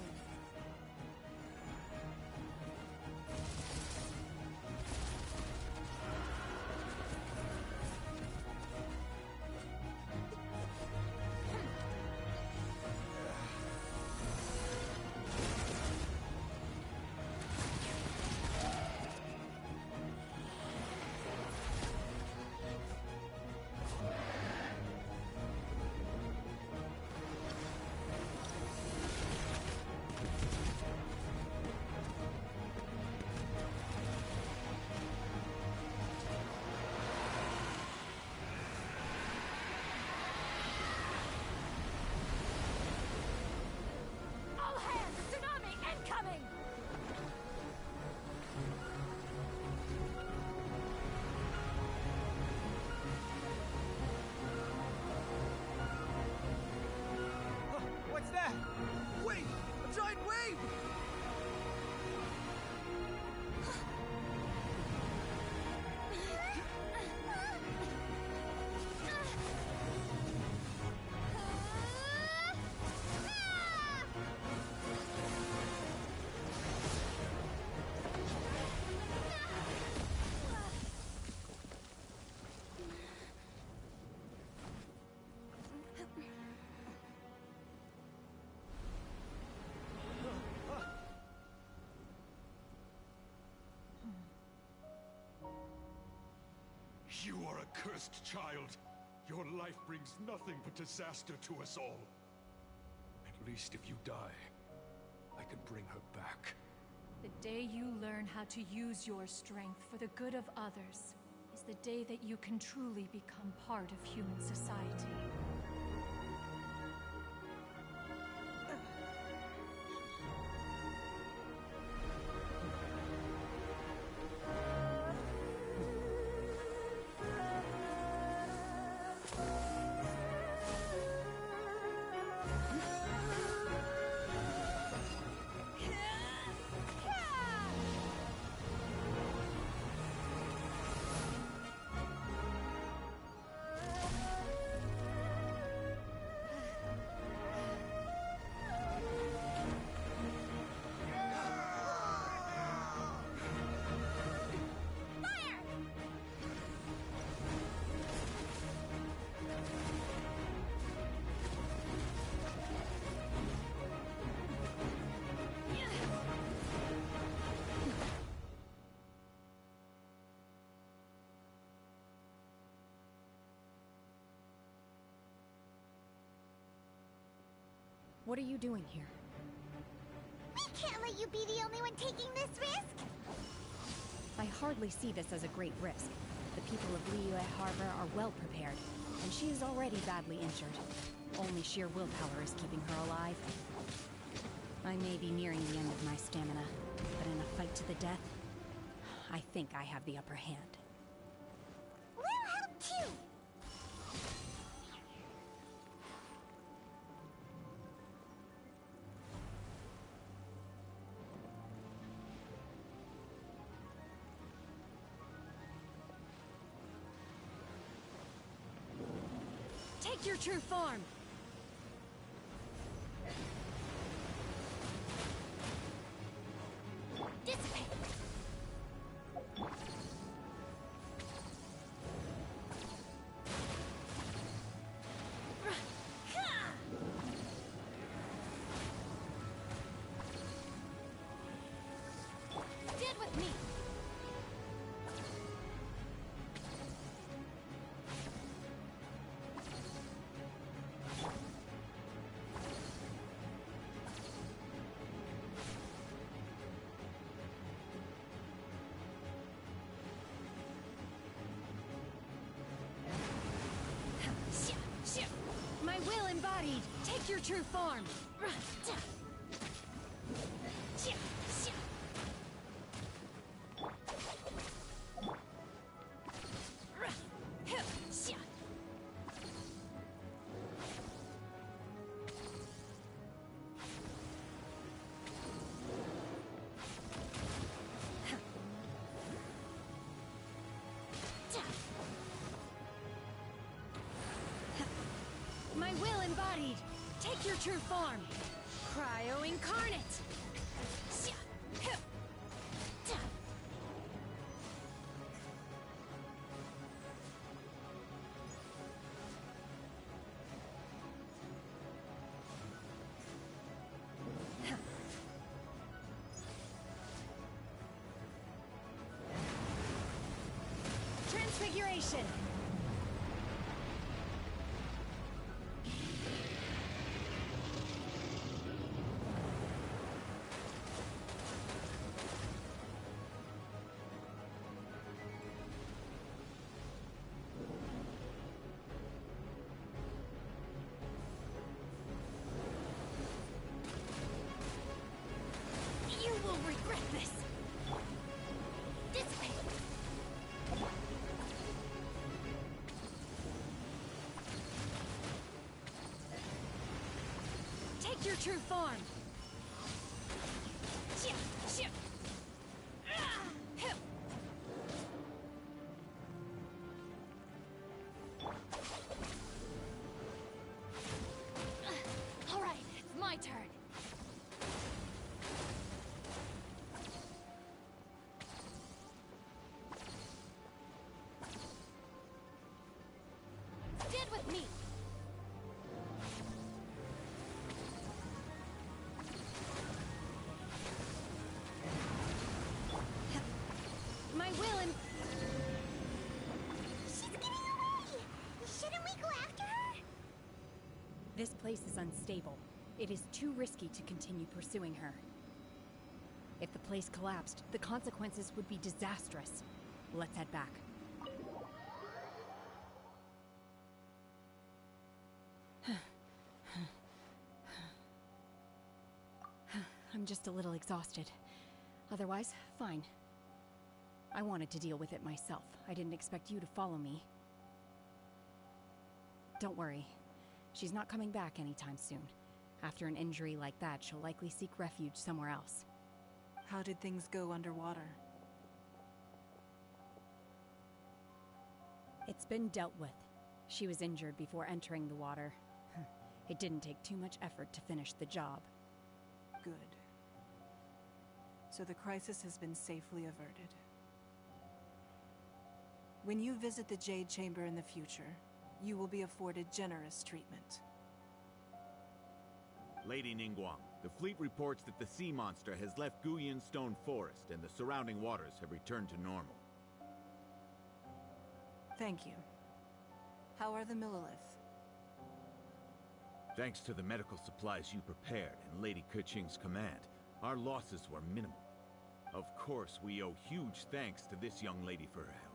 You are a cursed child. Your life brings nothing but disaster to us all. At least if you die, I can bring her back. The day you learn how to use your strength for the good of others is the day that you can truly become part of human society. What are you doing here? We can't let you be the only one taking this risk! I hardly see this as a great risk. The people of Liyue Harbor are well prepared, and she is already badly injured. Only sheer willpower is keeping her alive. I may be nearing the end of my stamina, but in a fight to the death, I think I have the upper hand. We'll help too! Take your true form! Dissipate! Dead with me! My will embodied! Take your true form! My will embodied! Take your true form! Cryo incarnate! Transfiguration! You will regret this! Dissipate! Take your true form! All right, it's my turn. Stand with me. My will and She's getting away! Shouldn't we go after her? This place is unstable. It is too risky to continue pursuing her. If the place collapsed, the consequences would be disastrous. Let's head back. I'm just a little exhausted. Otherwise, fine. I wanted to deal with it myself. I didn't expect you to follow me. Don't worry. She's not coming back anytime soon. After an injury like that, she'll likely seek refuge somewhere else. How did things go underwater? It's been dealt with. She was injured before entering the water. It didn't take too much effort to finish the job. Good. So the crisis has been safely averted. When you visit the Jade Chamber in the future, you will be afforded generous treatment. Lady Ningguang, the fleet reports that the sea monster has left Guyan Stone Forest and the surrounding waters have returned to normal. Thank you. How are the Millilith? Thanks to the medical supplies you prepared and Lady Keqing's command, our losses were minimal. Of course, we owe huge thanks to this young lady for her help.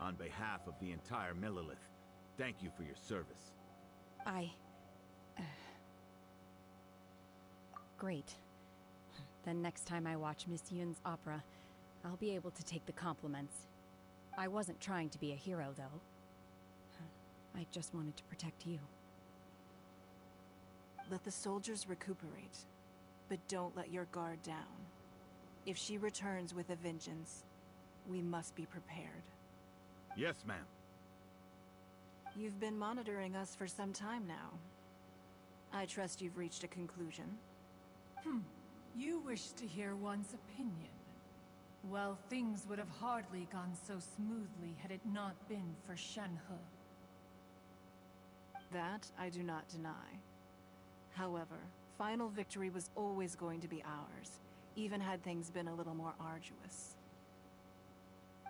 On behalf of the entire Millelith, thank you for your service. Great. Then next time I watch Miss Yun's opera, I'll be able to take the compliments. I wasn't trying to be a hero, though. I just wanted to protect you. Let the soldiers recuperate, but don't let your guard down. If she returns with a vengeance, we must be prepared. Yes, ma'am. You've been monitoring us for some time now. I trust you've reached a conclusion. You wish to hear one's opinion. Well, things would have hardly gone so smoothly had it not been for Shenhe. That I do not deny. However, final victory was always going to be ours, even had things been a little more arduous.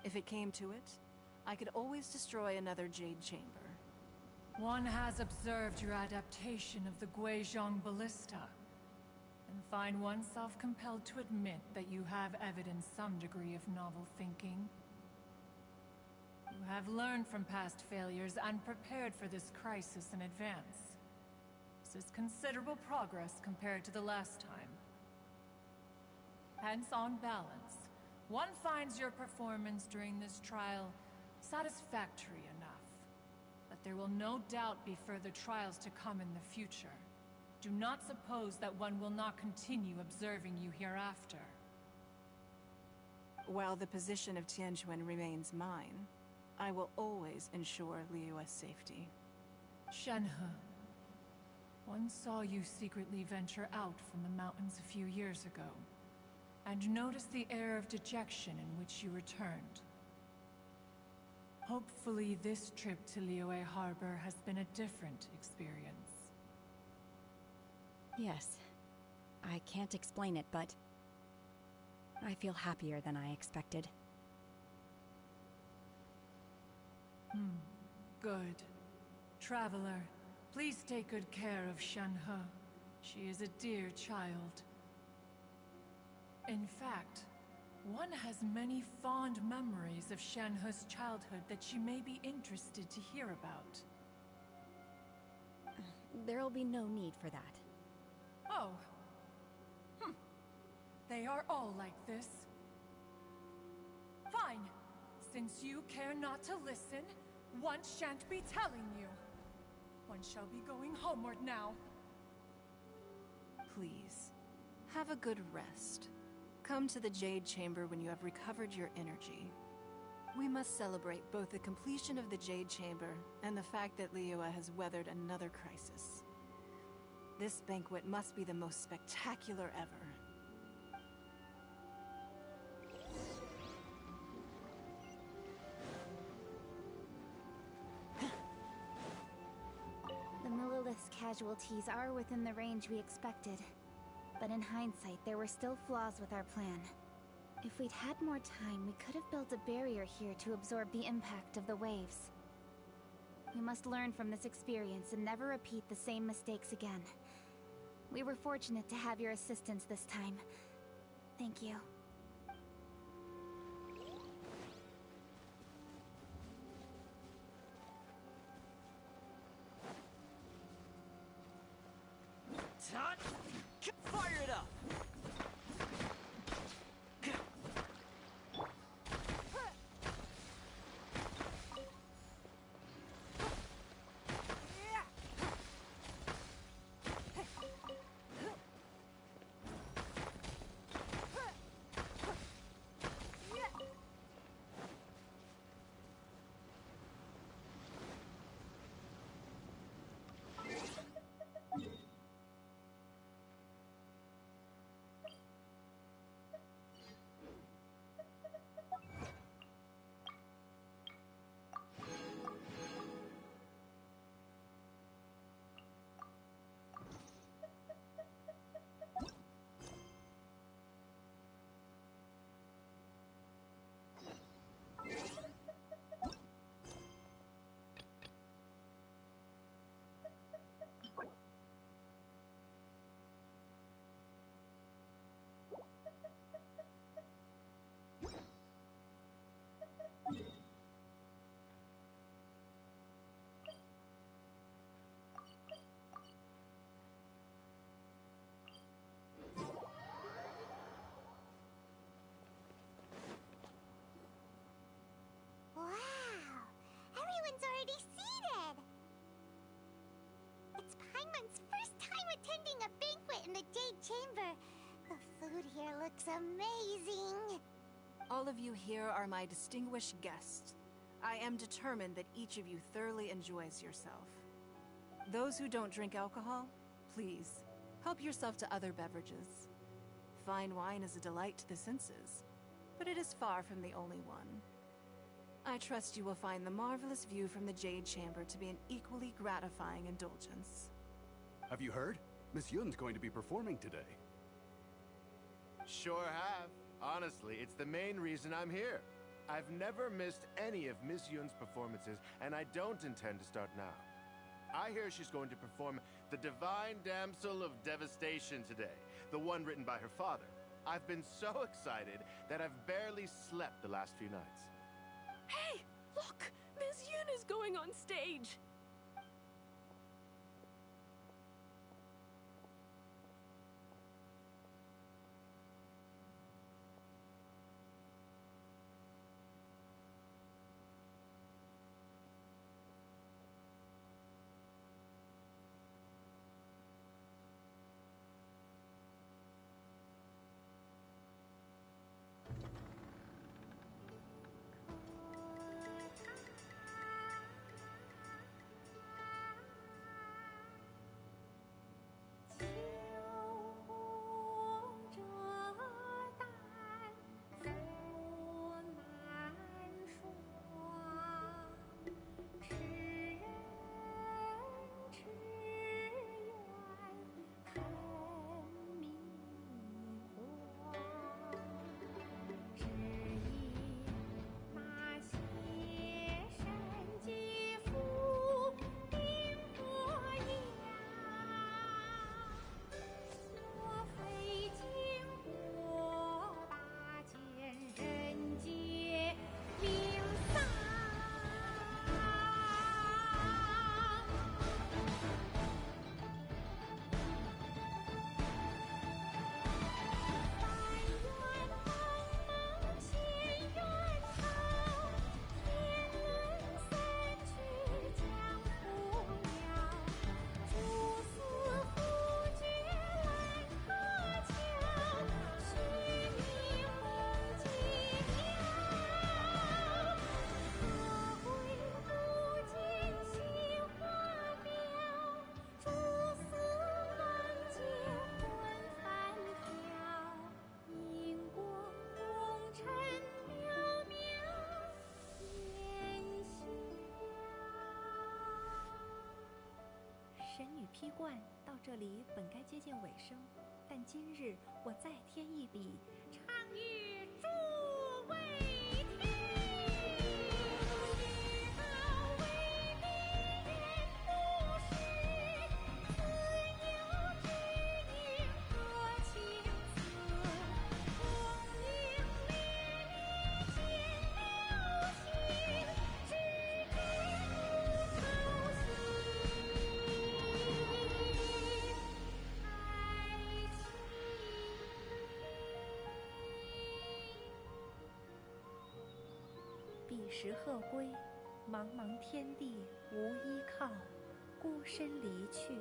If it came to it, I could always destroy another Jade Chamber. One has observed your adaptation of the Guizhong Ballista, and find oneself compelled to admit that you have evidenced some degree of novel thinking. You have learned from past failures and prepared for this crisis in advance. This is considerable progress compared to the last time. Hence, on balance, one finds your performance during this trial satisfactory enough. But there will no doubt be further trials to come in the future. Do not suppose that one will not continue observing you hereafter. While the position of Tianquan remains mine, I will always ensure Liyue's safety. Shenhe, one saw you secretly venture out from the mountains a few years ago, and noticed the air of dejection in which you returned. Hopefully this trip to Liyue Harbor has been a different experience. Yes. I can't explain it, but I feel happier than I expected. Good. Traveler, please take good care of Shenhe. She is a dear child. In fact, one has many fond memories of Shenhe's childhood that she may be interested to hear about. There'll be no need for that. Oh. They are all like this. Fine. Since you care not to listen, one shan't be telling you. One shall be going homeward now. Please, have a good rest. Come to the Jade Chamber when you have recovered your energy. We must celebrate both the completion of the Jade Chamber and the fact that Liyue has weathered another crisis. This banquet must be the most spectacular ever. The Millelith's casualties are within the range we expected. But in hindsight, there were still flaws with our plan. If we'd had more time, we could have built a barrier here to absorb the impact of the waves. We must learn from this experience and never repeat the same mistakes again. We were fortunate to have your assistance this time. Thank you. Fire it up! amazing. All of you here are my distinguished guests. I am determined that each of you thoroughly enjoys yourself. Those who don't drink alcohol, please, help yourself to other beverages. Fine wine is a delight to the senses, but it is far from the only one. I trust you will find the marvelous view from the Jade Chamber to be an equally gratifying indulgence. Have you heard? Miss Yun's going to be performing today. Sure have. Honestly, it's the main reason I'm here. I've never missed any of Miss Yun's performances, and I don't intend to start now. I hear she's going to perform The Divine Damsel of Devastation today, the one written by her father. I've been so excited that I've barely slept the last few nights. Hey, look! Miss Yun is going on stage!神女劈冠到这里本该接近尾声，但今日我再添一笔，唱与诸位听。知道为敌人不是，自有知音多情字，功名烈烈见了心，只知无愁心。彼时鹤归，茫茫天地无依靠，孤身离去。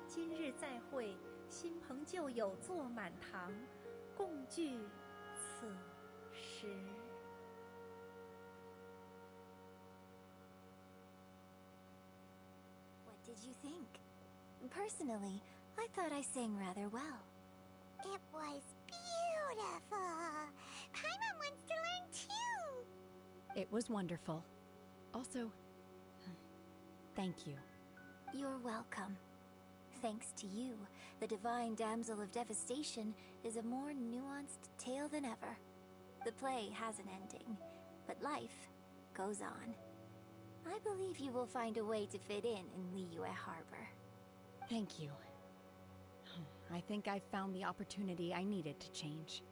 今日再会，新朋旧友坐满堂，共聚此时。What did you think? Personally, I thought I sang rather well. It was beautiful. Paimon wants to learn too. It was wonderful. Also, thank you. You're welcome. Thanks to you, the Divine Damsel of Devastation is a more nuanced tale than ever. The play has an ending, but life goes on. I believe you will find a way to fit in Liyue Harbor. Thank you. I think I've found the opportunity I needed to change.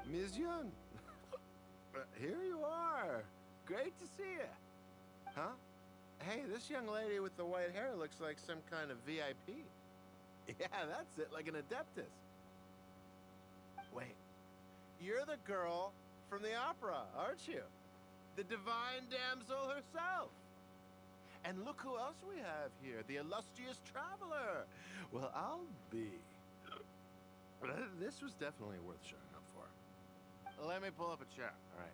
Ms. Yun, here you are. Great to see you. Huh? Hey, this young lady with the white hair looks like some kind of VIP. Yeah, that's it, like an Adeptus. Wait, you're the girl from the opera, aren't you? The Divine Damsel herself. And look who else we have here, the illustrious traveler. Well, I'll be. This was definitely worth showing up for. let me pull up a chair. All right.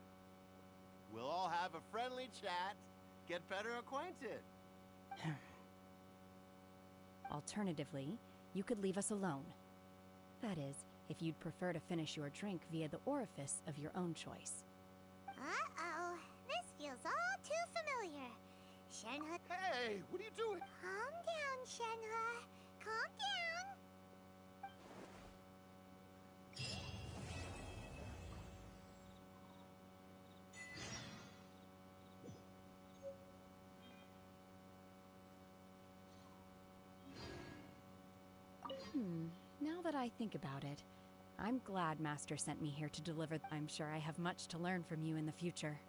We'll all have a friendly chat, get better acquainted. Alternatively, you could leave us alone. That is, if you'd prefer to finish your drink via the orifice of your own choice. Uh-oh. This feels all too familiar. Shenhe... Hey, what are you doing? Calm down, Shenhe. Calm down. Now that I think about it, I'm glad Master sent me here to deliver. I'm sure I have much to learn from you in the future.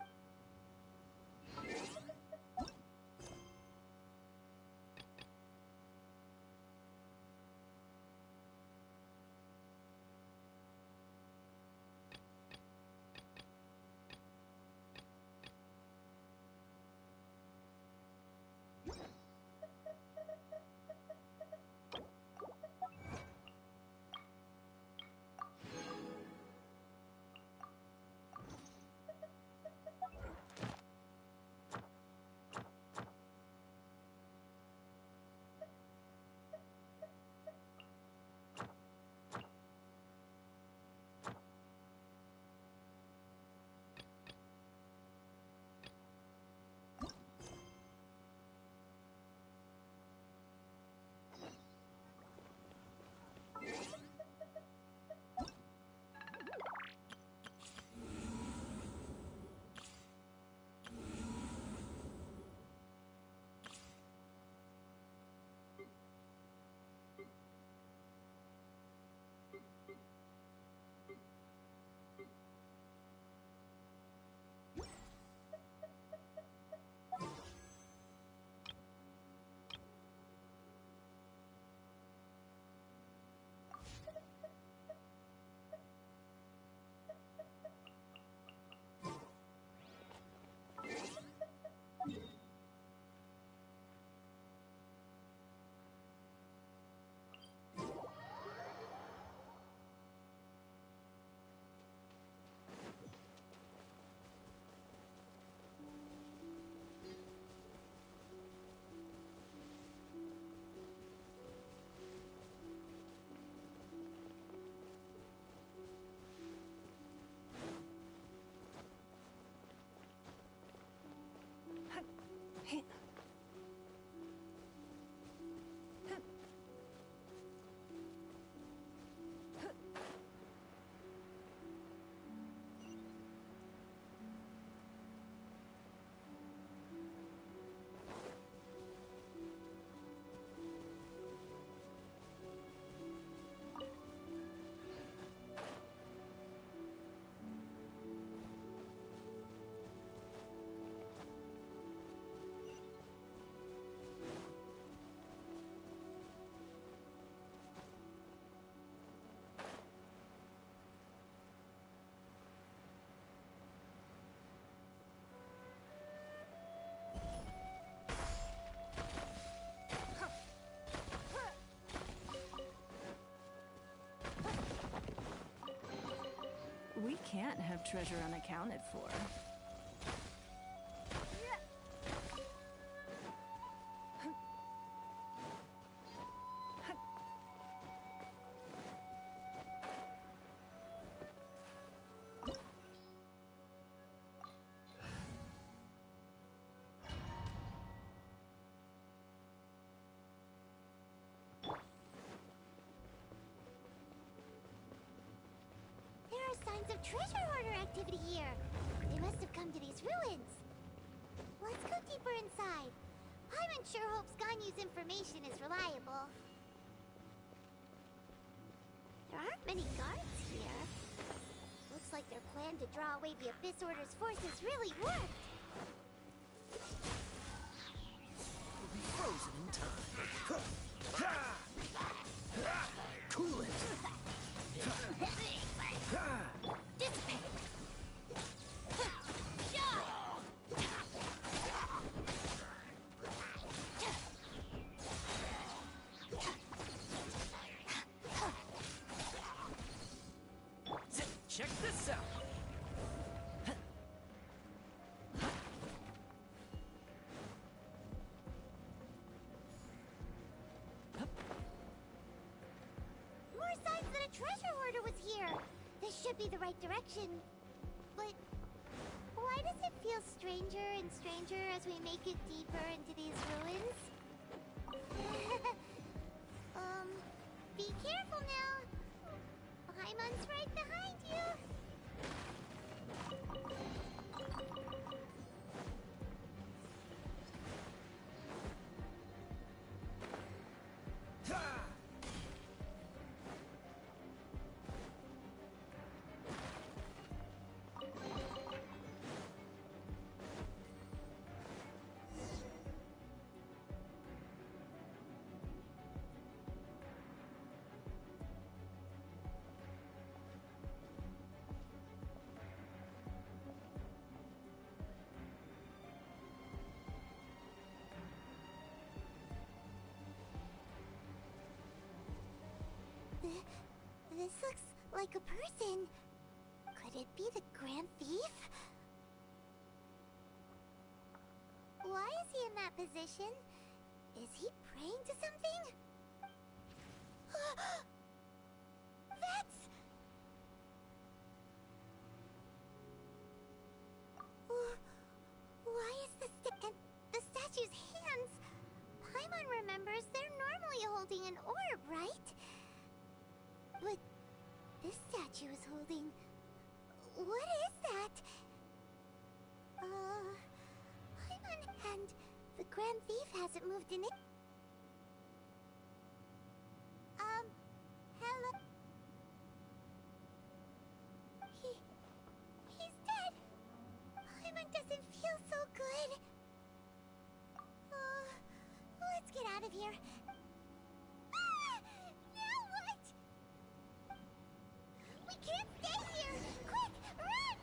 We can't have treasure unaccounted for. Signs of treasure hoarder activity here. They must have come to these ruins. Let's go deeper inside. Paimon sure hopes Ganyu's information is reliable. There aren't many guards here. Looks like their plan to draw away the Abyss Order's forces really worked. We'll be frozen in time. Cool it. Check this out! is here. This should be the right direction. But why does it feel stranger and stranger as we make it deeper into these ruins? Be careful now. Paimon's right behind you. This looks like a person. Could it be the Grand Thief? Why is he in that position? Is he praying to something? That's... Why is the statue's hands? Paimon remembers they're normally holding an orb, right? But this statue is holding... What is that? Paimon and the Grand Thief hasn't moved in it. Hello? He's dead. Paimon doesn't feel so good. Let's get out of here. Now what? We can't stay here! Quick, run!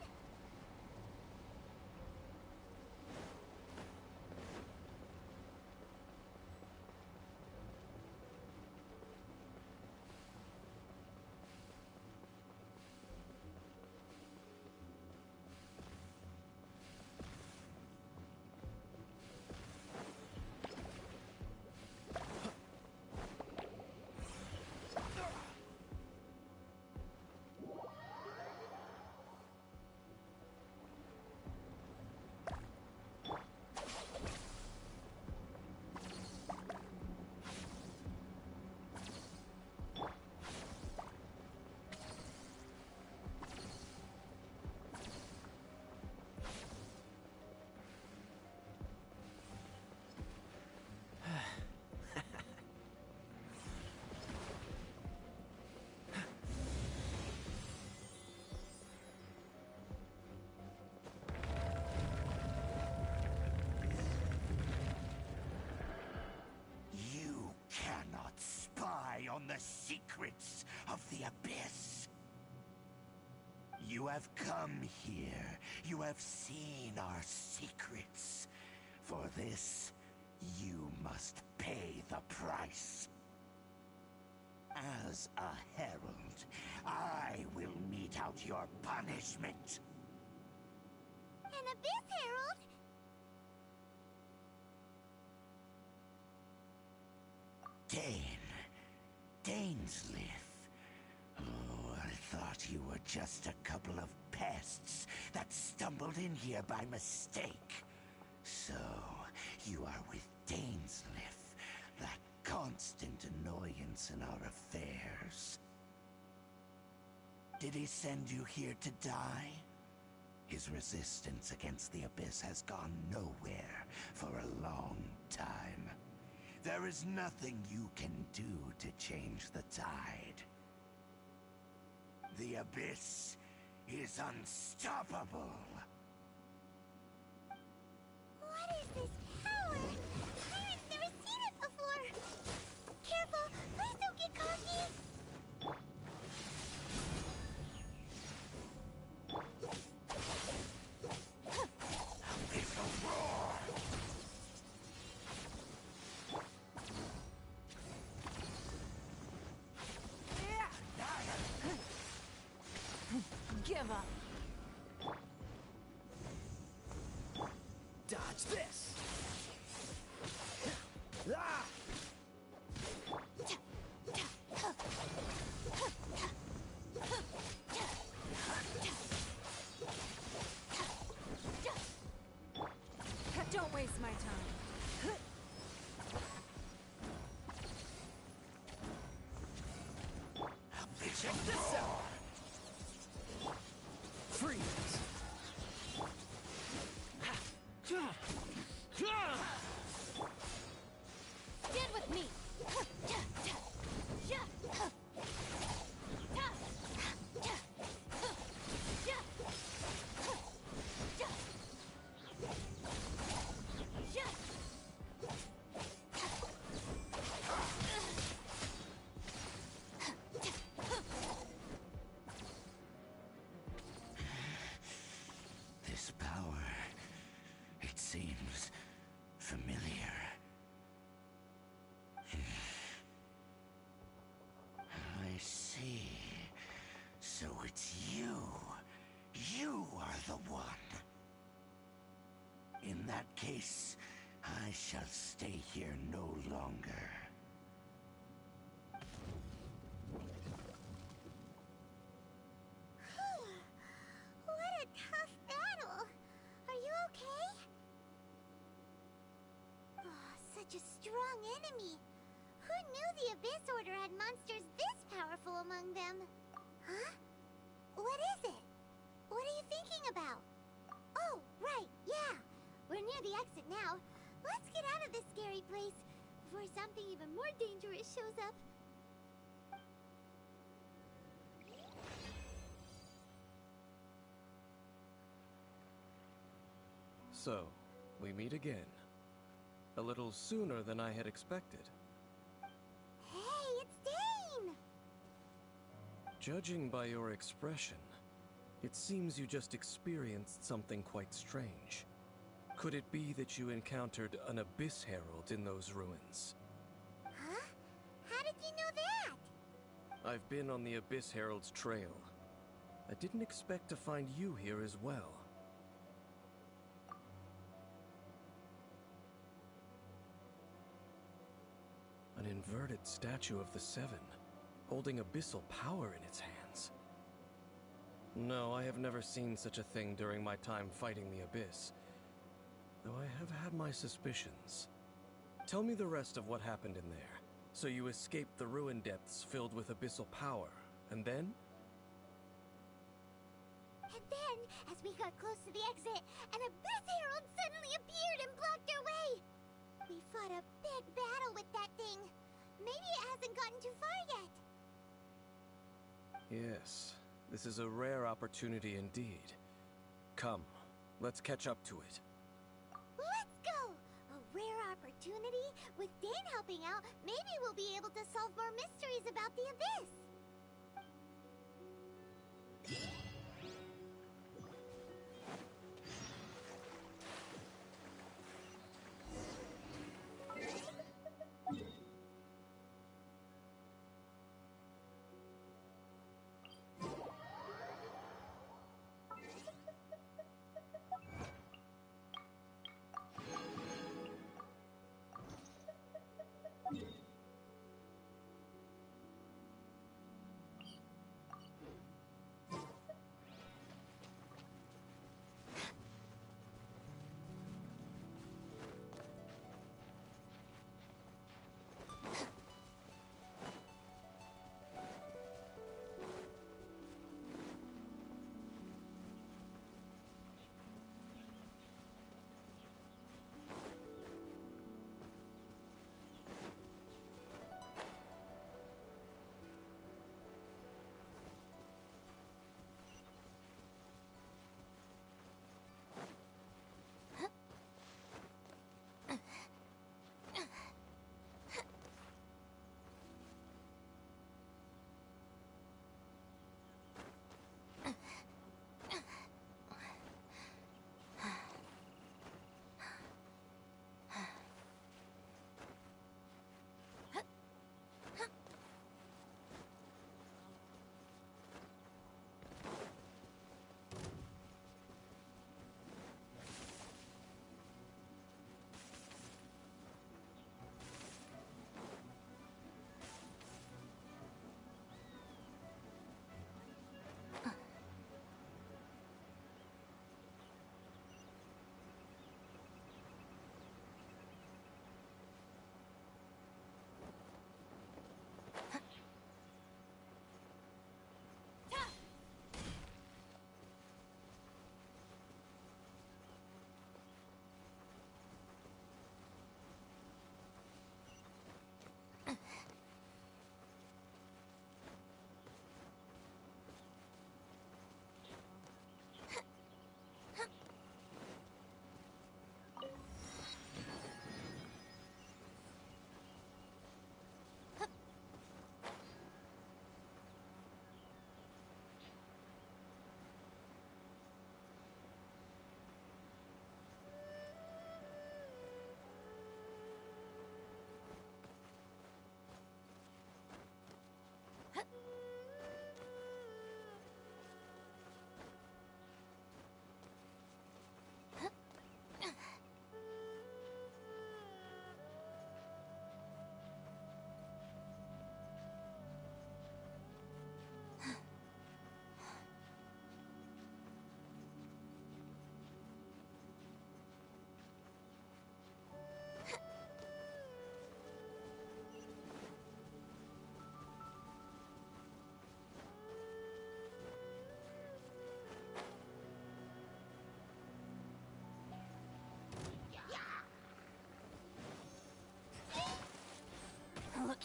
On the secrets of the Abyss. You have come here. You have seen our secrets. For this, you must pay the price. As a herald, I will mete out your punishment. An Abyss Herald? Dainsleif. Oh, I thought you were just a couple of pests that stumbled in here by mistake. So, you are with Dainsleif, that constant annoyance in our affairs. Did he send you here to die? His resistance against the Abyss has gone nowhere for a long time. There is nothing you can do to change the tide. The Abyss is unstoppable. What is this power? Pirates never seen it before. Careful, please don't get cocky. It's a roar. Give up. place. I shall stay here no longer. What a tough battle! Are you okay? Oh, such a strong enemy! Who knew the Abyss Order had monsters this powerful among them? Huh? What is it? What are you thinking about? Oh, right, yeah! We're near the exit now. Let's get out of this scary place before something even more dangerous shows up. So, we meet again. A little sooner than I had expected. Hey, it's Dane! Judging by your expression, it seems you just experienced something quite strange. Could it be that you encountered an Abyss Herald in those ruins? Huh? How did you know that? I've been on the Abyss Herald's trail. I didn't expect to find you here as well. An inverted statue of the Seven, holding abyssal power in its hands. No, I have never seen such a thing during my time fighting the Abyss, though I have had my suspicions. Tell me the rest of what happened in there. So you escaped the ruin depths filled with abyssal power, and then? And then, as we got close to the exit, an Abyss Herald suddenly appeared and blocked our way! We fought a big battle with that thing. Maybe it hasn't gotten too far yet. Yes, this is a rare opportunity indeed. Come, let's catch up to it. Let's go! A rare opportunity? With Dane helping out, maybe we'll be able to solve more mysteries about the Abyss.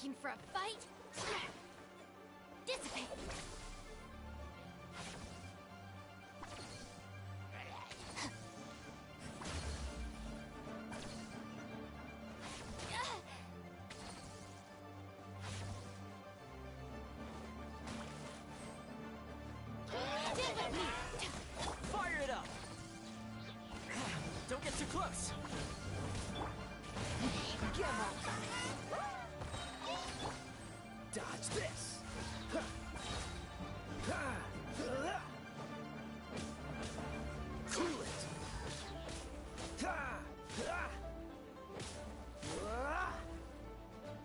Looking for a fight? Dissipate! Fire it up! Don't get too close! Give up! Dodge this! Cool it!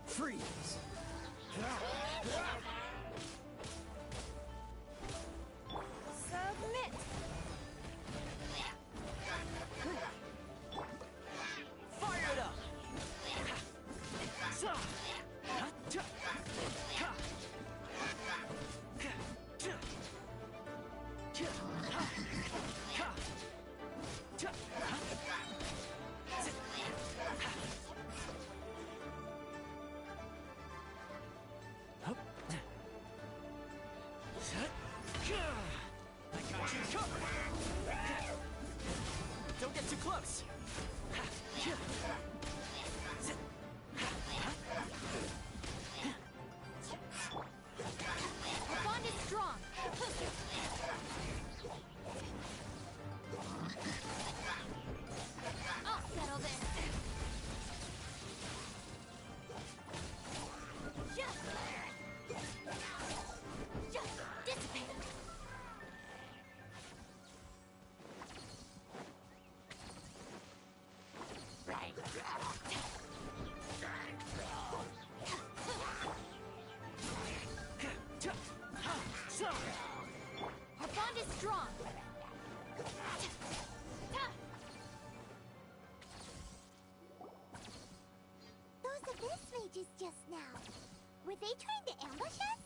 Freeze! Submit! Fire it up! I got you covered! Don't get too close! Our bond is strong! I'll settle this! Just dissipate! Our bond is strong! Those abyss mages just now. Were they trying to ambush us?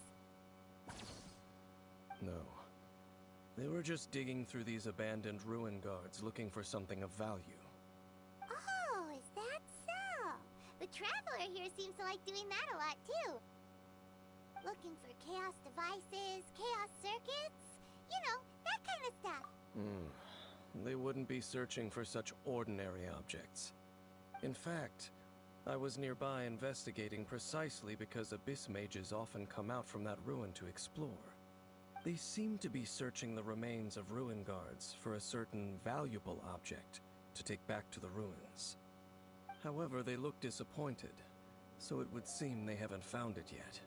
No. They were just digging through these abandoned ruin guards looking for something of value. Oh, is that so? The Traveler here seems to like doing that a lot too. Looking for chaos devices, chaos circuits, you know, that kind of stuff. They wouldn't be searching for such ordinary objects. In fact, I was nearby investigating precisely because abyss mages often come out from that ruin to explore. They seem to be searching the remains of ruin guards for a certain valuable object to take back to the ruins. However, they look disappointed, so it would seem they haven't found it yet.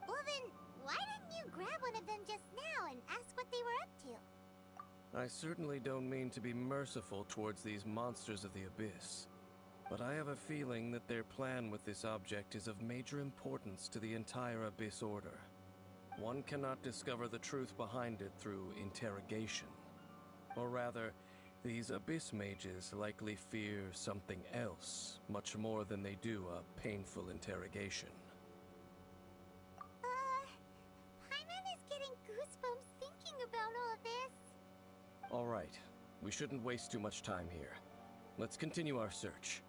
Well then, why didn't you grab one of them just now and ask what they were up to? I certainly don't mean to be merciful towards these monsters of the abyss, but I have a feeling that their plan with this object is of major importance to the entire Abyss Order. One cannot discover the truth behind it through interrogation. Or rather, these Abyss mages likely fear something else, much more than they do a painful interrogation. Paimon is getting goosebumps thinking about all of this. All right, we shouldn't waste too much time here. Let's continue our search.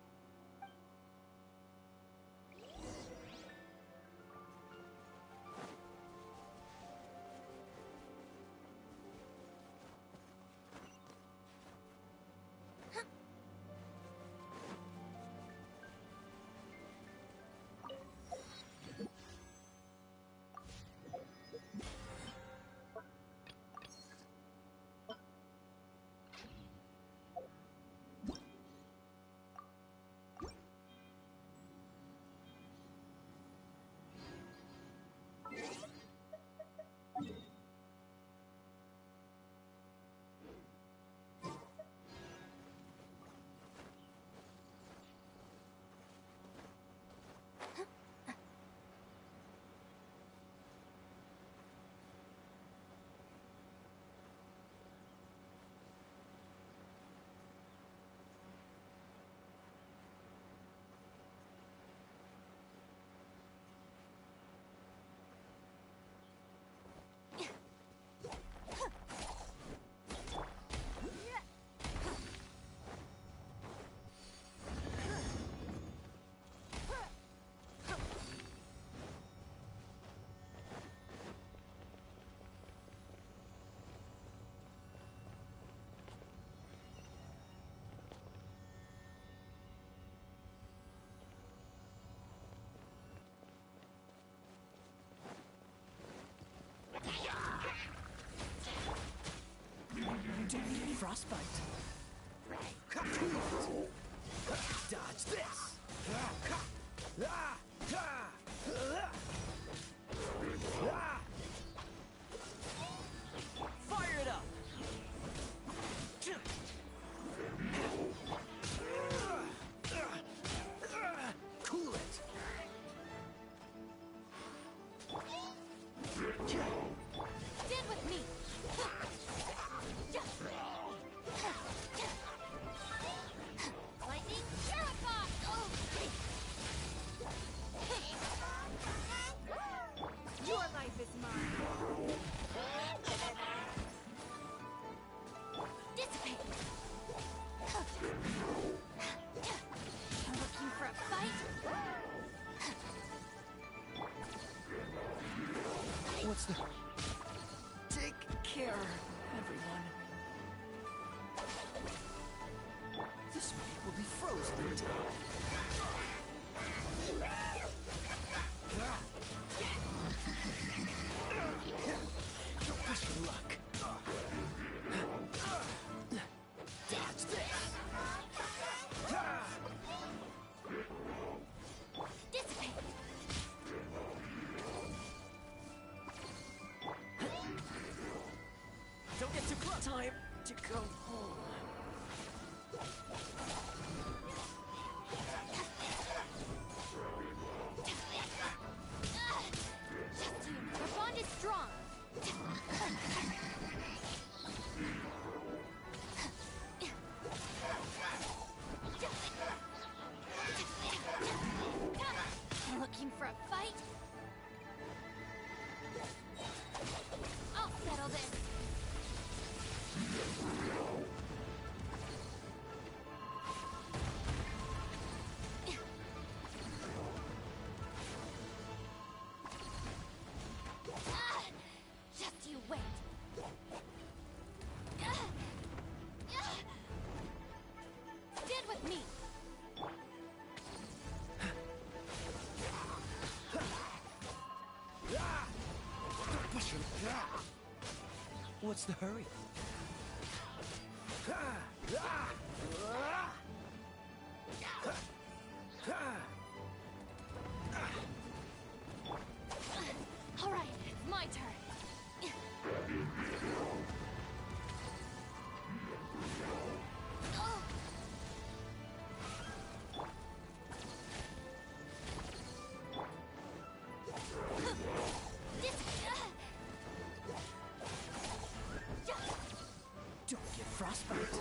frostbite. Dodge this. Fire it up. Cool it. Stand with me. Lightning Terrify! Your life is mine. Dissipate. Looking for a fight? What's the... Take care, everyone. This way will be frozen in time. Don't push your luck. Dodge this. Dissipate. Don't get too close. Time to go home. Our bond is strong. Looking for a fight? I'll settle this. Just you wait. Stand with me. Push your... What's the hurry? All right, it's my turn. Oh. Don't get frostbite.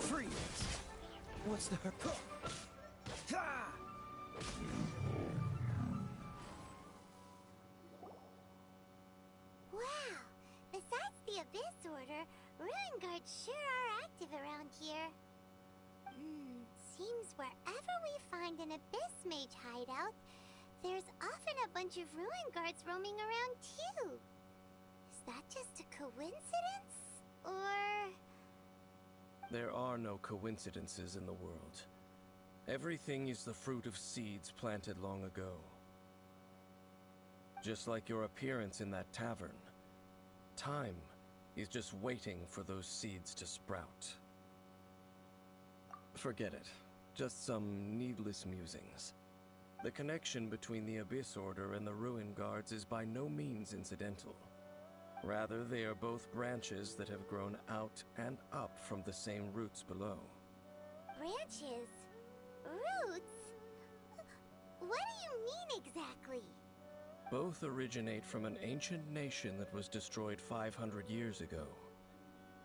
Freeze. What's the hurry? Wow! Besides the Abyss Order, Ruin Guards sure are active around here. Seems wherever we find an Abyss Mage hideout, there's often a bunch of Ruin Guards roaming around too. Is that just a coincidence? Or... There are no coincidences in the world. Everything is the fruit of seeds planted long ago. Just like your appearance in that tavern, time is just waiting for those seeds to sprout. Forget it. Just some needless musings. The connection between the Abyss Order and the Ruin Guards is by no means incidental. Rather, they are both branches that have grown out and up from the same roots below. branches? Roots? What do you mean exactly? Both originate from an ancient nation that was destroyed 500 years ago.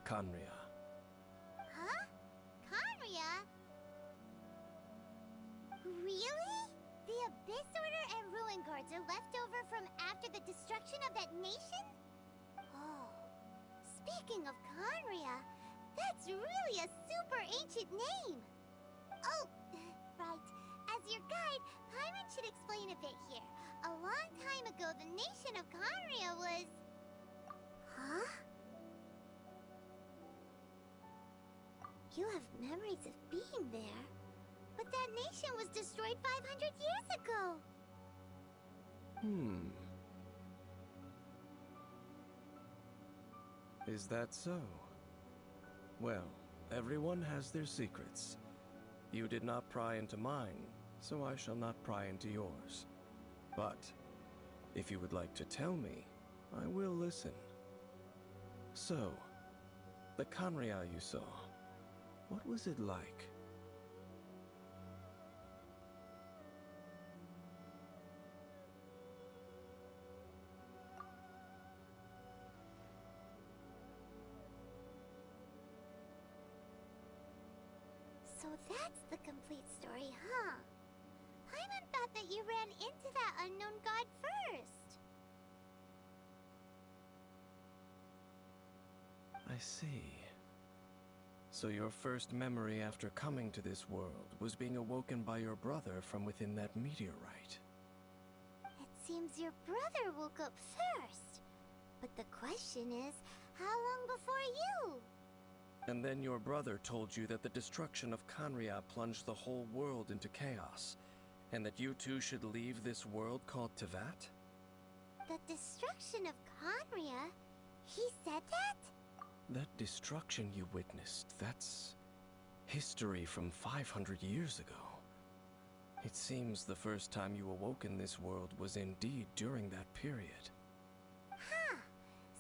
Khaenri'ah. Huh? Khaenri'ah? Really? The Abyss Order and Ruin Guards are left over from after the destruction of that nation? Oh, speaking of Khaenri'ah, that's really a super ancient name. Oh, right. As your guide, Paimon should explain a bit here. A long time ago, the nation of Khaenri'ah was... Huh? You have memories of being there. But thought that nation was destroyed 500 years ago. Is that so? Well, everyone has their secrets. You did not pry into mine, so I shall not pry into yours. But, if you would like to tell me, I will listen. So, the Khaenri'ah you saw, what was it like? So that's the complete story, huh? Paimon thought that you ran into that unknown god first. I see. So your first memory after coming to this world was being awoken by your brother from within that meteorite. It seems your brother woke up first. But the question is, how long before you? And then your brother told you that the destruction of Khaenri'ah plunged the whole world into chaos, and that you two should leave this world called Teyvat? The destruction of Khaenri'ah? He said that? That destruction you witnessed, that's history from 500 years ago. It seems the first time you awoke in this world was indeed during that period. Huh.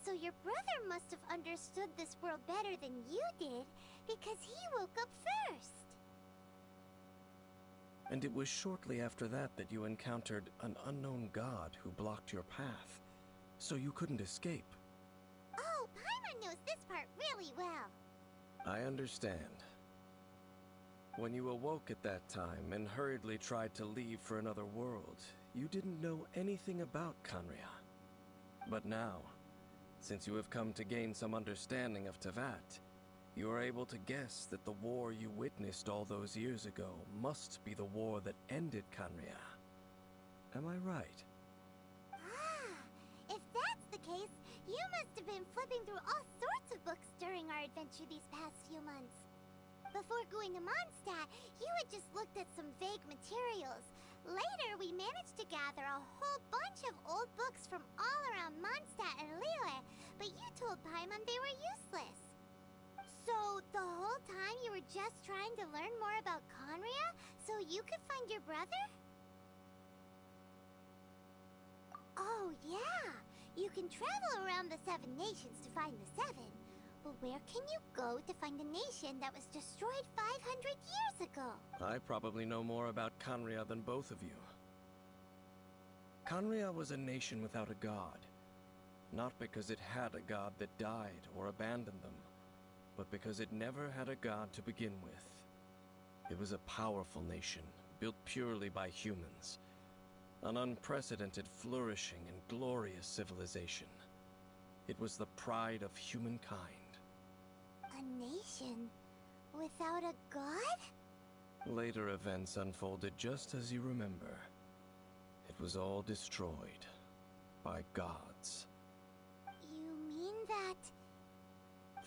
So your brother must have understood this world better than you did, because he woke up first. And it was shortly after that that you encountered an unknown god who blocked your path, so you couldn't escape. Oh, Paimon knows this part really well. I understand. When you awoke at that time and hurriedly tried to leave for another world, you didn't know anything about Khaenri'ah. But now, since you have come to gain some understanding of Teyvat, you are able to guess that the war you witnessed all those years ago must be the war that ended Khaenri'ah. Am I right? Ah, if that's the case, you must have been flipping through all sorts of books during our adventure these past few months. Before going to Mondstadt, you had just looked at some vague materials. Later, we managed to gather a whole bunch of old books from all around Mondstadt and Liyue, but you told Paimon they were useless. So, the whole time you were just trying to learn more about Khaenri'ah so you could find your brother? Oh, yeah! You can travel around the 7 nations to find the 7. But where can you go to find a nation that was destroyed 500 years ago? I probably know more about Khaenri'ah than both of you. Khaenri'ah was a nation without a god. Not because it had a god that died or abandoned them, but because it never had a god to begin with. It was a powerful nation, built purely by humans. An unprecedented, flourishing, and glorious civilization. It was the pride of humankind. A nation without a god? Later events unfolded just as you remember. It was all destroyed by gods. You mean that...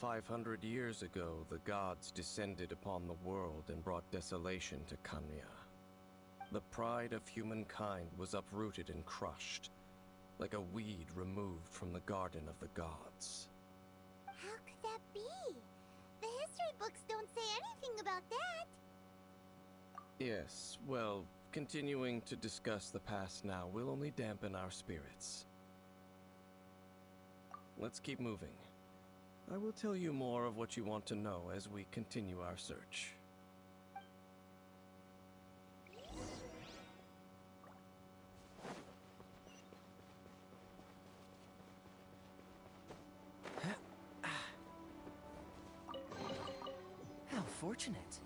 500 years ago, the gods descended upon the world and brought desolation to Khaenri'ah. The pride of humankind was uprooted and crushed, like a weed removed from the garden of the gods. How could that be? The history books don't say anything about that. Yes, well, continuing to discuss the past now will only dampen our spirits. Let's keep moving. I will tell you more of what you want to know as we continue our search. How fortunate.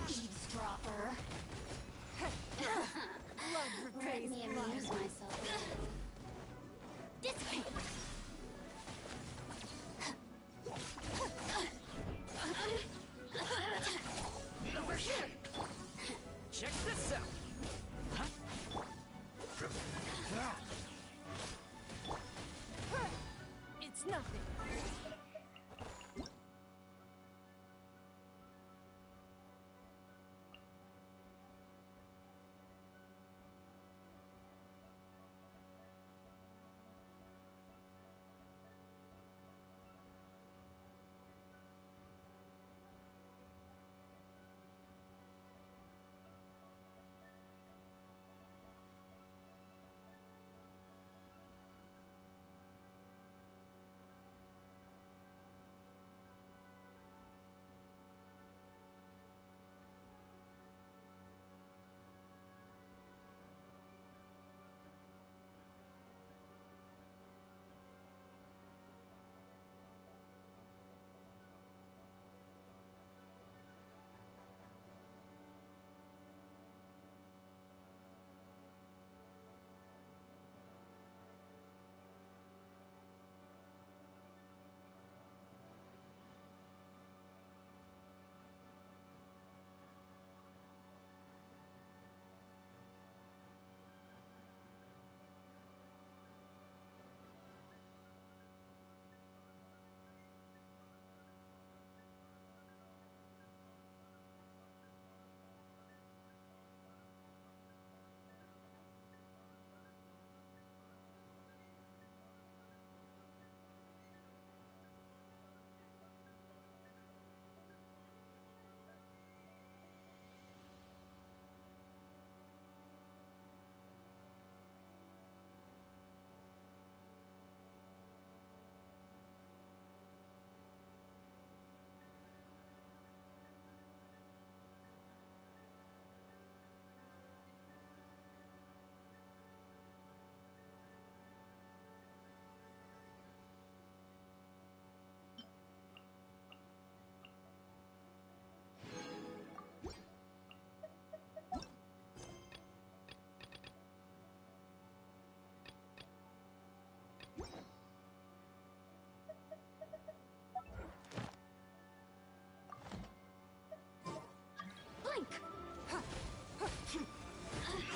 Eavesdropper. Let me amuse myself. Dissipate. Over here. Check this out. It's nothing.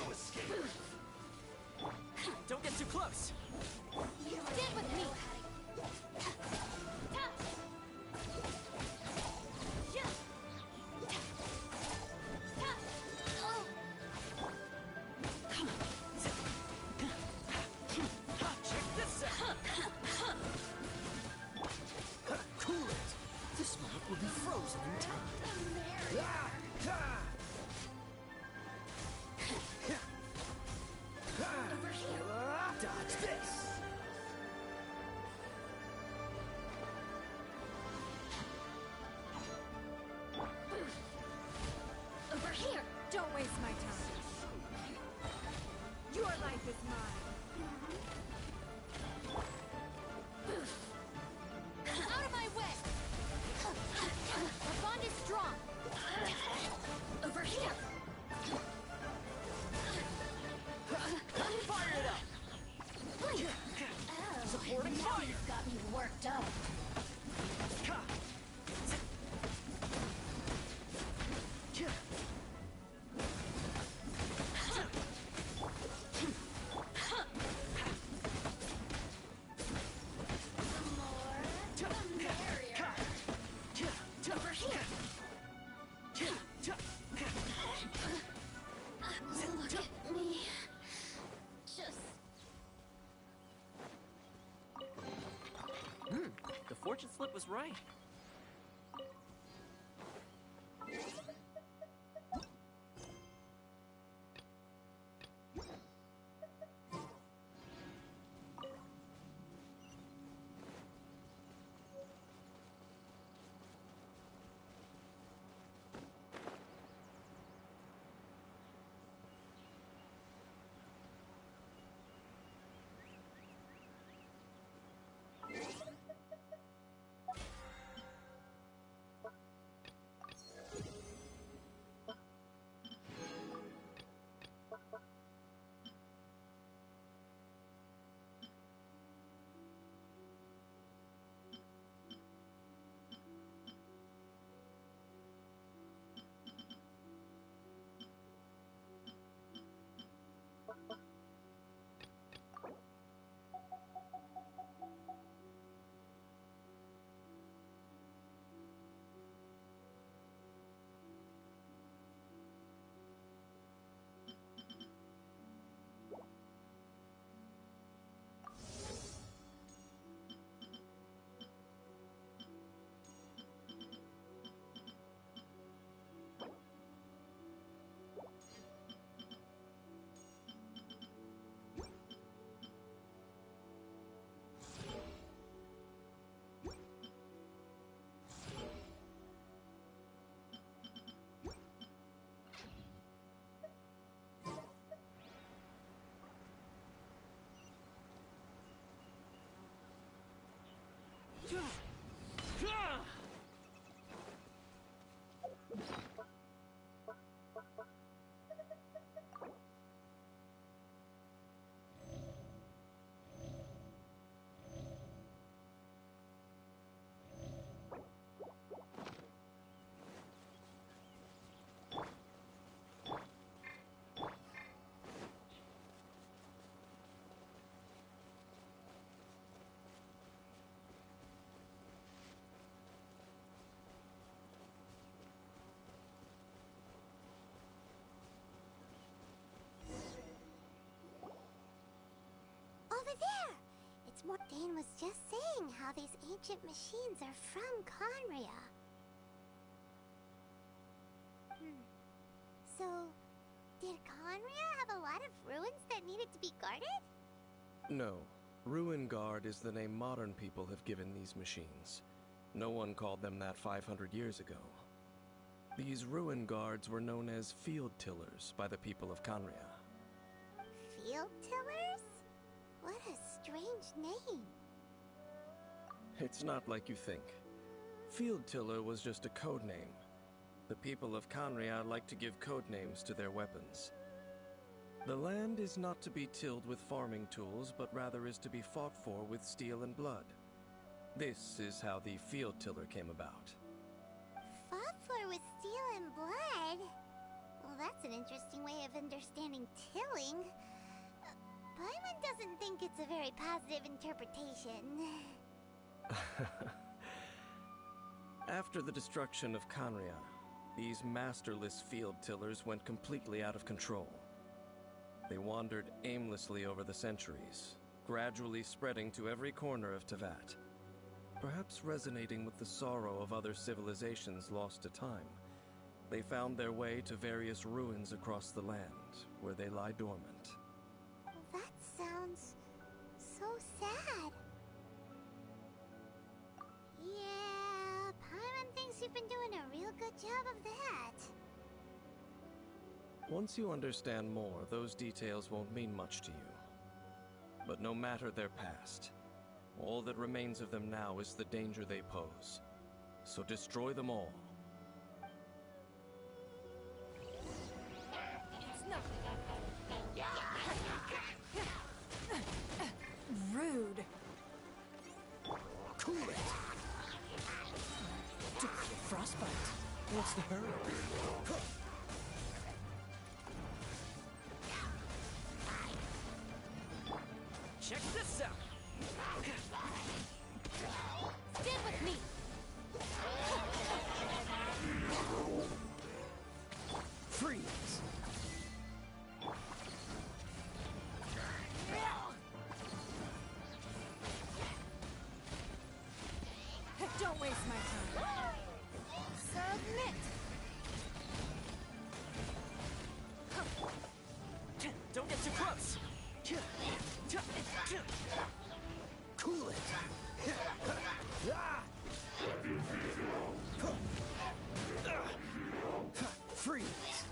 No escape. Don't get too close. Stand with me. Check this out. Cool it. This moment will be frozen in time. Dodge this. Over here. Don't waste my time. Your life is mine. Out of my way. Our bond is strong. Over here. Fire it up. Supporting fire. You've got me worked up. Look at me. Just The fortune slip was right. Over there! It's more. Dane was just saying how these ancient machines are from Conria. So, did Conria have a lot of ruins that needed to be guarded? No. Ruin Guard is the name modern people have given these machines. No one called them that 500 years ago. These Ruin Guards were known as Field Tillers by the people of Conria. Field Tillers? What a strange name. It's not like you think. Field Tiller was just a code name. The people of Conria like to give code names to their weapons. The land is not to be tilled with farming tools, but rather is to be fought for with steel and blood. This is how the Field Tiller came about. Fought for with steel and blood? Well, that's an interesting way of understanding tilling. Paimon doesn't think it's a very positive interpretation. After the destruction of Conria, these masterless field tillers went completely out of control. They wandered aimlessly over the centuries, gradually spreading to every corner of Teyvat. Perhaps resonating with the sorrow of other civilizations lost to time, they found their way to various ruins across the land, where they lie dormant. That sounds so sad. Yeah, Paimon thinks you've been doing a real good job of that. Once you understand more, those details won't mean much to you. But no matter their past, all that remains of them now is the danger they pose. So destroy them all. It's not. Rude. Cool it. Frostbite. What's the hurry? Check this out. Stand with me. Freeze. Don't waste my time. Submit. Don't get too close. Cool it. Freeze.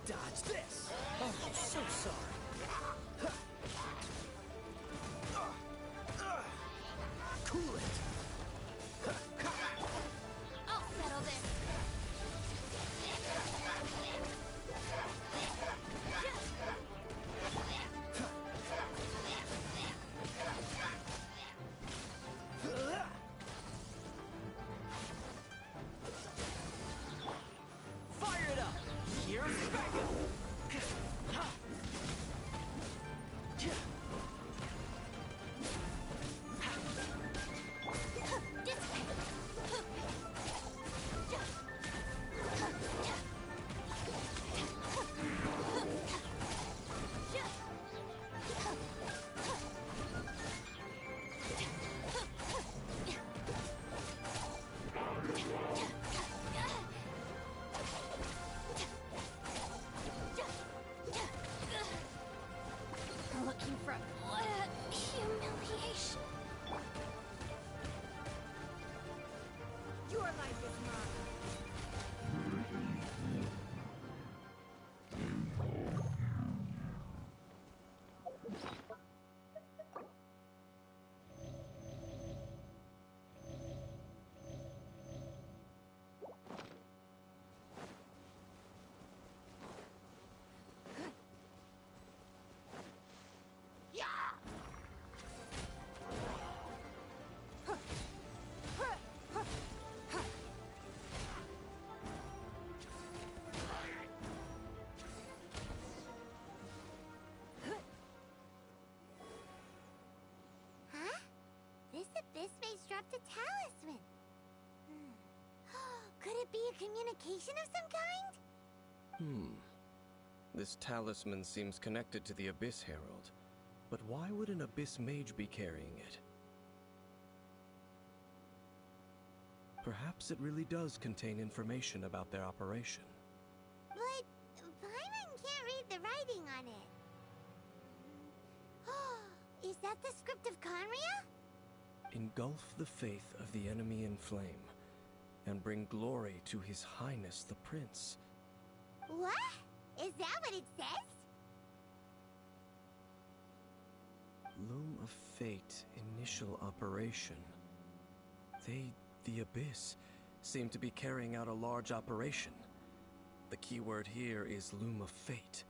Dodge this. Oh, I'm so sorry. Cool it. I'll settle this. Fire it up. Here's backup. Looking for humiliation. Your life is mine. a talisman. Could it be a communication of some kind? This talisman seems connected to the Abyss Herald. But why would an Abyss Mage be carrying it? Perhaps it really does contain information about their operation. But Paimon can't read the writing on it. Is that the script of Conria? Engulf the faith of the enemy in flame, and bring glory to His Highness the Prince. What? Is that what it says? Loom of Fate, initial operation. They, the Abyss, seem to be carrying out a large operation. The keyword here is Loom of Fate.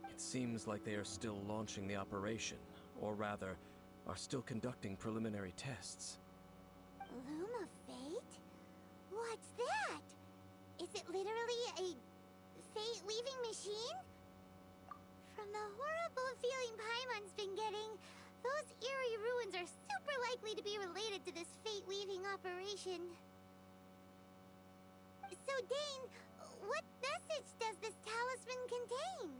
It seems like they are still launching the operation, or rather, are still conducting preliminary tests. Loom of Fate? What's that? Is it literally a fate-weaving machine? From the horrible feeling Paimon's been getting, those eerie ruins are super likely to be related to this fate-weaving operation. So, Dane, what message does this talisman contain?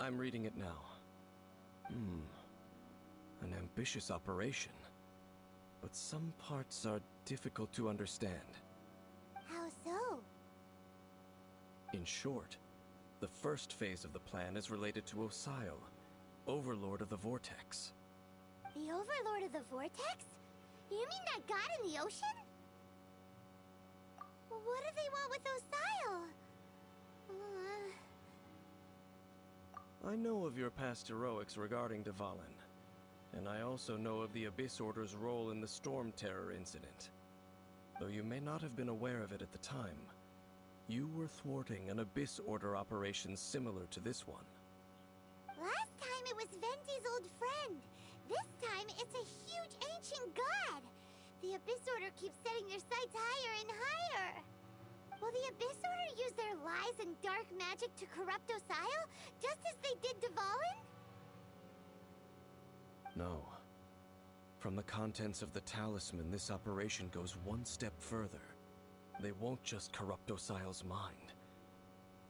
I'm reading it now. An ambitious operation. But some parts are difficult to understand. How so? In short, the first phase of the plan is related to Osile, Overlord of the Vortex. The Overlord of the Vortex? You mean that god in the ocean? What do they want with Osile? I know of your past heroics regarding Dvalin, and I also know of the Abyss Order's role in the Storm Terror incident. Though you may not have been aware of it at the time, you were thwarting an Abyss Order operation similar to this one. Last time it was Venti's old friend. This time it's a huge ancient god. The Abyss Order keeps setting their sights higher and higher. Will the Abyss Order use their lies and dark magic to corrupt Osile, just as they did Dvalin? No. From the contents of the talisman, this operation goes one step further. They won't just corrupt Osile's mind.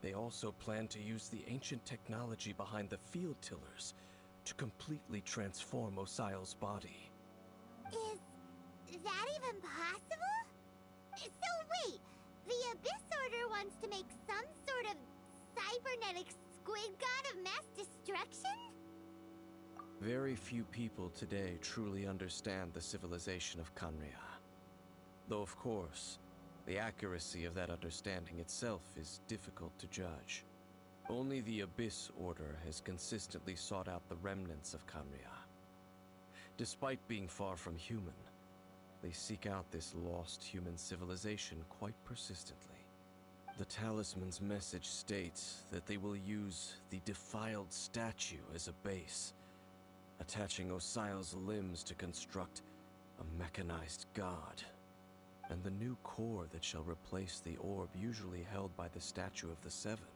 They also plan to use the ancient technology behind the field tillers to completely transform Osile's body. Is that even possible? So wait, the Abyss Order wants to make some sort of cybernetic squid god of mass destruction? Very few people today truly understand the civilization of Conria. Though of course, the accuracy of that understanding itself is difficult to judge. Only the Abyss Order has consistently sought out the remnants of Conria. Despite being far from human, they seek out this lost human civilization quite persistently. The talisman's message states that they will use the defiled statue as a base, attaching Osile's limbs to construct a mechanized god. And the new core that shall replace the orb usually held by the statue of the Seven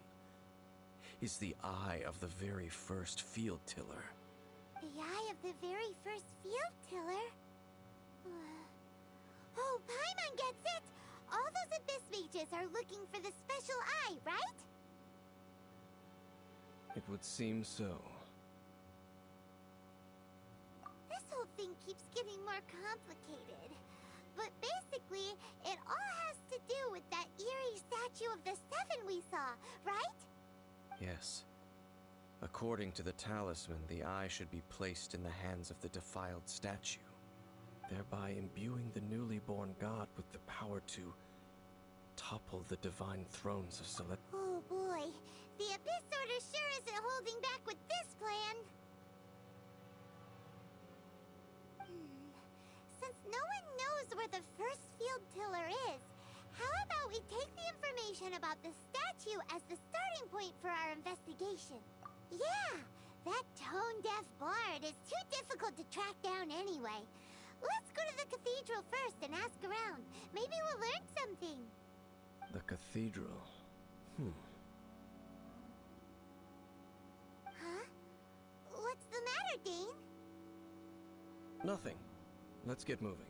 is the eye of the very first field tiller. The eye of the very first field tiller? Oh, Paimon gets it! All those Abyss mages are looking for the special eye, right? It would seem so. This whole thing keeps getting more complicated. But basically, it all has to do with that eerie statue of the Seven we saw, right? Yes. According to the talisman, the eye should be placed in the hands of the defiled statue, thereby imbuing the newly born god with the power to topple the divine thrones of Celeste. Oh boy, the Abyss Order sure isn't holding back with this plan. Since no one knows where the first field tiller is, how about we take the information about the statue as the starting point for our investigation? Yeah, that tone-deaf bard is too difficult to track down anyway. Let's go to the cathedral first and ask around. Maybe we'll learn something. The cathedral. Huh? What's the matter, Dane? Nothing. Let's get moving.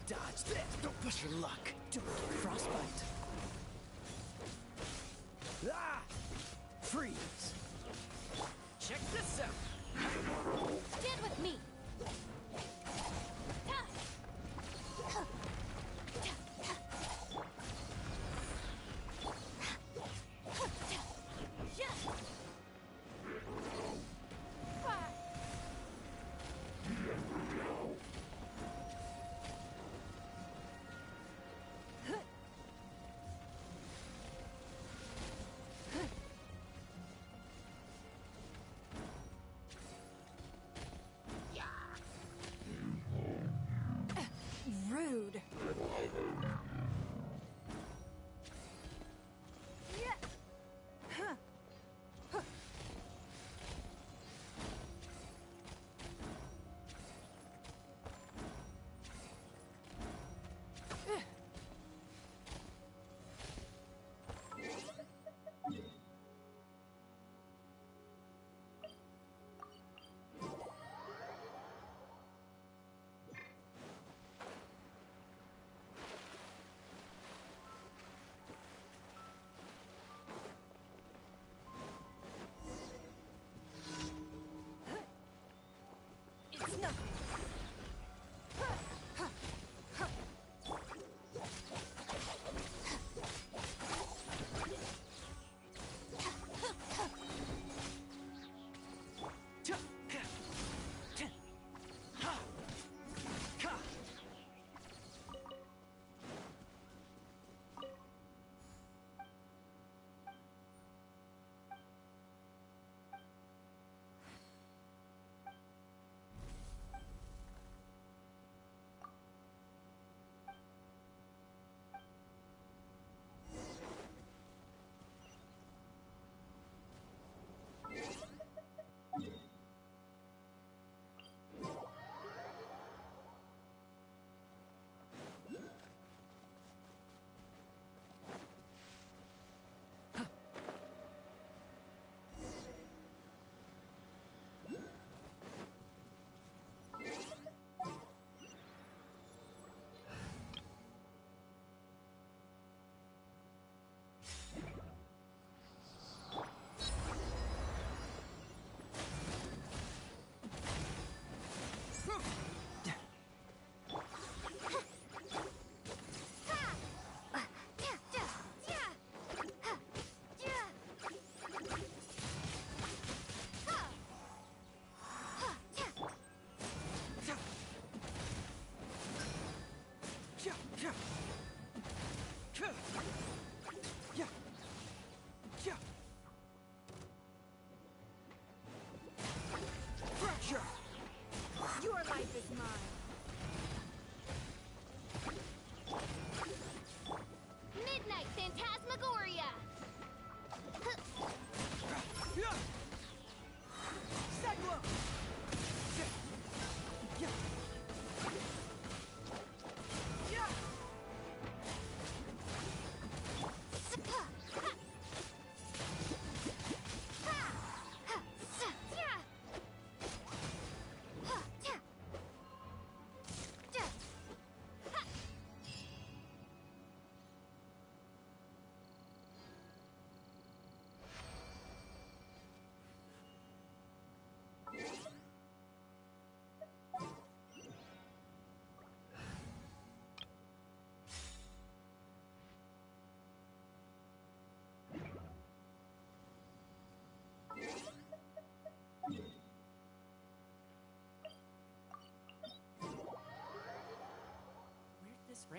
Dodge this! Don't push your luck! Don't get frostbite! Ah! Freeze! Check this out! Stand with me!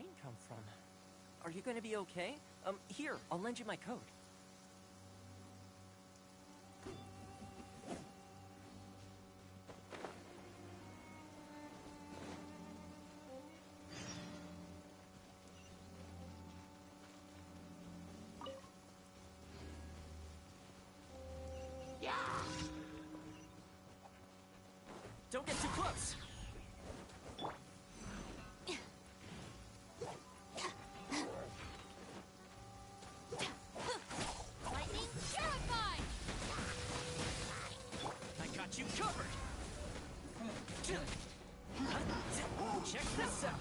rain come from? Are you gonna be okay? Here, I'll lend you my coat. Don't get too close! Lightning purified! I got you covered! Check this out!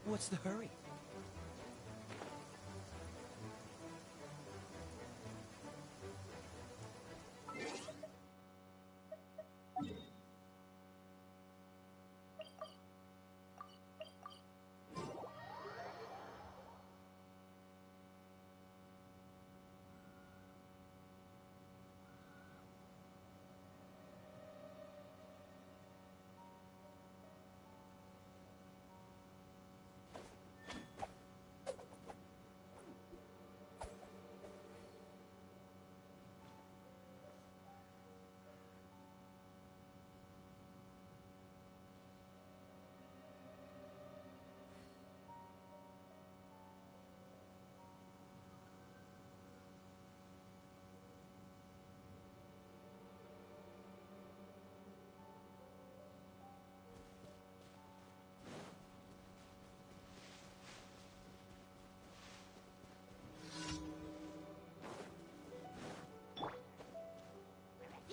What's the hurry?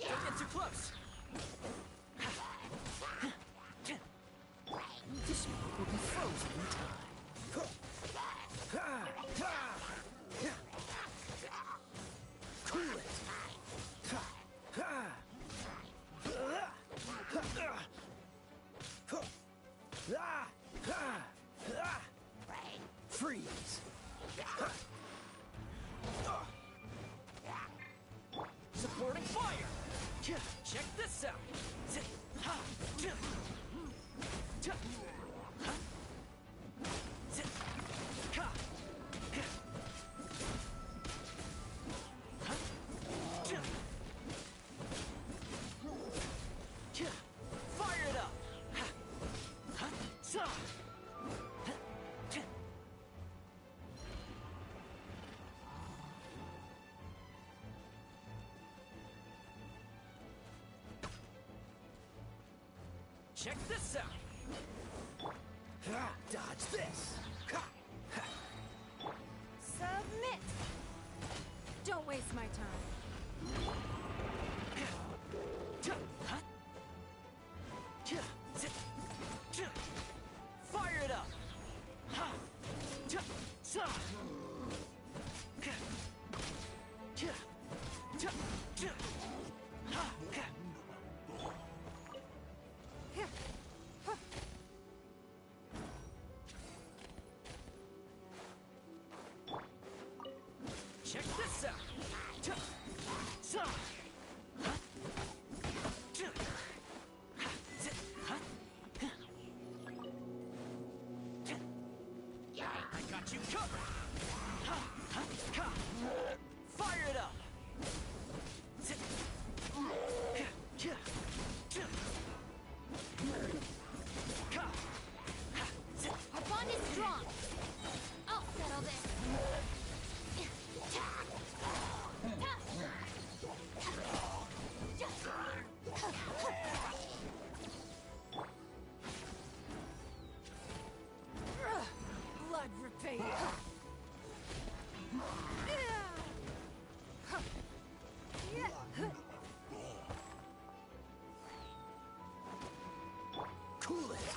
Don't get too close! This one will be frozen in time. Cool it! Freeze! Supporting fire! Check this out! Fire it up! Check this out! Dodge this! Submit! Don't waste my time. Fire it up! Check this out! repay you. Cool it.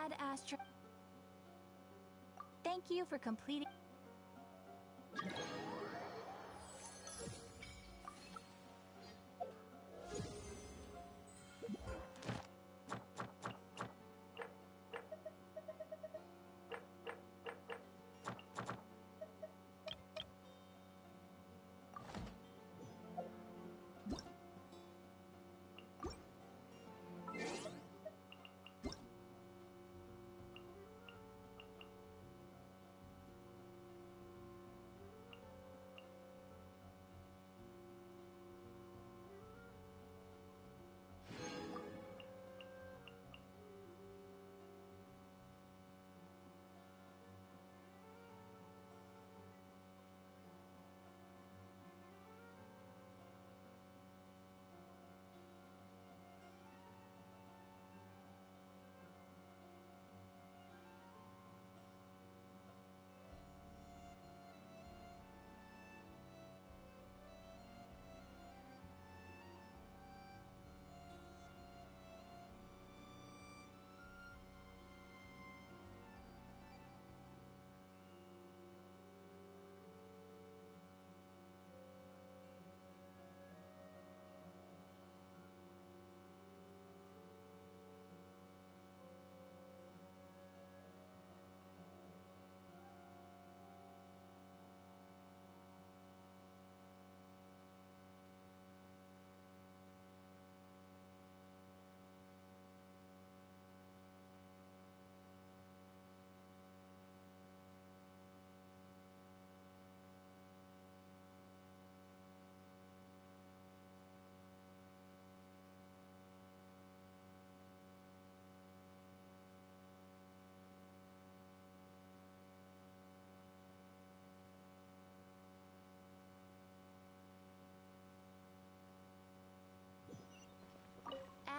Ad Astra. Thank you for completing.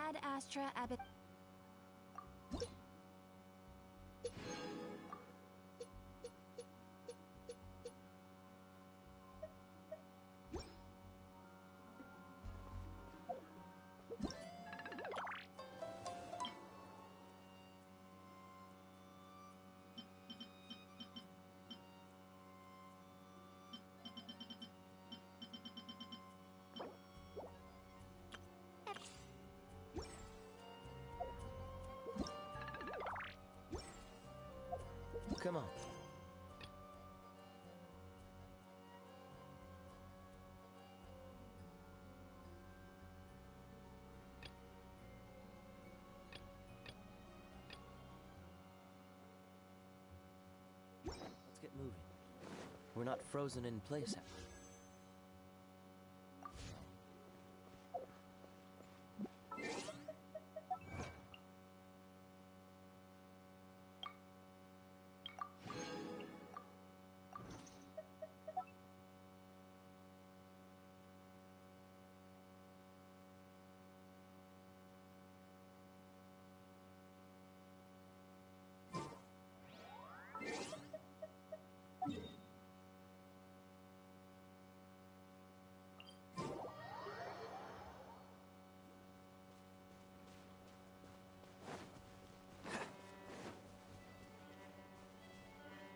Ad Astra Abbot. Come on. Let's get moving. We're not frozen in place.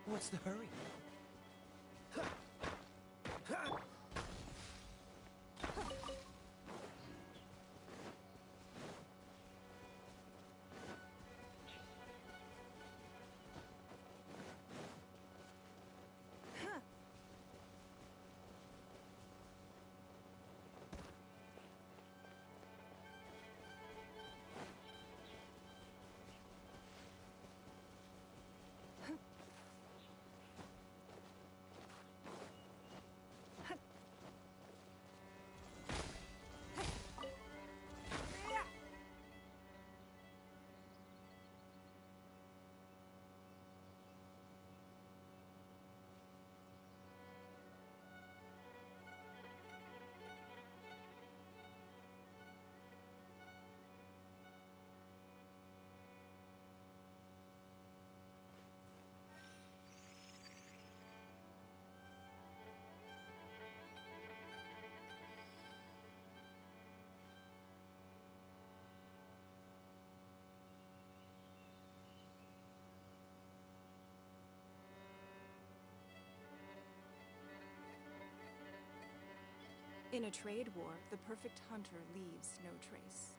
What's the hurry? In a trade war, the perfect hunter leaves no trace.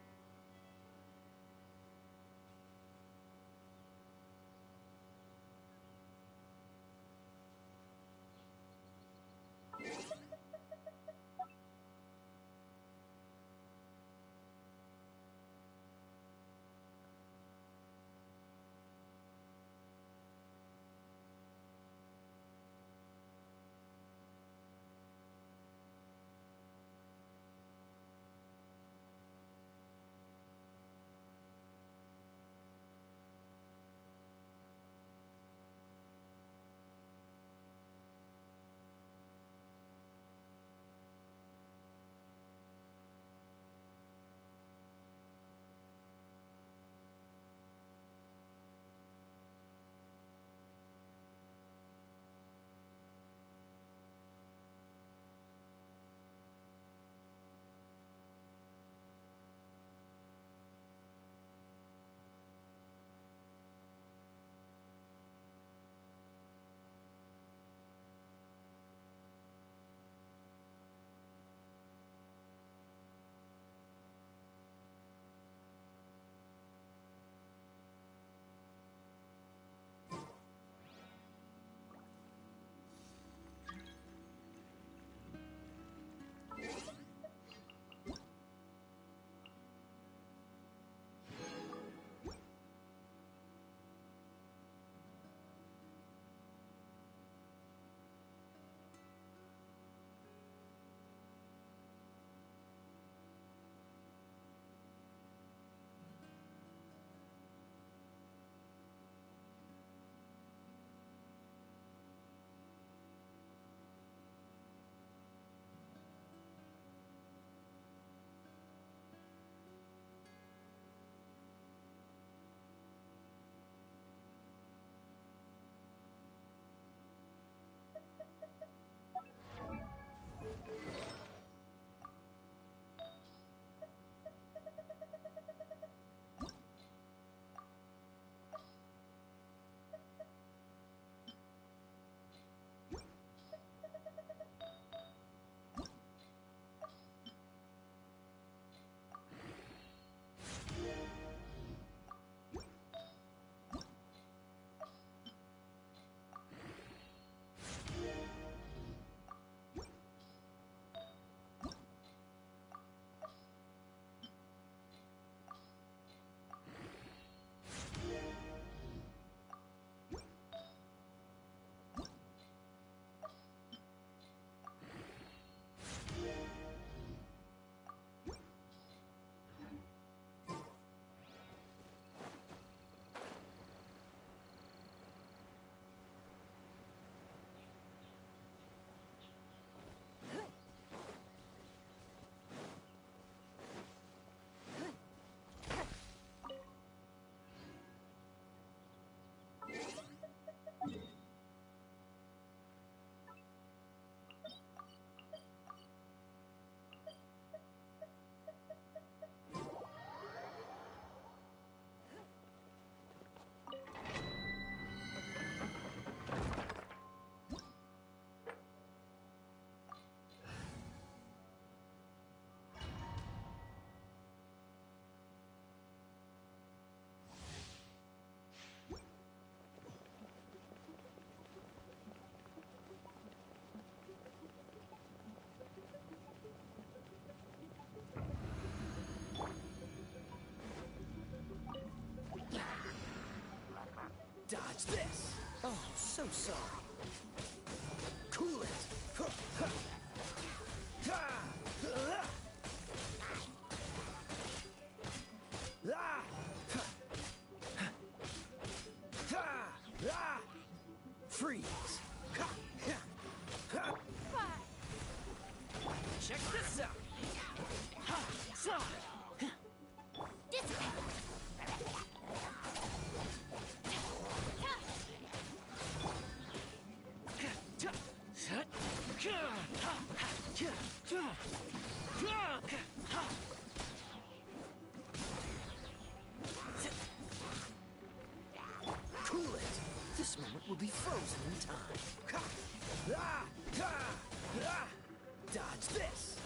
this! Oh, so sorry. Cool it! Freeze! Check this out! Cool it! This moment will be frozen in time. Dodge this!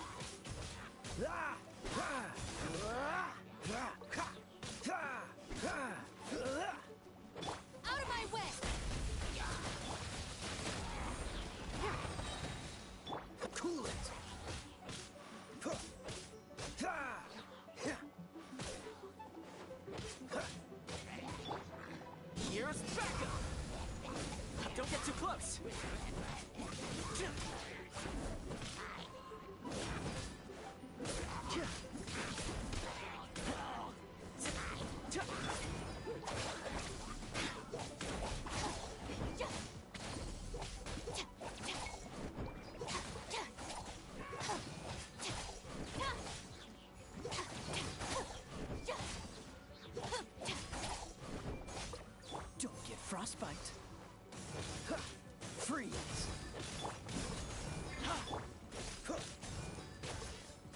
Out of my way! Cool it! Here's backup! Don't get too close! Don't get frostbite. Freeze.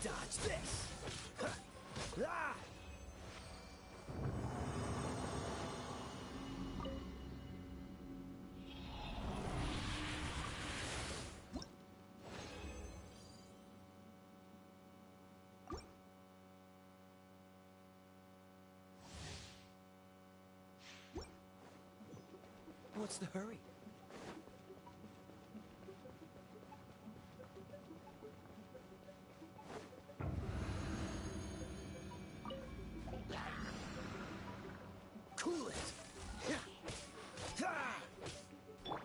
Dodge this. What's the hurry? Cool it!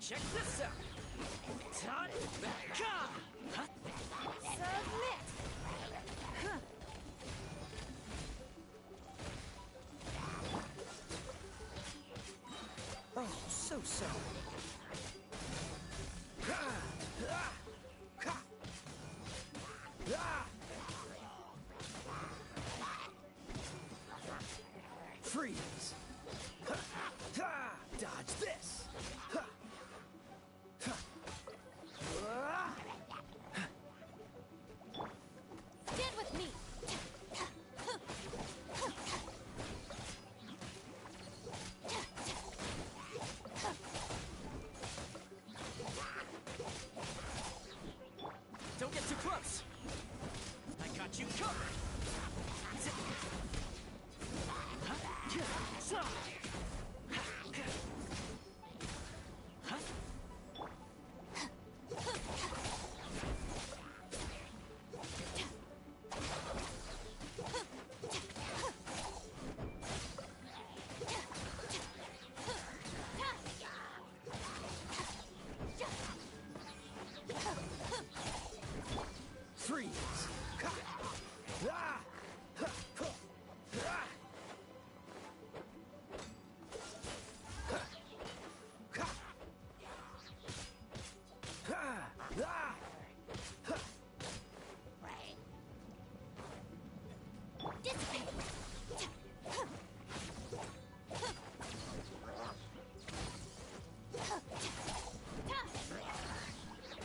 Check this out! Submit! Oh, so sorry. Freeze! Dodge this! Stand with me! Don't get too close! I got you covered! Freeze!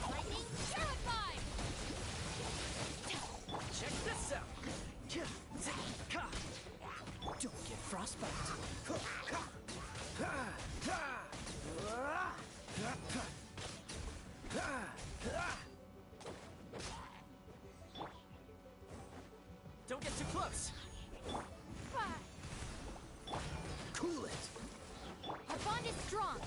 Lightning terrified! Check this out! Don't get frostbite! Don't get too close! Cool it! Our bond is strong!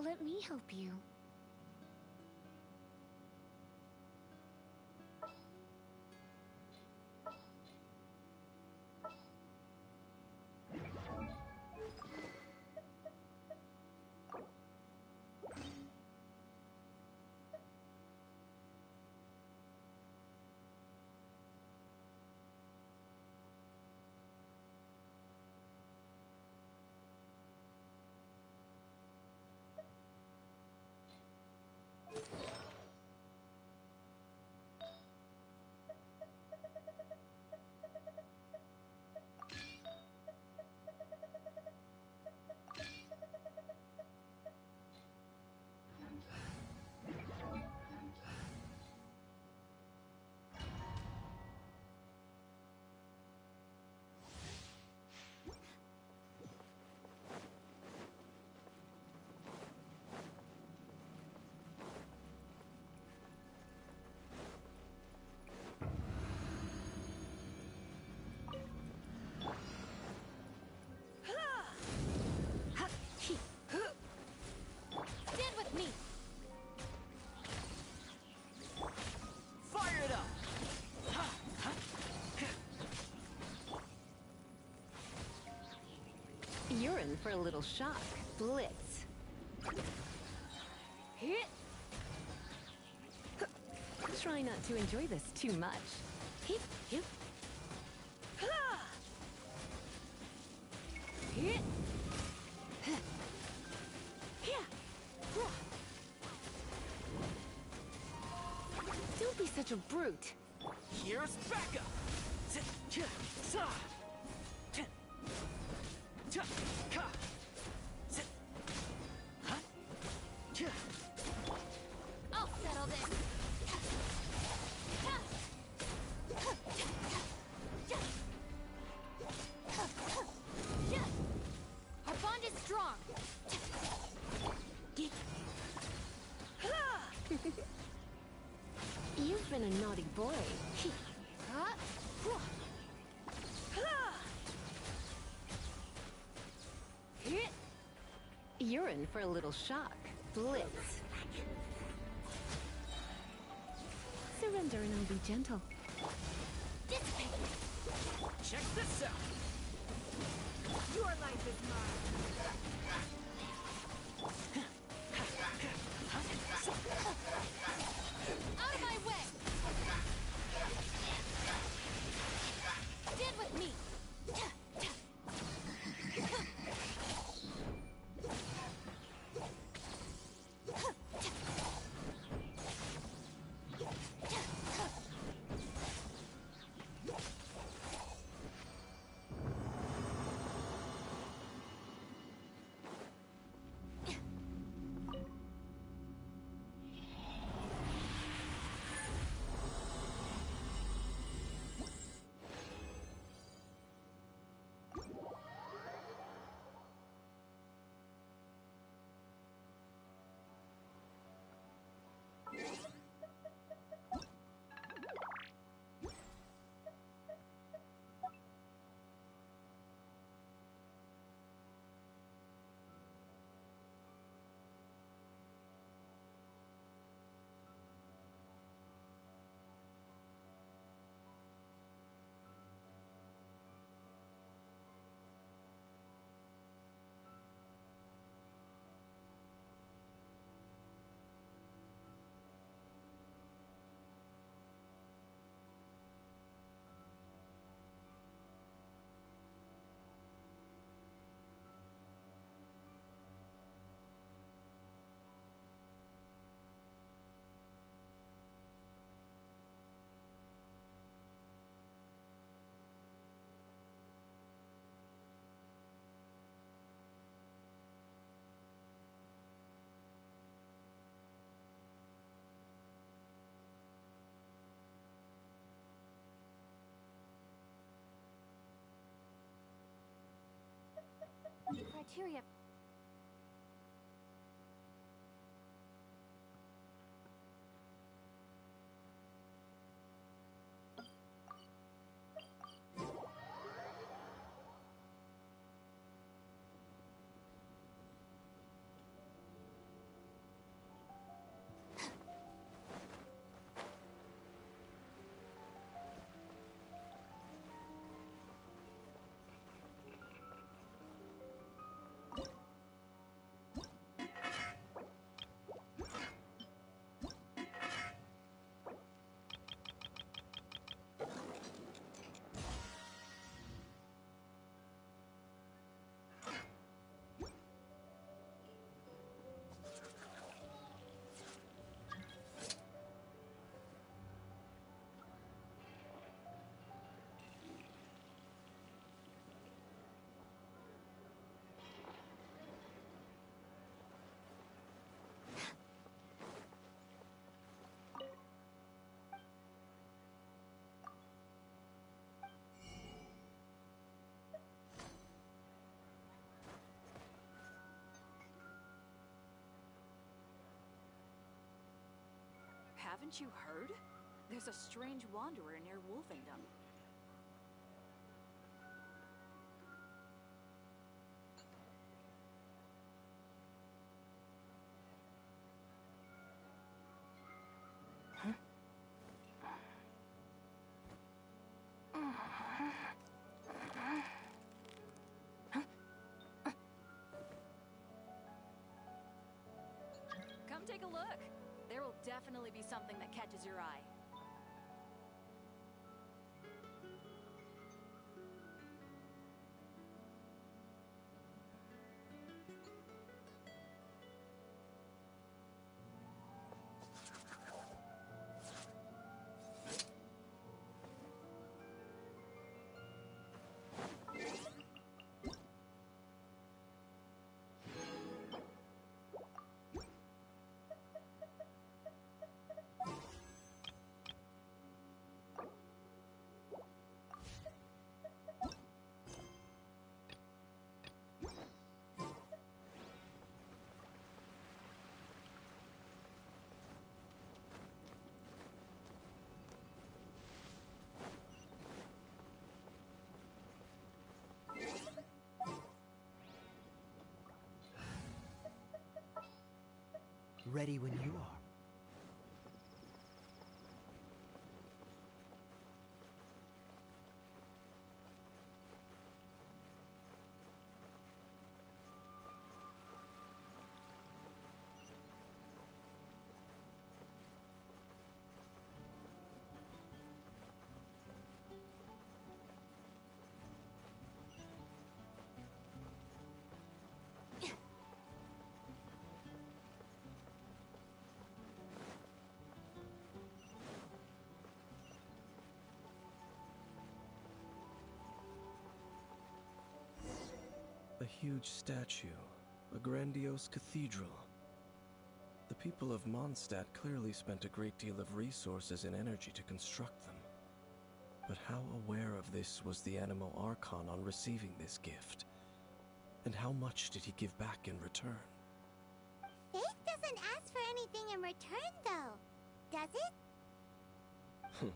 Let me help you. Stand with me! Fire it up! You're in for a little shock. Blitz. Hit! Try not to enjoy this too much. Hip, hip. Hit! Don't be such a brute. Here's backup! I'll settle this! Our bond is strong! You've been a naughty boy. You're in for a little shock. Blitz. Surrender and I'll be gentle. Check this out! Your life is mine! Out of my way! Stand with me! Criteria. Haven't you heard? There's a strange wanderer near Wolfendom. Come take a look. There will definitely be something that catches your eye. Ready when you are. A huge statue, a grandiose cathedral. The people of Mondstadt clearly spent a great deal of resources and energy to construct them. But how aware of this was the Animo Archon on receiving this gift? And how much did he give back in return? Faith doesn't ask for anything in return, though, does it?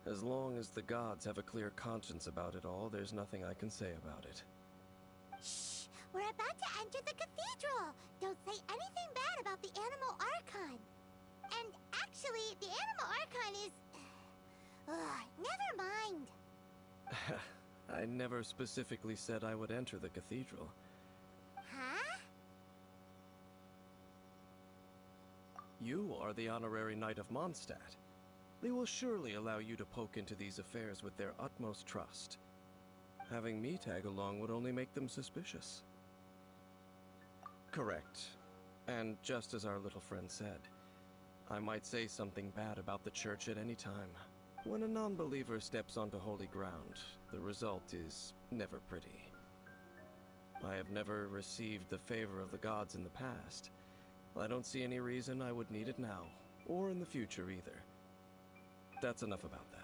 As long as the gods have a clear conscience about it all, there's nothing I can say about it. Shh! We're about to enter the cathedral! Don't say anything bad about the Animo Archon! And actually, the Animo Archon is... never mind! I never specifically said I would enter the cathedral. Huh? You are the honorary knight of Mondstadt. They will surely allow you to poke into these affairs with their utmost trust. Having me tag along would only make them suspicious. Correct. And just as our little friend said, I might say something bad about the church at any time. When a non-believer steps onto holy ground, the result is never pretty. I have never received the favor of the gods in the past. I don't see any reason I would need it now, or in the future either. That's enough about that.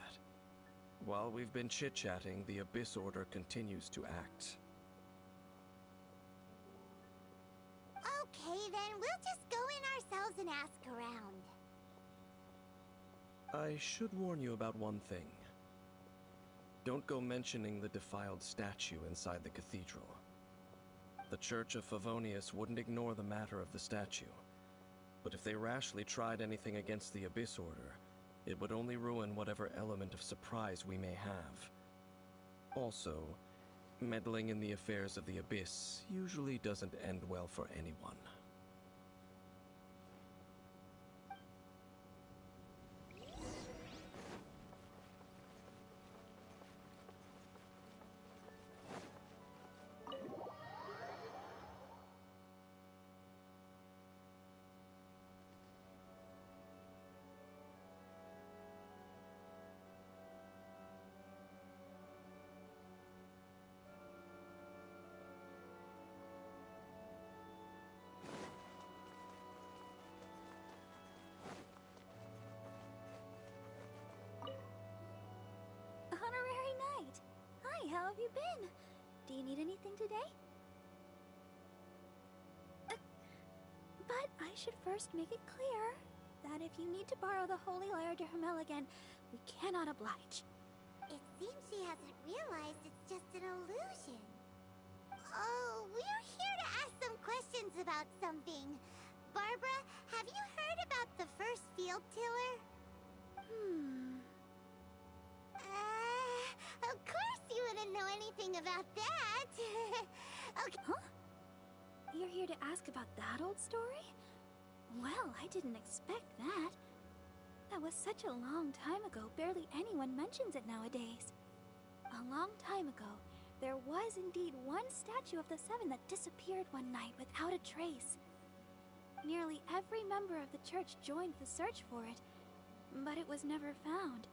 While we've been chit-chatting, the Abyss Order continues to act. Okay, then we'll just go in ourselves and ask around. I should warn you about one thing. Don't go mentioning the defiled statue inside the cathedral. The Church of Favonius wouldn't ignore the matter of the statue. But if they rashly tried anything against the Abyss Order, it would only ruin whatever element of surprise we may have. Also, meddling in the affairs of the Abyss usually doesn't end well for anyone. Honorary Knight! Hi, how have you been? Do you need anything today? But I should first make it clear. that if you need to borrow the Holy Lyre to Hermel again, we cannot oblige. It seems she hasn't realized it's just an illusion. Oh, we're here to ask some questions about something. Barbara, have you heard about the first field tiller? Of course you wouldn't know anything about that. Okay. Huh? You're here to ask about that old story? Well, I didn't expect that. That was such a long time ago, barely anyone mentions it nowadays. A long time ago, there was indeed one statue of the Seven that disappeared one night without a trace. Nearly every member of the church joined the search for it, but it was never found.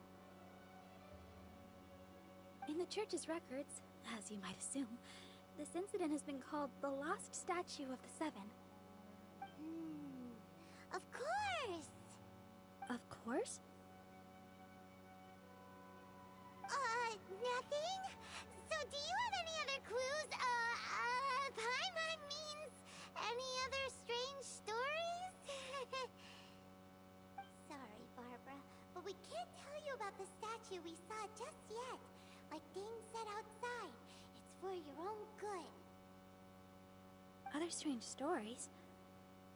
In the church's records, as you might assume, this incident has been called the Lost Statue of the Seven. Of course! Of course? Nothing? So do you have any other clues? Paimon means any other strange stories? Sorry, Barbara, but we can't tell you about the statue we saw just yet. Like Dane said outside, it's for your own good. Other strange stories?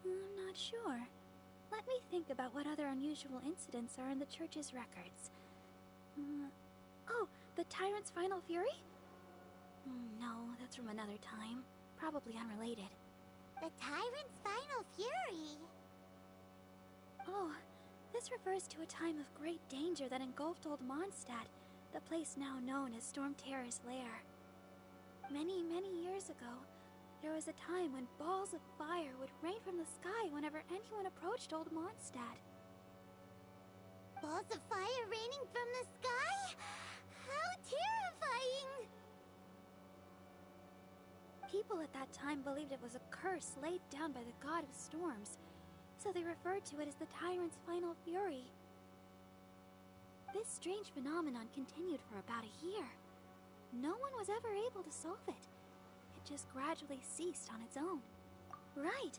I'm not sure. Let me think about what other unusual incidents are in the church's records. Oh, the Tyrant's Final Fury? No, that's from another time. Probably unrelated. The Tyrant's Final Fury? Oh, this refers to a time of great danger that engulfed Old Mondstadt, the place now known as Storm Terror's lair. Many, many years ago, there was a time when balls of fire would rain from the sky whenever anyone approached Old Mondstadt. Balls of fire raining from the sky? How terrifying! People at that time believed it was a curse laid down by the god of storms, so they referred to it as the Tyrant's Final Fury. This strange phenomenon continued for about a year. No one was ever able to solve it. It just gradually ceased on its own. Right.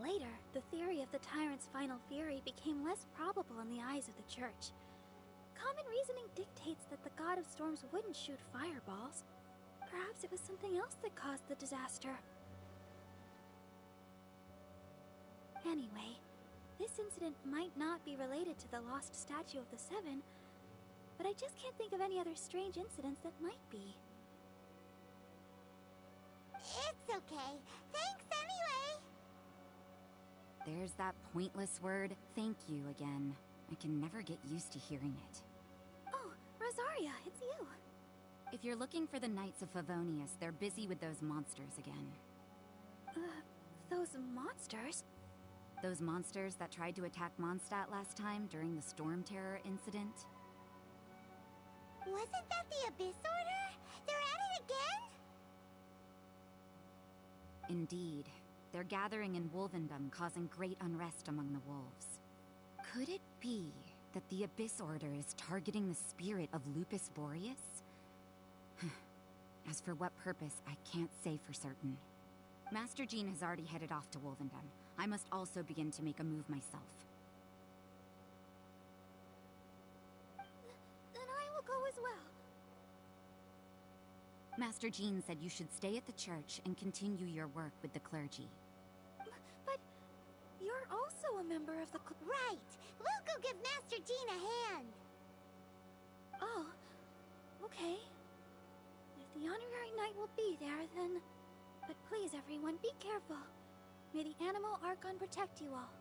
Later, the theory of the Tyrant's Final Fury became less probable in the eyes of the church. Common reasoning dictates that the god of storms wouldn't shoot fireballs. Perhaps it was something else that caused the disaster. Anyway, this incident might not be related to the lost statue of the Seven, but I just can't think of any other strange incidents that might be. It's okay. Thanks anyway! There's that pointless word, thank you, again. I can never get used to hearing it. Oh, Rosaria, it's you. If you're looking for the Knights of Favonius, they're busy with those monsters again. Those monsters? Those monsters that tried to attack Mondstadt last time during the Storm Terror incident? Wasn't that the Abyss Order? They're at it again? Indeed. They're gathering in Wolvendom, causing great unrest among the wolves. Could it be that the Abyss Order is targeting the spirit of Lupus Boreas? As for what purpose, I can't say for certain. Master Jean has already headed off to Wolvendom. I must also begin to make a move myself. Then I will go as well. Master Jean said you should stay at the church and continue your work with the clergy. But you're also a member of the Right! We'll go give Master Jean a hand! Oh, okay. If the Honorary Knight will be there, then... But please, everyone, be careful. May the Animal Archon protect you all.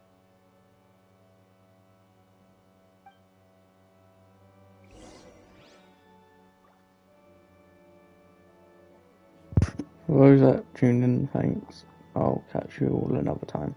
For those that tuned in, thanks. I'll catch you all another time.